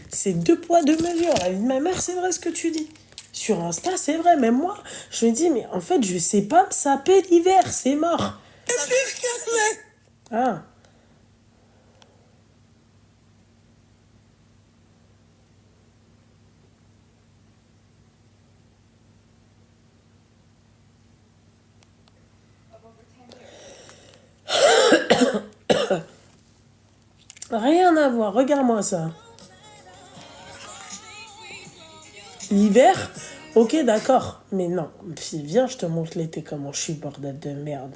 C'est 2 poids, 2 mesures. La vie de ma mère, c'est vrai ce que tu dis. Sur Insta, c'est vrai. Même moi, je me dis, mais en fait, je sais pas me saper l'hiver. C'est mort. Ah. Rien à voir, regarde-moi ça. L'hiver, ok, d'accord. Mais non, fille, viens, je te montre l'été, comment je suis, bordel de merde.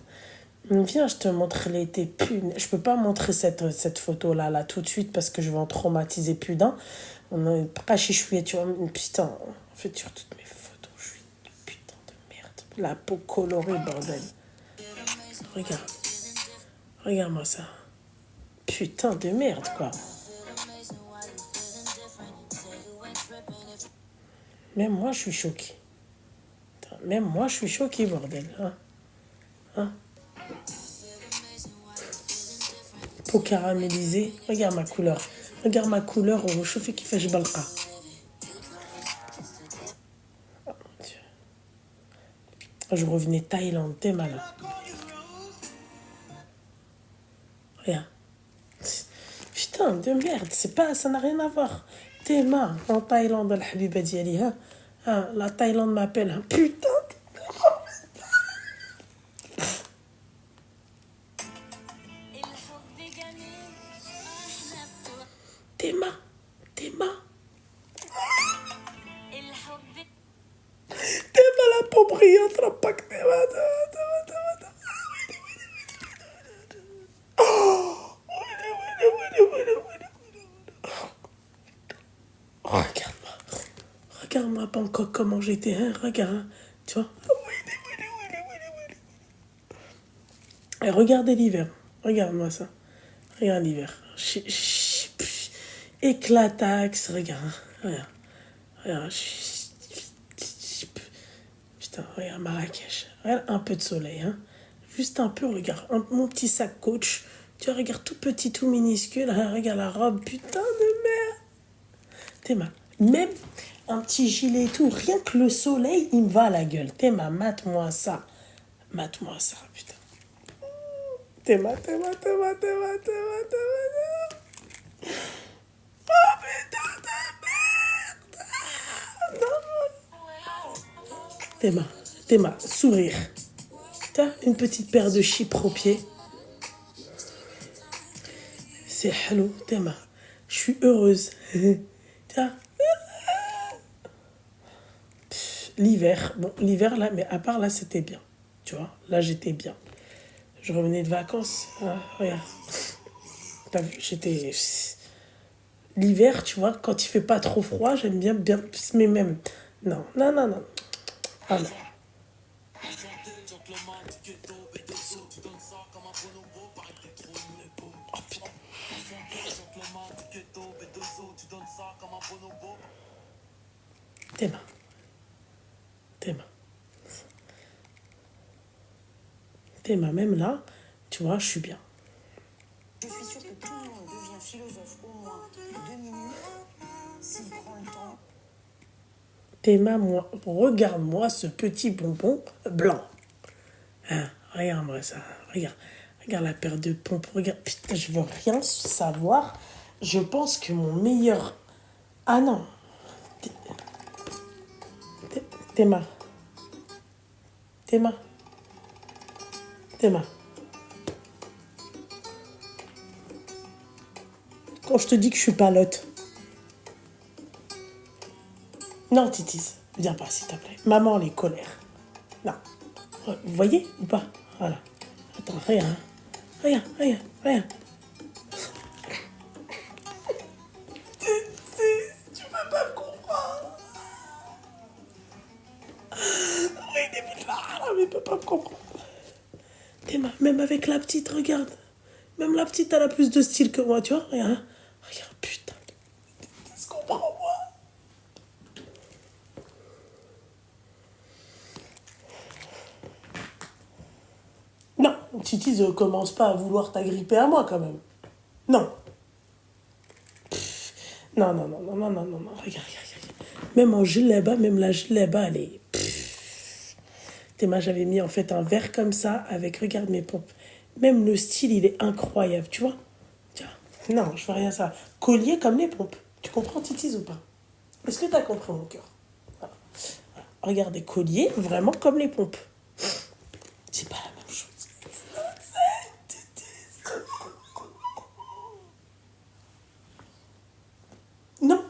Viens, je te montre l'été. Je peux pas montrer cette photo-là, là, tout de suite, parce que je vais en traumatiser plus d'un. On est pas chichouillé, tu vois. Putain, en fait, sur toutes mes photos, je suis une putain de merde. La peau colorée, bordel. Regarde. Regarde-moi ça. Putain de merde, quoi. Même moi, je suis choquée. Même moi, je suis choquée, bordel. Hein? Peau caramélisée. Regarde ma couleur. Regarde ma couleur au chauffé qui fait jbalqa. Oh, mon Dieu. Je revenais Thaïlande, t'es malin. Regarde. Putain de merde, ça n'a rien à voir. T'es marre en Thaïlande, la habiba diali, hein? La Thaïlande m'appelle, hein? Putain. T'es marre. T'es pas la peau brillante, la pack, t'es marre. Oh! Bangkok, comment j'étais, hein, regarde, hein, tu vois. Et regardez l'hiver. Regarde-moi ça. Regarde l'hiver. Éclataxe, regarde. Regarde. Regarde. Putain, regarde Marrakech. Regarde un peu de soleil, hein. Juste un peu, regarde. Mon petit sac Coach. Tu vois, regarde tout petit, tout minuscule. Regarde la robe. Putain de merde. Théma. Même un petit gilet et tout. Rien que le soleil, il me va à la gueule. Théma, mate-moi ça. Mate-moi ça, putain. Théma. Oh putain de merde. Non. Théma, sourire. T'as une petite paire de chypres aux pieds. C'est hello, Théma. Je suis heureuse. Tiens. L'hiver. Bon, l'hiver là, mais à part là, c'était bien. Tu vois, là, j'étais bien. Je revenais de vacances. Ah, regarde. T'as vu, j'étais... L'hiver, tu vois, quand il fait pas trop froid, j'aime bien, mais même... Non. Ah non. Oh putain. Théma, même là, tu vois, je suis bien. Je suis sûre que tout le monde devient philosophe au moins 2 minutes s'il prend le temps. Théma, moi, regarde-moi ce petit bonbon blanc. Hein, regarde-moi ça. Regarde la paire de pompes. Regarde, putain, je veux rien savoir. Je pense que mon meilleur... Ah non. Théma. Quand je te dis que je suis pas lotte. Non, Titis, viens pas, s'il te plaît. Maman, les colères. Non. Vous voyez ou pas? Voilà. Attends, regarde. Regarde. Tu peux pas me comprendre. Oui, mais il peut pas me comprendre. Théma, même avec la petite, regarde. Même la petite, elle a plus de style que moi, tu vois. Regarde, putain. Qu'est-ce qu'on prend, moi? Non, Titi, ne commence pas à vouloir t'agripper à moi, quand même. Non. Non, regarde. Même en gilet-bas, même la gilet-bas, elle est... Théma, j'avais mis en fait un verre comme ça, avec, regarde mes pompes. Même le style, il est incroyable, tu vois. Tiens, non, je veux rien ça. Collier comme les pompes. Tu comprends, Titis, ou pas? Est-ce que tu as compris, mon cœur? Voilà. Regardez, collier, vraiment comme les pompes. C'est pas la même chose. Non.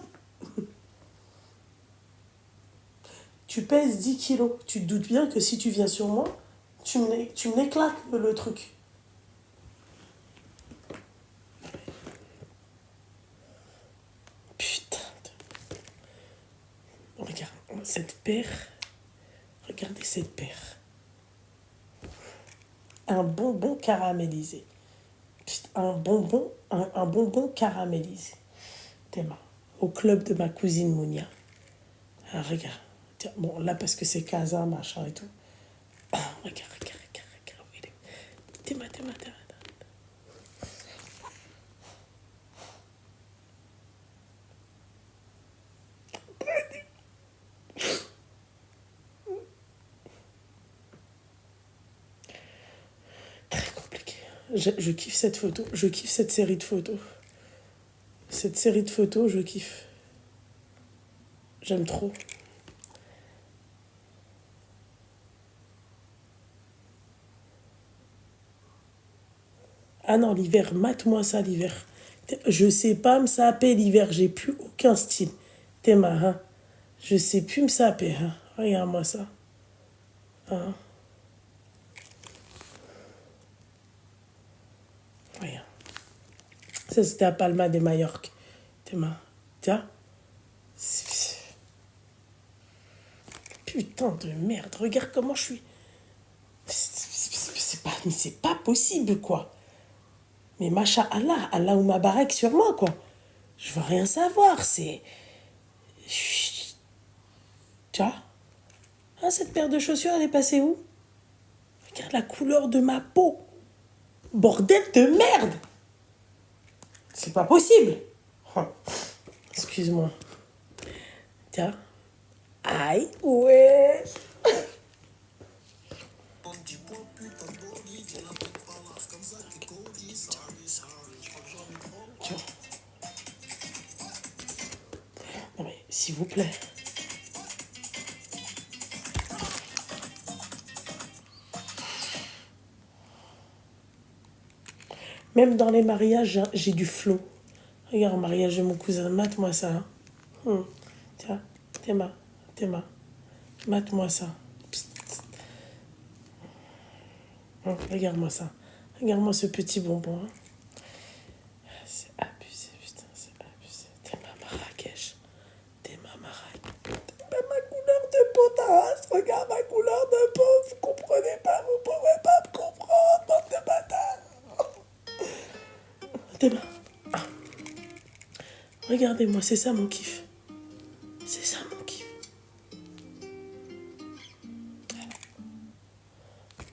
Tu pèses 10 kilos. Tu te doutes bien que si tu viens sur moi, tu me l'éclates, le truc. Putain. Regarde, cette paire. Regardez cette paire. Un bonbon caramélisé. Un bonbon caramélisé. Théma. Au club de ma cousine Monia. Ah, regarde. Tiens, bon, là, parce que c'est Casa, machin et tout. Ah, regarde. Théma. Très compliqué. Je kiffe cette photo. Je kiffe cette série de photos. Cette série de photos, je kiffe. J'aime trop. Ah non, l'hiver, mate-moi ça, l'hiver. Je sais pas me saper l'hiver, j'ai plus aucun style. Théma, hein. Je sais plus me saper, hein. Regarde-moi ça. Hein. Regarde. Ça, c'était à Palma de Majorque. Théma. Tiens. Putain de merde, regarde comment je suis. C'est pas possible, quoi. Mais Masha'Allah, Allah ou Mabarek sur moi, quoi. Je veux rien savoir, c'est... Chut. Tu vois? Ah, cette paire de chaussures, elle est passée où? Regarde la couleur de ma peau. Bordel de merde! C'est pas possible. Oh. Excuse-moi. Tiens. Aïe, ouais. Tiens. Non mais, s'il vous plaît. Même dans les mariages, j'ai du flow. Regarde, le mariage de mon cousin, mate-moi ça. Hein. Tiens, Théma, mate-moi ça. Regarde-moi ça. Regarde-moi ce petit bonbon. Hein. C'est abusé, putain, c'est abusé. Théma Marrakech. Théma ma couleur de peau, Taras. Regarde ma couleur de peau. Vous comprenez pas, vous pouvez pas me comprendre, bande de bâtards. Théma. Ah. Regardez-moi, c'est ça mon kiff. C'est ça mon kiff.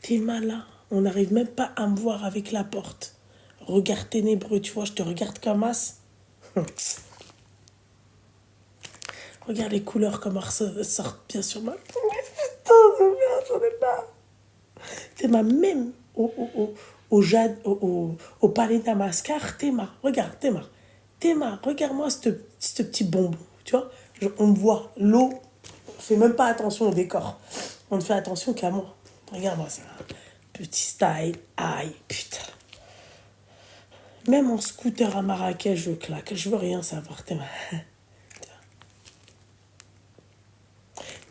Théma là, on n'arrive même pas à me voir avec la porte. Regard ténébreux, tu vois, je te regarde comme as. Regarde les couleurs comme elles sortent bien sur ma peau. Putain de merde, j'en ai pas. Théma, même au palais Namaskar, Théma, regarde, Théma, regarde-moi ce petit bonbon, tu vois. On me voit, l'eau, on fait même pas attention au décor. On ne fait attention qu'à moi. Regarde-moi ça. Petit style, aïe, putain. Même en scooter à Marrakech, je claque. Je veux rien savoir, Théma.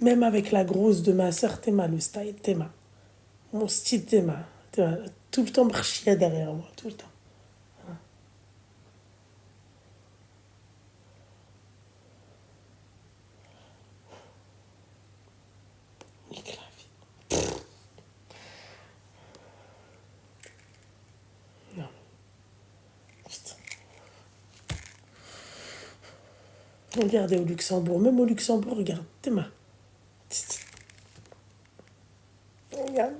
Même avec la grosse de ma soeur, Théma, le style, Théma. Mon style, Théma. Tout le temps marchia derrière moi, tout le temps. Nique la vie. Non. Putain. Regardez au Luxembourg. Même au Luxembourg, regarde. Théma. Regarde,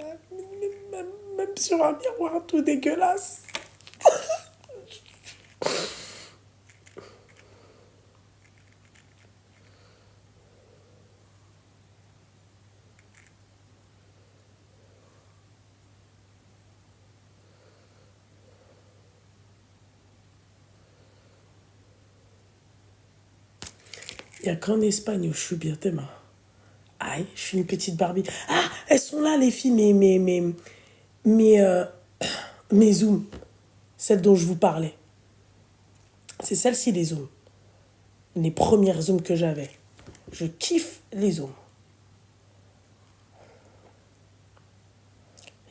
même sur un miroir tout dégueulasse. Il n'y a qu'en Espagne où je suis bien, Théma. Aïe, je suis une petite Barbie. Ah, elles sont là, les filles, mes zooms. Celles dont je vous parlais. C'est celles-ci, les zooms. Les premières zooms que j'avais. Je kiffe les zooms.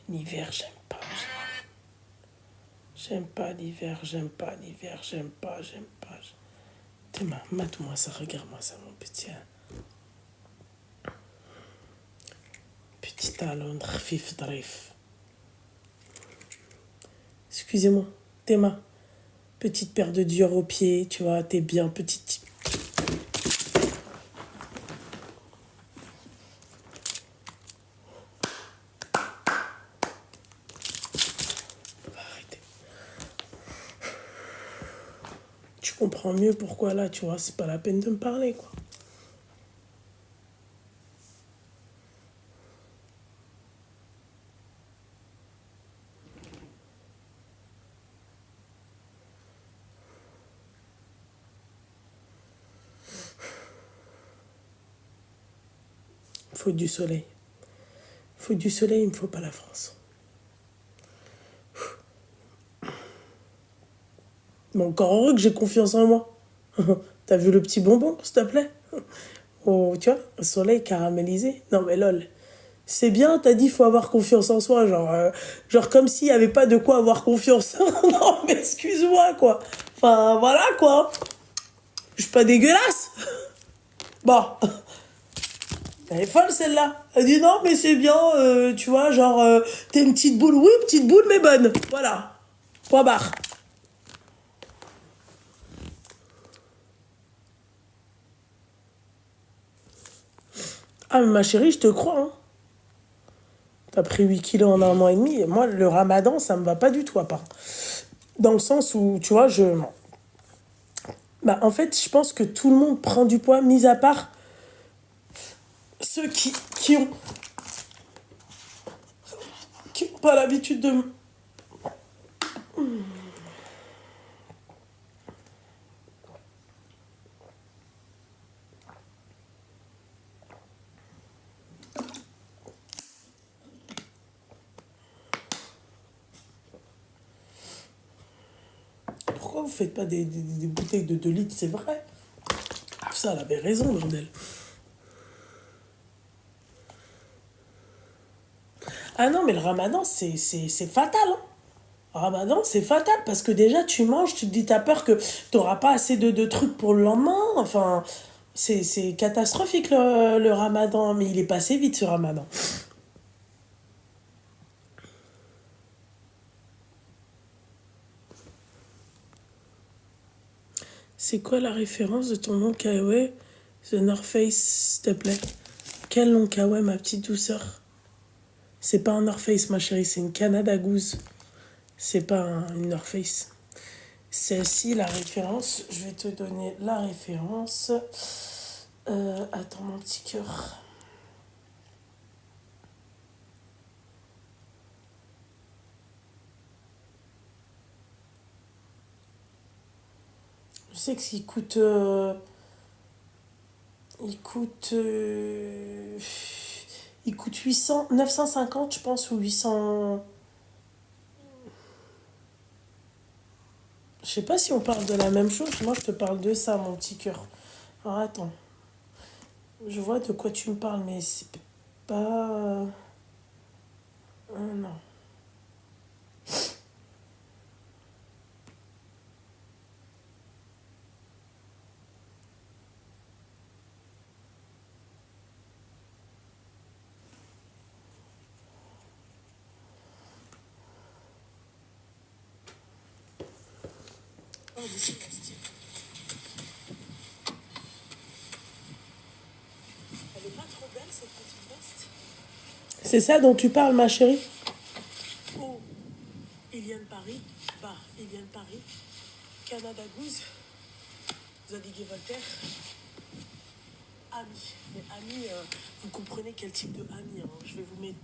L'hiver, j'aime pas. J'aime pas l'hiver, j'aime pas l'hiver, j'aime pas. Théma, mate-moi ça, regarde-moi ça, mon petit... Petit talon, rfif, drif. Excusez-moi, Théma. Petite paire de Dior aux pieds, tu vois, t'es bien, petite... Arrêtez. Tu comprends mieux pourquoi là, tu vois, c'est pas la peine de me parler, quoi. Faut du soleil. Faut du soleil, il me faut pas la France. Mais encore heureux que j'ai confiance en moi. T'as vu le petit bonbon, s'il te plaît? Oh, tu vois, le soleil caramélisé. Non mais lol. C'est bien, t'as dit, faut avoir confiance en soi. Genre comme s'il y avait pas de quoi avoir confiance. Non mais excuse-moi, quoi. Enfin, voilà, quoi. Je suis pas dégueulasse. Bon. Elle est folle celle-là. Elle dit non mais c'est bien, tu vois, genre t'es une petite boule, oui petite boule mais bonne. Voilà. Point barre. Ah mais ma chérie, je te crois. Hein. T'as pris 8 kilos en 1 an et demi. Et moi, le ramadan, ça me va pas du tout à part. Dans le sens où, tu vois, Bah, en fait, je pense que tout le monde prend du poids, mis à part ceux qui ont pas l'habitude de... Pourquoi vous faites pas des bouteilles de 2 litres, c'est vrai. Ah, ça, elle avait raison, bordel. Ah non, mais le ramadan, c'est fatal. Hein. Ramadan, c'est fatal parce que déjà, tu manges, tu te dis, t'as peur que t'auras pas assez de trucs pour le lendemain. Enfin, c'est catastrophique le ramadan, mais il est passé vite ce ramadan. C'est quoi la référence de ton long kawaii The North Face, s'il te plaît. Quel long kawaii, ma petite douceur. C'est pas un North Face, ma chérie, c'est une Canada Goose. C'est pas une North Face. Celle-ci, la référence, je vais te donner la référence. Attends, mon petit cœur. Je sais que s'il coûte... il coûte 950, je pense, ou 800... Je sais pas si on parle de la même chose. Moi, je te parle de ça, mon petit cœur. Alors, attends. Je vois de quoi tu me parles, mais c'est pas... non. C'est ça dont tu parles, ma chérie? Oh, il vient de Paris. Bah, il vient de Paris. Canada Goose. Zadig et Voltaire. Ami. Mais ami, vous comprenez quel type de ami. Hein. Je vais vous mettre...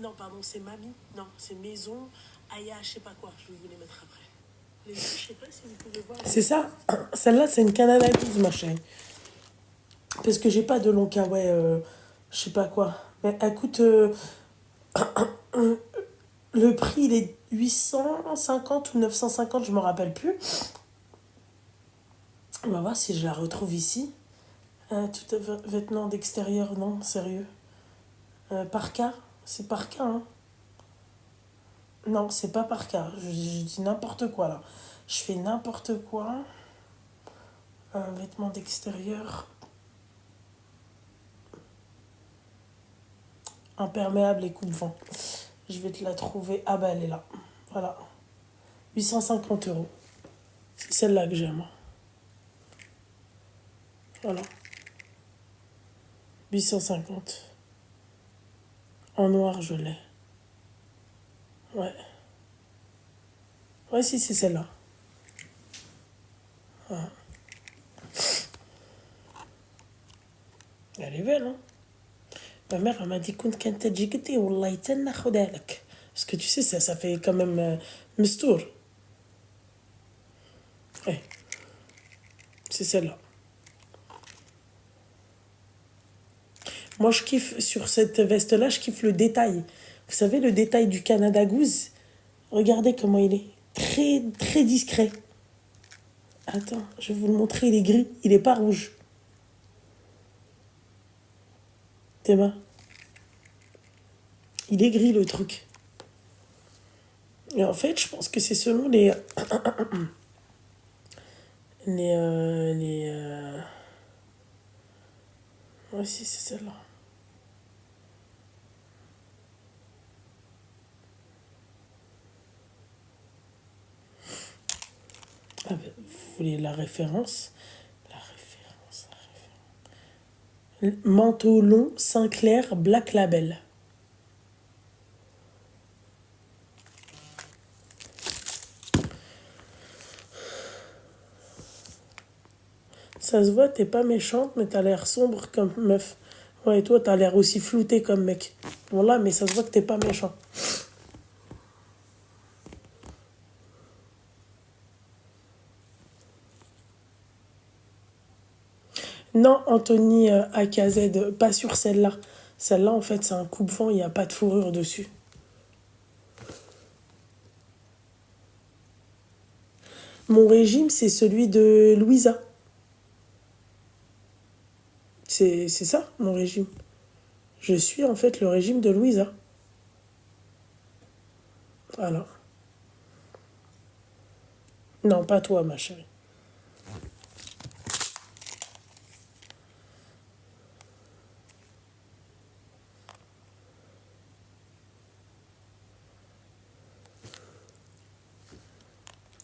Non, pardon, c'est mamie. Non, c'est maison. Aya, je sais pas quoi. Je vais vous les mettre après. Les deux, je sais pas si vous pouvez voir. C'est ça. Celle-là, c'est une Canada Goose, ma chérie. Parce que j'ai pas de long kawaii, je sais pas quoi. Mais elle coûte... le prix, il est 850 ou 950, je me rappelle plus. On va voir si je la retrouve ici. Tout vêtement d'extérieur, non, sérieux. Parka, c'est Parka, hein. Non, c'est pas Parka. Je dis n'importe quoi, là. Je fais n'importe quoi. Vêtements d'extérieur. Imperméable et coupe-vent. Je vais te la trouver. Ah bah, elle est là. Voilà. 850 €. C'est celle-là que j'aime. Voilà. 850. En noir, je l'ai. Ouais. Ouais, si, c'est celle-là. Voilà. Elle est belle, hein. Ma mère, elle m'a dit كنت كانت تجيكتي والله تناخدها لك. Parce que tu sais, ça fait quand même mistour. Ouais. C'est celle-là. Moi, je kiffe, sur cette veste-là, je kiffe le détail. Vous savez, le détail du Canada Goose. Regardez comment il est. Très, très discret. Attends, je vais vous le montrer. Il est gris. Il n'est pas rouge. Tes mains. Il est gris, le truc. Et en fait, je pense que c'est selon les... Ouais, si, c'est celle-là. ben, vous voulez la référence? Manteau long, Sinclair, Black Label. Ça se voit, t'es pas méchante, mais t'as l'air sombre comme meuf. Ouais, et toi, t'as l'air aussi flouté comme mec. Bon là, mais ça se voit que t'es pas méchant. Non, Anthony AKZ, pas sur celle-là. Celle-là, en fait, c'est un coupe-vent, il n'y a pas de fourrure dessus. Mon régime, c'est celui de Louisa. C'est ça, mon régime. Je suis, en fait, le régime de Louisa. Voilà. Non, pas toi, ma chérie.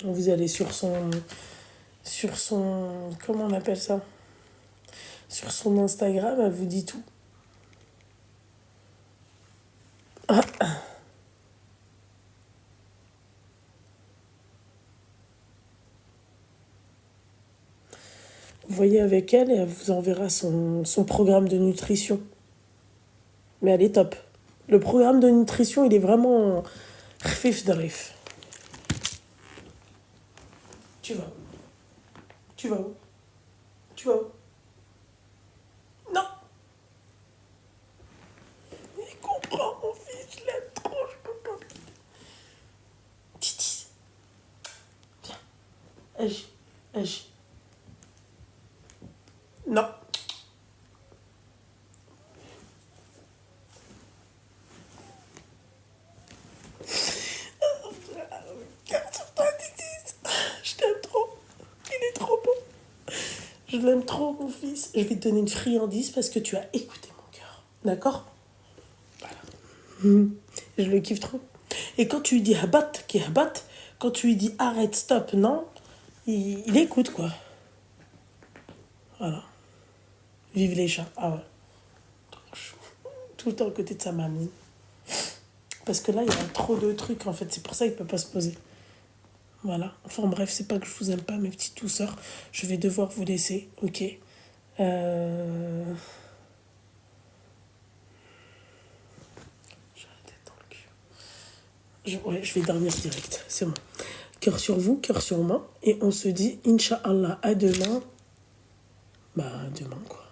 Vous allez sur son, comment on appelle ça? Sur son Instagram, elle vous dit tout. Vous voyez avec elle et elle vous enverra son programme de nutrition. Mais elle est top. Le programme de nutrition, il est vraiment khfif d'arif. Tu vas où? Tu vas où? Tu vas où? Non! Il comprend, mon fils, je l'aime trop, je peux pas. Titi. Viens. Agis. Agis. Non. Je t'aime trop. Il est trop beau. Je l'aime trop, mon fils. Je vais te donner une friandise parce que tu as écouté mon cœur. D'accord? Voilà. Je le kiffe trop. Et quand tu lui dis habat, qui habat, quand tu lui dis arrête, stop, non, il écoute, quoi. Voilà. Vive les chats. Ah ouais. Tout le temps à côté de sa mamie. Parce que là, il y a trop de trucs, en fait. C'est pour ça qu'il ne peut pas se poser. Voilà. Enfin, bref, c'est pas que je vous aime pas, mes petites douceurs. Je vais devoir vous laisser. Ok. J'ai la tête dans le cul. Ouais, je vais dormir direct. C'est bon. Cœur sur vous, cœur sur moi. Et on se dit, Inch'Allah, à demain. Bah, demain, quoi.